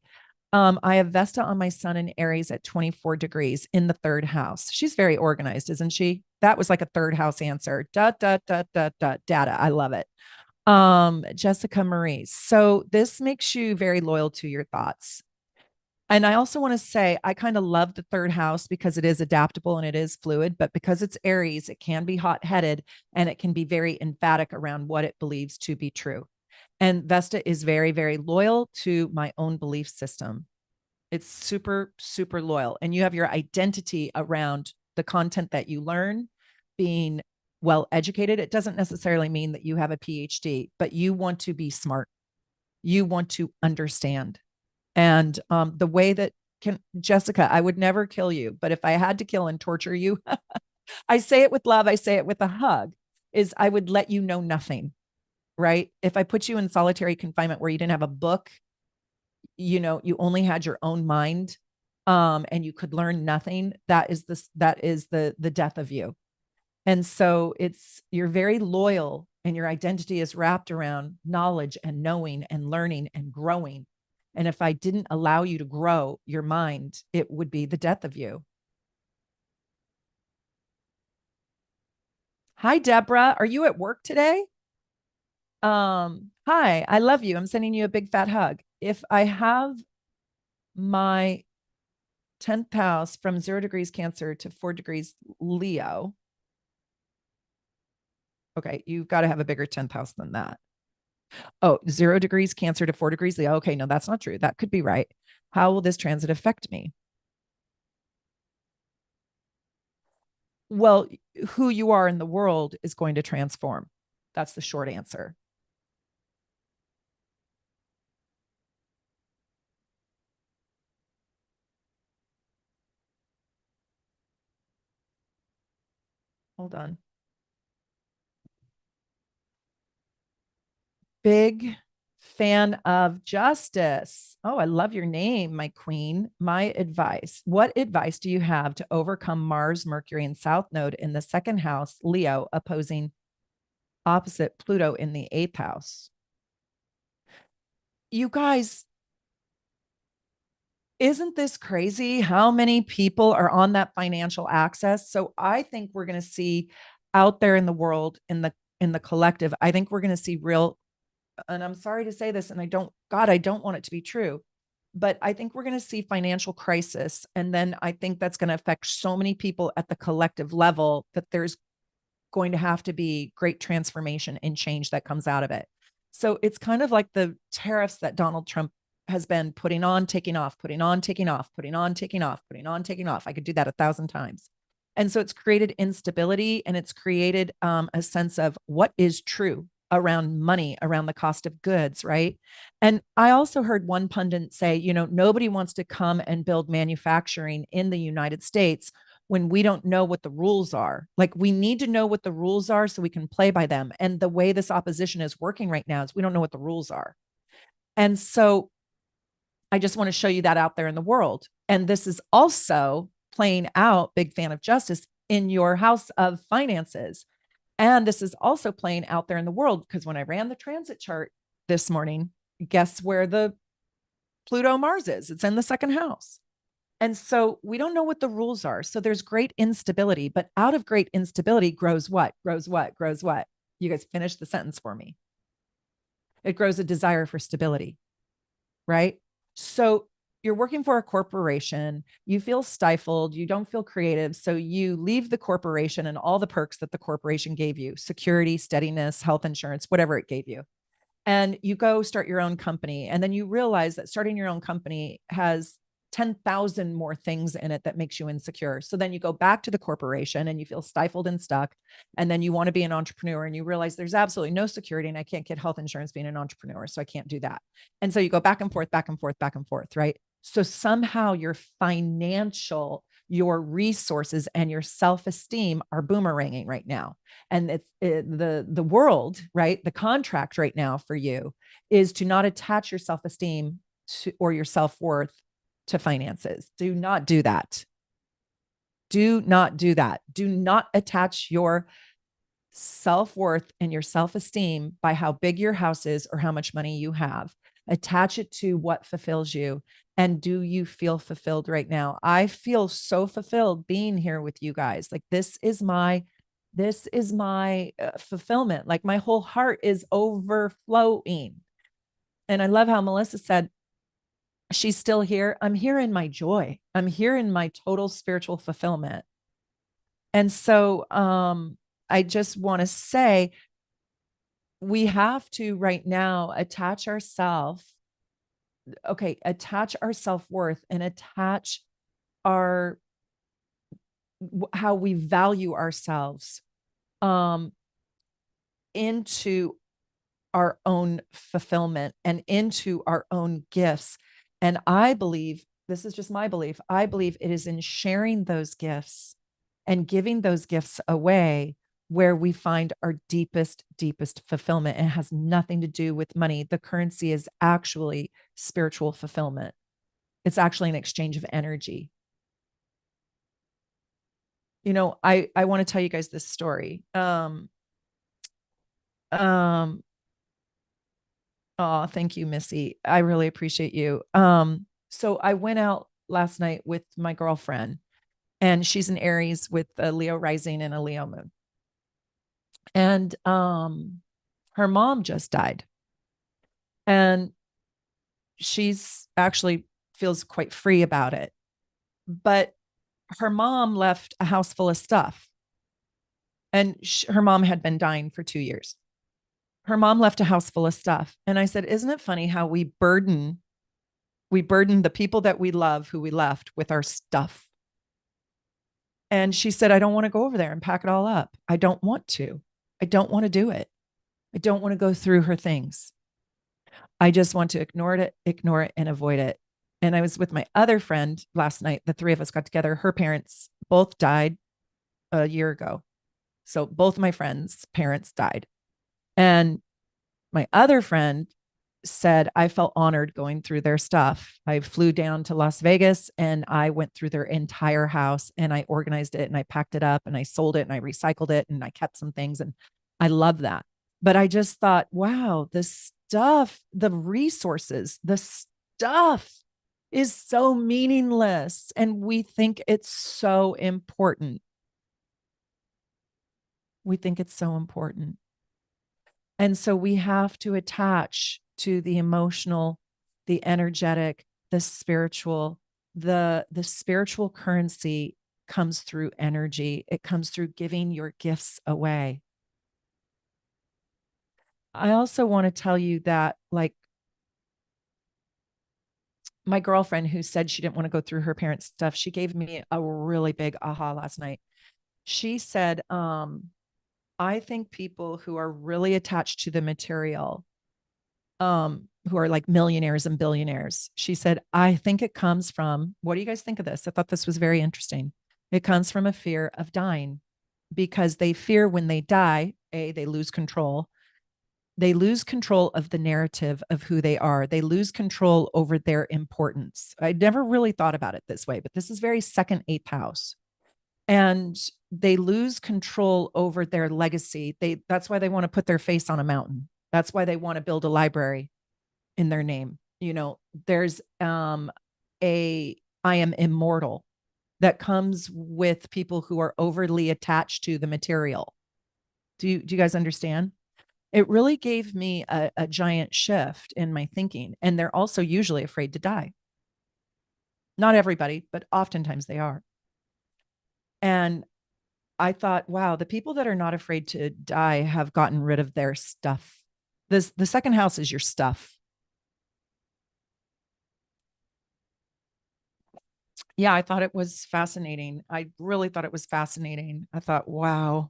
I have Vesta on my sun in Aries at 24 degrees in the third house. She's very organized, isn't she? That was like a third house answer. Data. I love it. Jessica Marie. So this makes you very loyal to your thoughts. And I also want to say, I kind of love the third house because it is adaptable and it is fluid, but because it's Aries, it can be hot headed and it can be very emphatic around what it believes to be true. And Vesta is very, very loyal to my own belief system. It's super, super loyal. And you have your identity around the content that you learn, being well educated. It doesn't necessarily mean that you have a PhD, but you want to be smart. You want to understand. And the way that can, Jessica, I would never kill you, but if I had to kill and torture you, I say it with love, I say it with a hug, is I would let you know nothing, right? If I put you in solitary confinement where you didn't have a book, you only had your own mind, and you could learn nothing, that is the death of you. And so you're very loyal And your identity is wrapped around knowledge and knowing and learning and growing. And if I didn't allow you to grow your mind, it would be the death of you. Hi, Deborah. Are you at work today? Hi, I love you. I'm sending you a big fat hug. If I have my 10th house from 0 degrees Cancer to 4 degrees Leo, okay, you've got to have a bigger 10th house than that. Oh, 0 degrees Cancer to 4 degrees Leo. Okay, no, that's not true. That could be right. How will this transit affect me? Well, who you are in the world is going to transform. That's the short answer. Hold on. Big fan of justice. Oh, I love your name, my queen. My advice. What advice do you have to overcome Mars, Mercury, and South Node in the second house, Leo, opposing opposite Pluto in the eighth house? You guys, isn't this crazy how many people are on that financial access? So I think we're going to see out there in the world, in the collective, I think we're going to see real, and I'm sorry to say this, and I don't want it to be true, but I think we're going to see financial crisis. And then I think that's going to affect so many people at the collective level that there's going to have to be great transformation and change that comes out of it. So it's kind of like the tariffs that Donald Trump has been putting on, taking off, putting on, taking off, putting on, taking off, putting on, taking off. I could do that 1,000 times. And so it's created instability, and it's created a sense of what is true around money, around the cost of goods, right? And I also heard one pundit say, nobody wants to come and build manufacturing in the United States when we don't know what the rules are. Like, we need to know what the rules are so we can play by them. And the way this opposition is working right now is we don't know what the rules are. And so I just want to show you that out there in the world. And this is also playing out, big fan of justice, in your house of finances. And this is also playing out there in the world, because when I ran the transit chart this morning, guess where the Pluto Mars is? It's in the second house. And so we don't know what the rules are. So there's great instability, but out of great instability grows what? Grows what? Grows what? You guys finish the sentence for me. It grows a desire for stability, right? So you're working for a corporation, you feel stifled, you don't feel creative. So you leave the corporation and all the perks that the corporation gave you: security, steadiness, health insurance, whatever it gave you. And you go start your own company. And then you realize that starting your own company has 10,000 more things in it that makes you insecure. So then you go back to the corporation and you feel stifled and stuck. And then you want to be an entrepreneur and you realize there's absolutely no security and I can't get health insurance being an entrepreneur. So I can't do that. And so you go back and forth, back and forth, back and forth, right? So somehow your resources and your self-esteem are boomeranging right now. And the world, right? The contract right now for you is to not attach your self-esteem or your self-worth to finances. Do not do that. Do not do that. Do not attach your self-worth and your self-esteem by how big your house is or how much money you have. Attach it to what fulfills you. And do you feel fulfilled right now? I feel so fulfilled being here with you guys. Like, this is my fulfillment. Like, my whole heart is overflowing. And I love how Melissa said, she's still here. I'm here in my joy. I'm here in my total spiritual fulfillment. And so I just want to say, we have to right now attach our self-worth and attach our how we value ourselves into our own fulfillment and into our own gifts. And I believe, this is just my belief, I believe it is in sharing those gifts and giving those gifts away where we find our deepest fulfillment. It has nothing to do with money. The currency is actually spiritual fulfillment. It's actually an exchange of energy. I want to tell you guys this story. Um, oh, thank you, Missy. I really appreciate you. So I went out last night with my girlfriend, and she's an Aries with a Leo rising and a Leo moon. And her mom just died. And she's actually feels quite free about it. But her mom left a house full of stuff. And her mom had been dying for 2 years. Her mom left a house full of stuff. And I said, isn't it funny how we burden the people that we love who we left with our stuff? And she said, I don't want to go over there and pack it all up. I don't want to. I don't want to do it. I don't want to go through her things. I just want to ignore it, and avoid it. And I was with my other friend last night. The three of us got together. Her parents both died a year ago. So both my friends' parents died. And my other friend said, I felt honored going through their stuff. I flew down to Las Vegas and I went through their entire house and I organized it and I packed it up and I sold it and I recycled it and I kept some things. And I love that. But I just thought, wow, the stuff, the resources, the stuff is so meaningless. And we think it's so important. We think it's so important. And so we have to attach to the emotional, the energetic, the spiritual. The spiritual currency comes through energy. It comes through giving your gifts away. I also want to tell you that, like, my girlfriend who said she didn't want to go through her parents' stuff, she gave me a really big aha last night. She said, I think people who are really attached to the material, who are like millionaires and billionaires, she said, I think it comes from, what do you guys think of this? I thought this was very interesting. It comes from a fear of dying, because they fear when they die, they lose control. They lose control of the narrative of who they are. They lose control over their importance. I never really thought about it this way, but this is very second, eighth house. And they lose control over their legacy. That's why they want to put their face on a mountain. That's why they want to build a library in their name. There's a I am immortal that comes with people who are overly attached to the material. Do you guys understand? It really gave me a giant shift in my thinking. And they're also usually afraid to die. Not everybody, but oftentimes they are. And I thought, wow, the people that are not afraid to die have gotten rid of their stuff. The second house is your stuff. Yeah, I thought it was fascinating. I really thought it was fascinating. I thought, wow.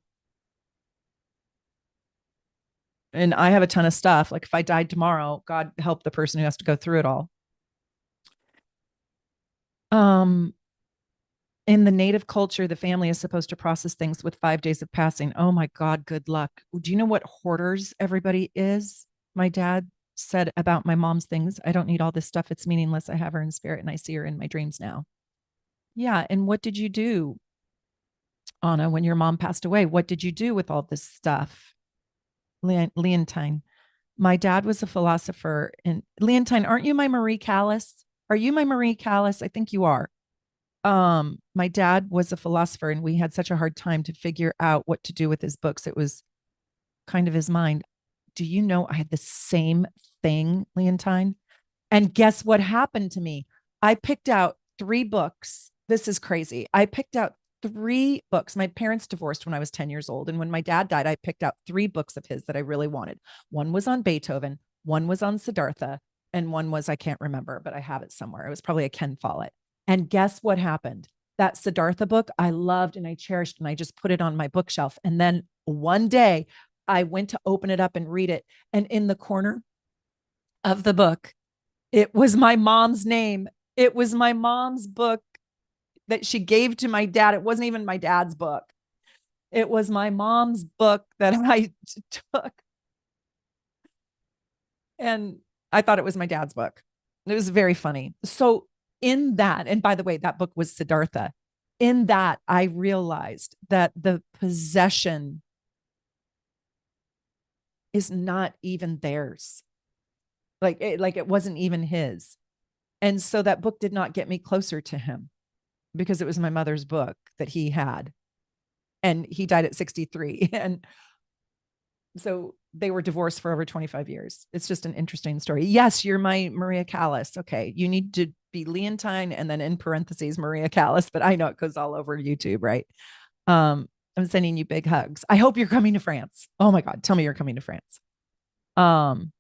And I have a ton of stuff. Like, if I died tomorrow, God help the person who has to go through it all. Um, in the native culture, the family is supposed to process things with 5 days of passing. Oh my God, good luck. Do you know what hoarders everybody is? My dad said about my mom's things. I don't need all this stuff. It's meaningless. I have her in spirit and I see her in my dreams now. Yeah. And what did you do, Anna, when your mom passed away? What did you do with all this stuff? Leontine. My dad was a philosopher. And Leontine, aren't you my Marie Callas? Are you my Marie Callas? I think you are. My dad was a philosopher and we had such a hard time to figure out what to do with his books. It was kind of his mind. Do you know I had the same thing, Leontine? And guess what happened to me? I picked out 3 books. This is crazy. I picked out 3 books. My parents divorced when I was 10 years old. And when my dad died, I picked out 3 books of his that I really wanted. One was on Beethoven, one was on Siddhartha, and one was, I can't remember, but I have it somewhere. It was probably a Ken Follett. And guess what happened? That Siddhartha book I loved and I cherished, and I just put it on my bookshelf. And then one day I went to open it up and read it. And in the corner of the book, it was my mom's name. It was my mom's book that she gave to my dad. It wasn't even my dad's book. It was my mom's book that I took. And I thought it was my dad's book. It was very funny. So in that, and by the way, that book was Siddhartha. In that, I realized that the possession is not even theirs. Like it wasn't even his. And so that book did not get me closer to him because it was my mother's book that he had. And he died at 63. And so they were divorced for over 25 years. It's just an interesting story. Yes, you're my Maria Callas. Okay. You need to be Leontine and then in parentheses, Maria Callas, but I know it goes all over YouTube, right? I'm sending you big hugs. I hope you're coming to France. Oh my God. Tell me you're coming to France. Um,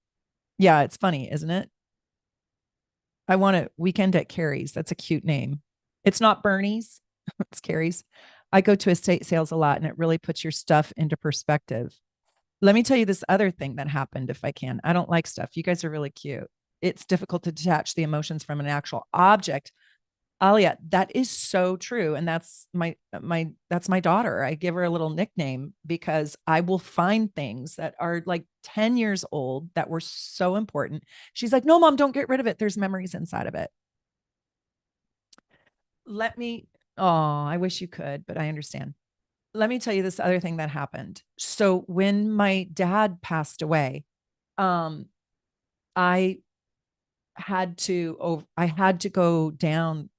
yeah, it's funny, isn't it? I want a weekend at Carrie's. That's a cute name. It's not Bernie's, it's Carrie's. I go to estate sales a lot and it really puts your stuff into perspective. Let me tell you this other thing that happened if I can. I don't like stuff. You guys are really cute. It's difficult to detach the emotions from an actual object. Alia, that is so true. And that's my daughter. I give her a little nickname because I will find things that are like 10 years old that were so important. She's like, "No, mom, don't get rid of it. There's memories inside of it." Let me, oh, I wish you could, but I understand. Let me tell you this other thing that happened. So when my dad passed away, um, I I had to go down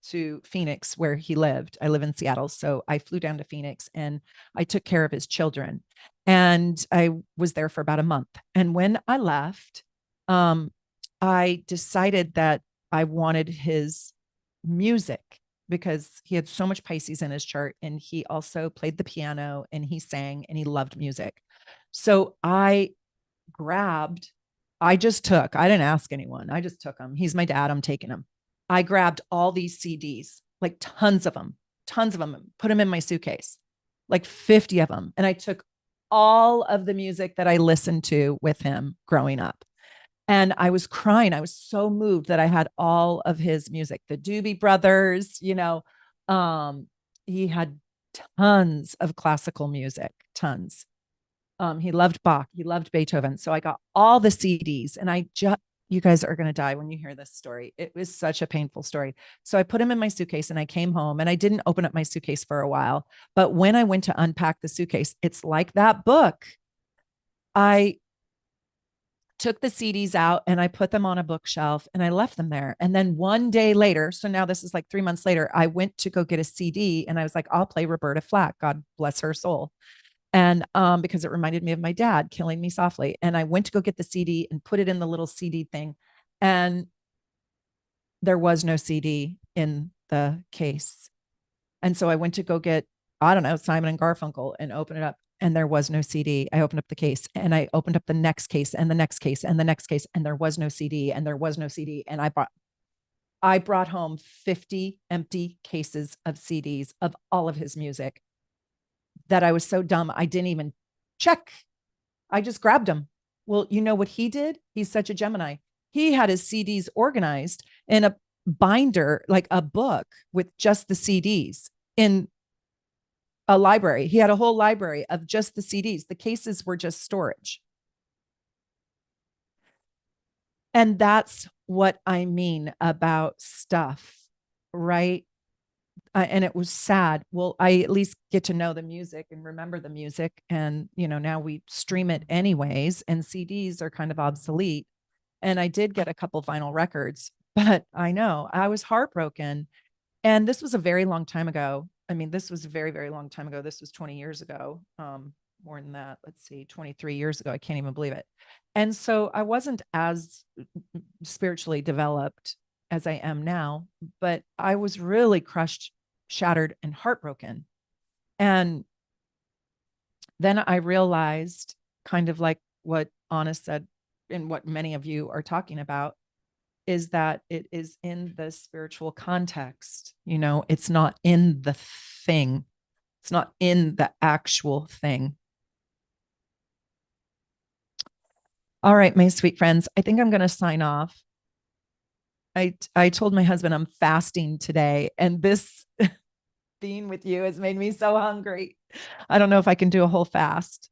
to Phoenix where he lived. I live in Seattle. So I flew down to Phoenix and I took care of his children. And I was there for about a month. And when I left, um, I decided that I wanted his music because he had so much Pisces in his chart. And he also played the piano and he sang and he loved music. So grabbed, I just took, I didn't ask anyone. I just took him. He's my dad. I'm taking him. I grabbed all these CDs, like tons of them, put them in my suitcase, like 50 of them. And I took all of the music that I listened to with him growing up. And I was crying. I was so moved that I had all of his music, the Doobie Brothers, um, he had tons of classical music, tons. He loved Bach, he loved Beethoven. So I got all the CDs and you guys are going to die when you hear this story. It was such a painful story. So I put him in my suitcase and I came home and I didn't open up my suitcase for a while. But when I went to unpack the suitcase, it's like that book. I took the CDs out and I put them on a bookshelf and I left them there. And then one day later, so now this is like 3 months later, I went to go get a CD and I was like, I'll play Roberta Flack. God bless her soul. And because it reminded me of my dad killing me softly. And I went to go get the CD and put it in the little CD thing. And there was no CD in the case. And so I went to go get, I don't know, Simon and Garfunkel and open it up. And there was no CD. I opened up the case and I opened up the next case and the next case and the next case. And there was no CD and there was no CD. And I brought home 50 empty cases of CDs of all of his music that I was so dumb. I didn't even check. I just grabbed them. Well, you know what he did? He's such a Gemini. He had his CDs organized in a binder, like a book with just the CDs in a library. He had a whole library of just the CDs. The cases were just storage. And that's what I mean about stuff, right? And it was sad. Well, I at least get to know the music and remember the music. And, now we stream it anyways, and CDs are kind of obsolete. And I did get a couple vinyl records, but I know I was heartbroken. And this was a very long time ago. I mean, this was a very, very long time ago. This was 20 years ago. More than that. Let's see, 23 years ago. I can't even believe it. And so I wasn't as spiritually developed as I am now, but I was really crushed, shattered, and heartbroken. And then I realized, kind of like what Anna said and what many of you are talking about, is that it is in the spiritual context. It's not in the thing. It's not in the actual thing. All right, my sweet friends, I think I'm going to sign off. I told my husband I'm fasting today, and this being with you has made me so hungry. I don't know if I can do a whole fast.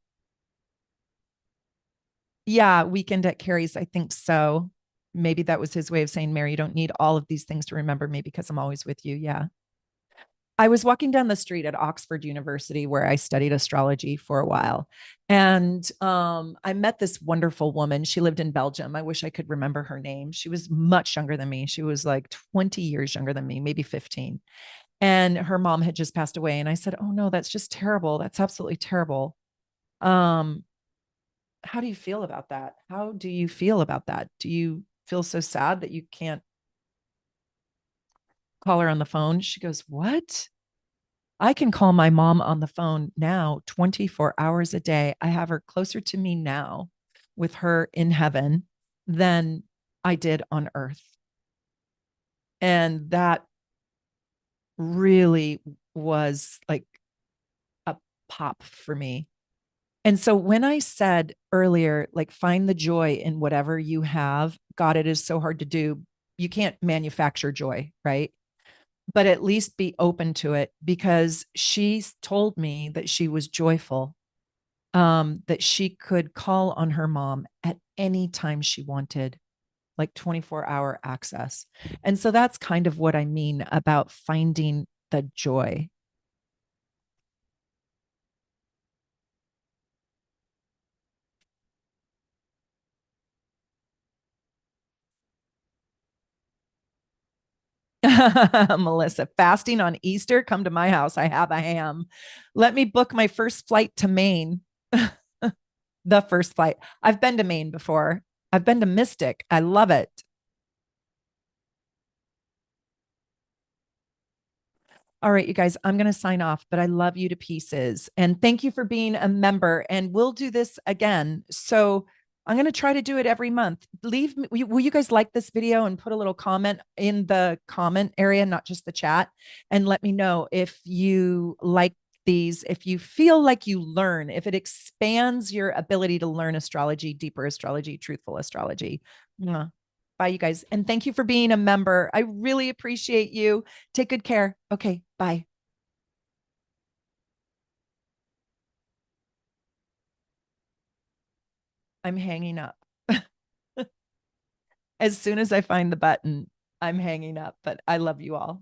Yeah, weekend at Carrie's, I think so. Maybe that was his way of saying, Mary, you don't need all of these things to remember me because I'm always with you. Yeah. I was walking down the street at Oxford University where I studied astrology for a while. And I met this wonderful woman. She lived in Belgium. I wish I could remember her name. She was much younger than me. She was like 20 years younger than me, maybe 15. And her mom had just passed away. And I said, "Oh no, that's just terrible. That's absolutely terrible." Um, how do you feel about that? How do you feel about that? Do you feel so sad that you can't call her on the phone? She goes, "What? I can call my mom on the phone now 24 hours a day. I have her closer to me now with her in heaven than I did on earth." And that really was like a pop for me. And so when I said earlier, like, find the joy in whatever you have, God, it is so hard to do. You can't manufacture joy, right? But at least be open to it, because she told me that she was joyful, that she could call on her mom at any time she wanted, like 24-hour access. And so that's kind of what I mean about finding the joy. Melissa, fasting on Easter, come to my house. I have a ham. Let me book my first flight to Maine. The first flight. I've been to Maine before. I've been to Mystic. I love it. All right, you guys, I'm going to sign off, but I love you to pieces. And thank you for being a member. And we'll do this again. So I'm going to try to do it every month. Leave me, will you guys like this video and put a little comment in the comment area, not just the chat, and let me know if you like these, if you feel like you learn, if it expands your ability to learn astrology, deeper astrology, truthful astrology. Mwah. Bye, you guys. And thank you for being a member. I really appreciate you. Take good care. Okay, bye. I'm hanging up. As soon as I find the button, I'm hanging up, but I love you all.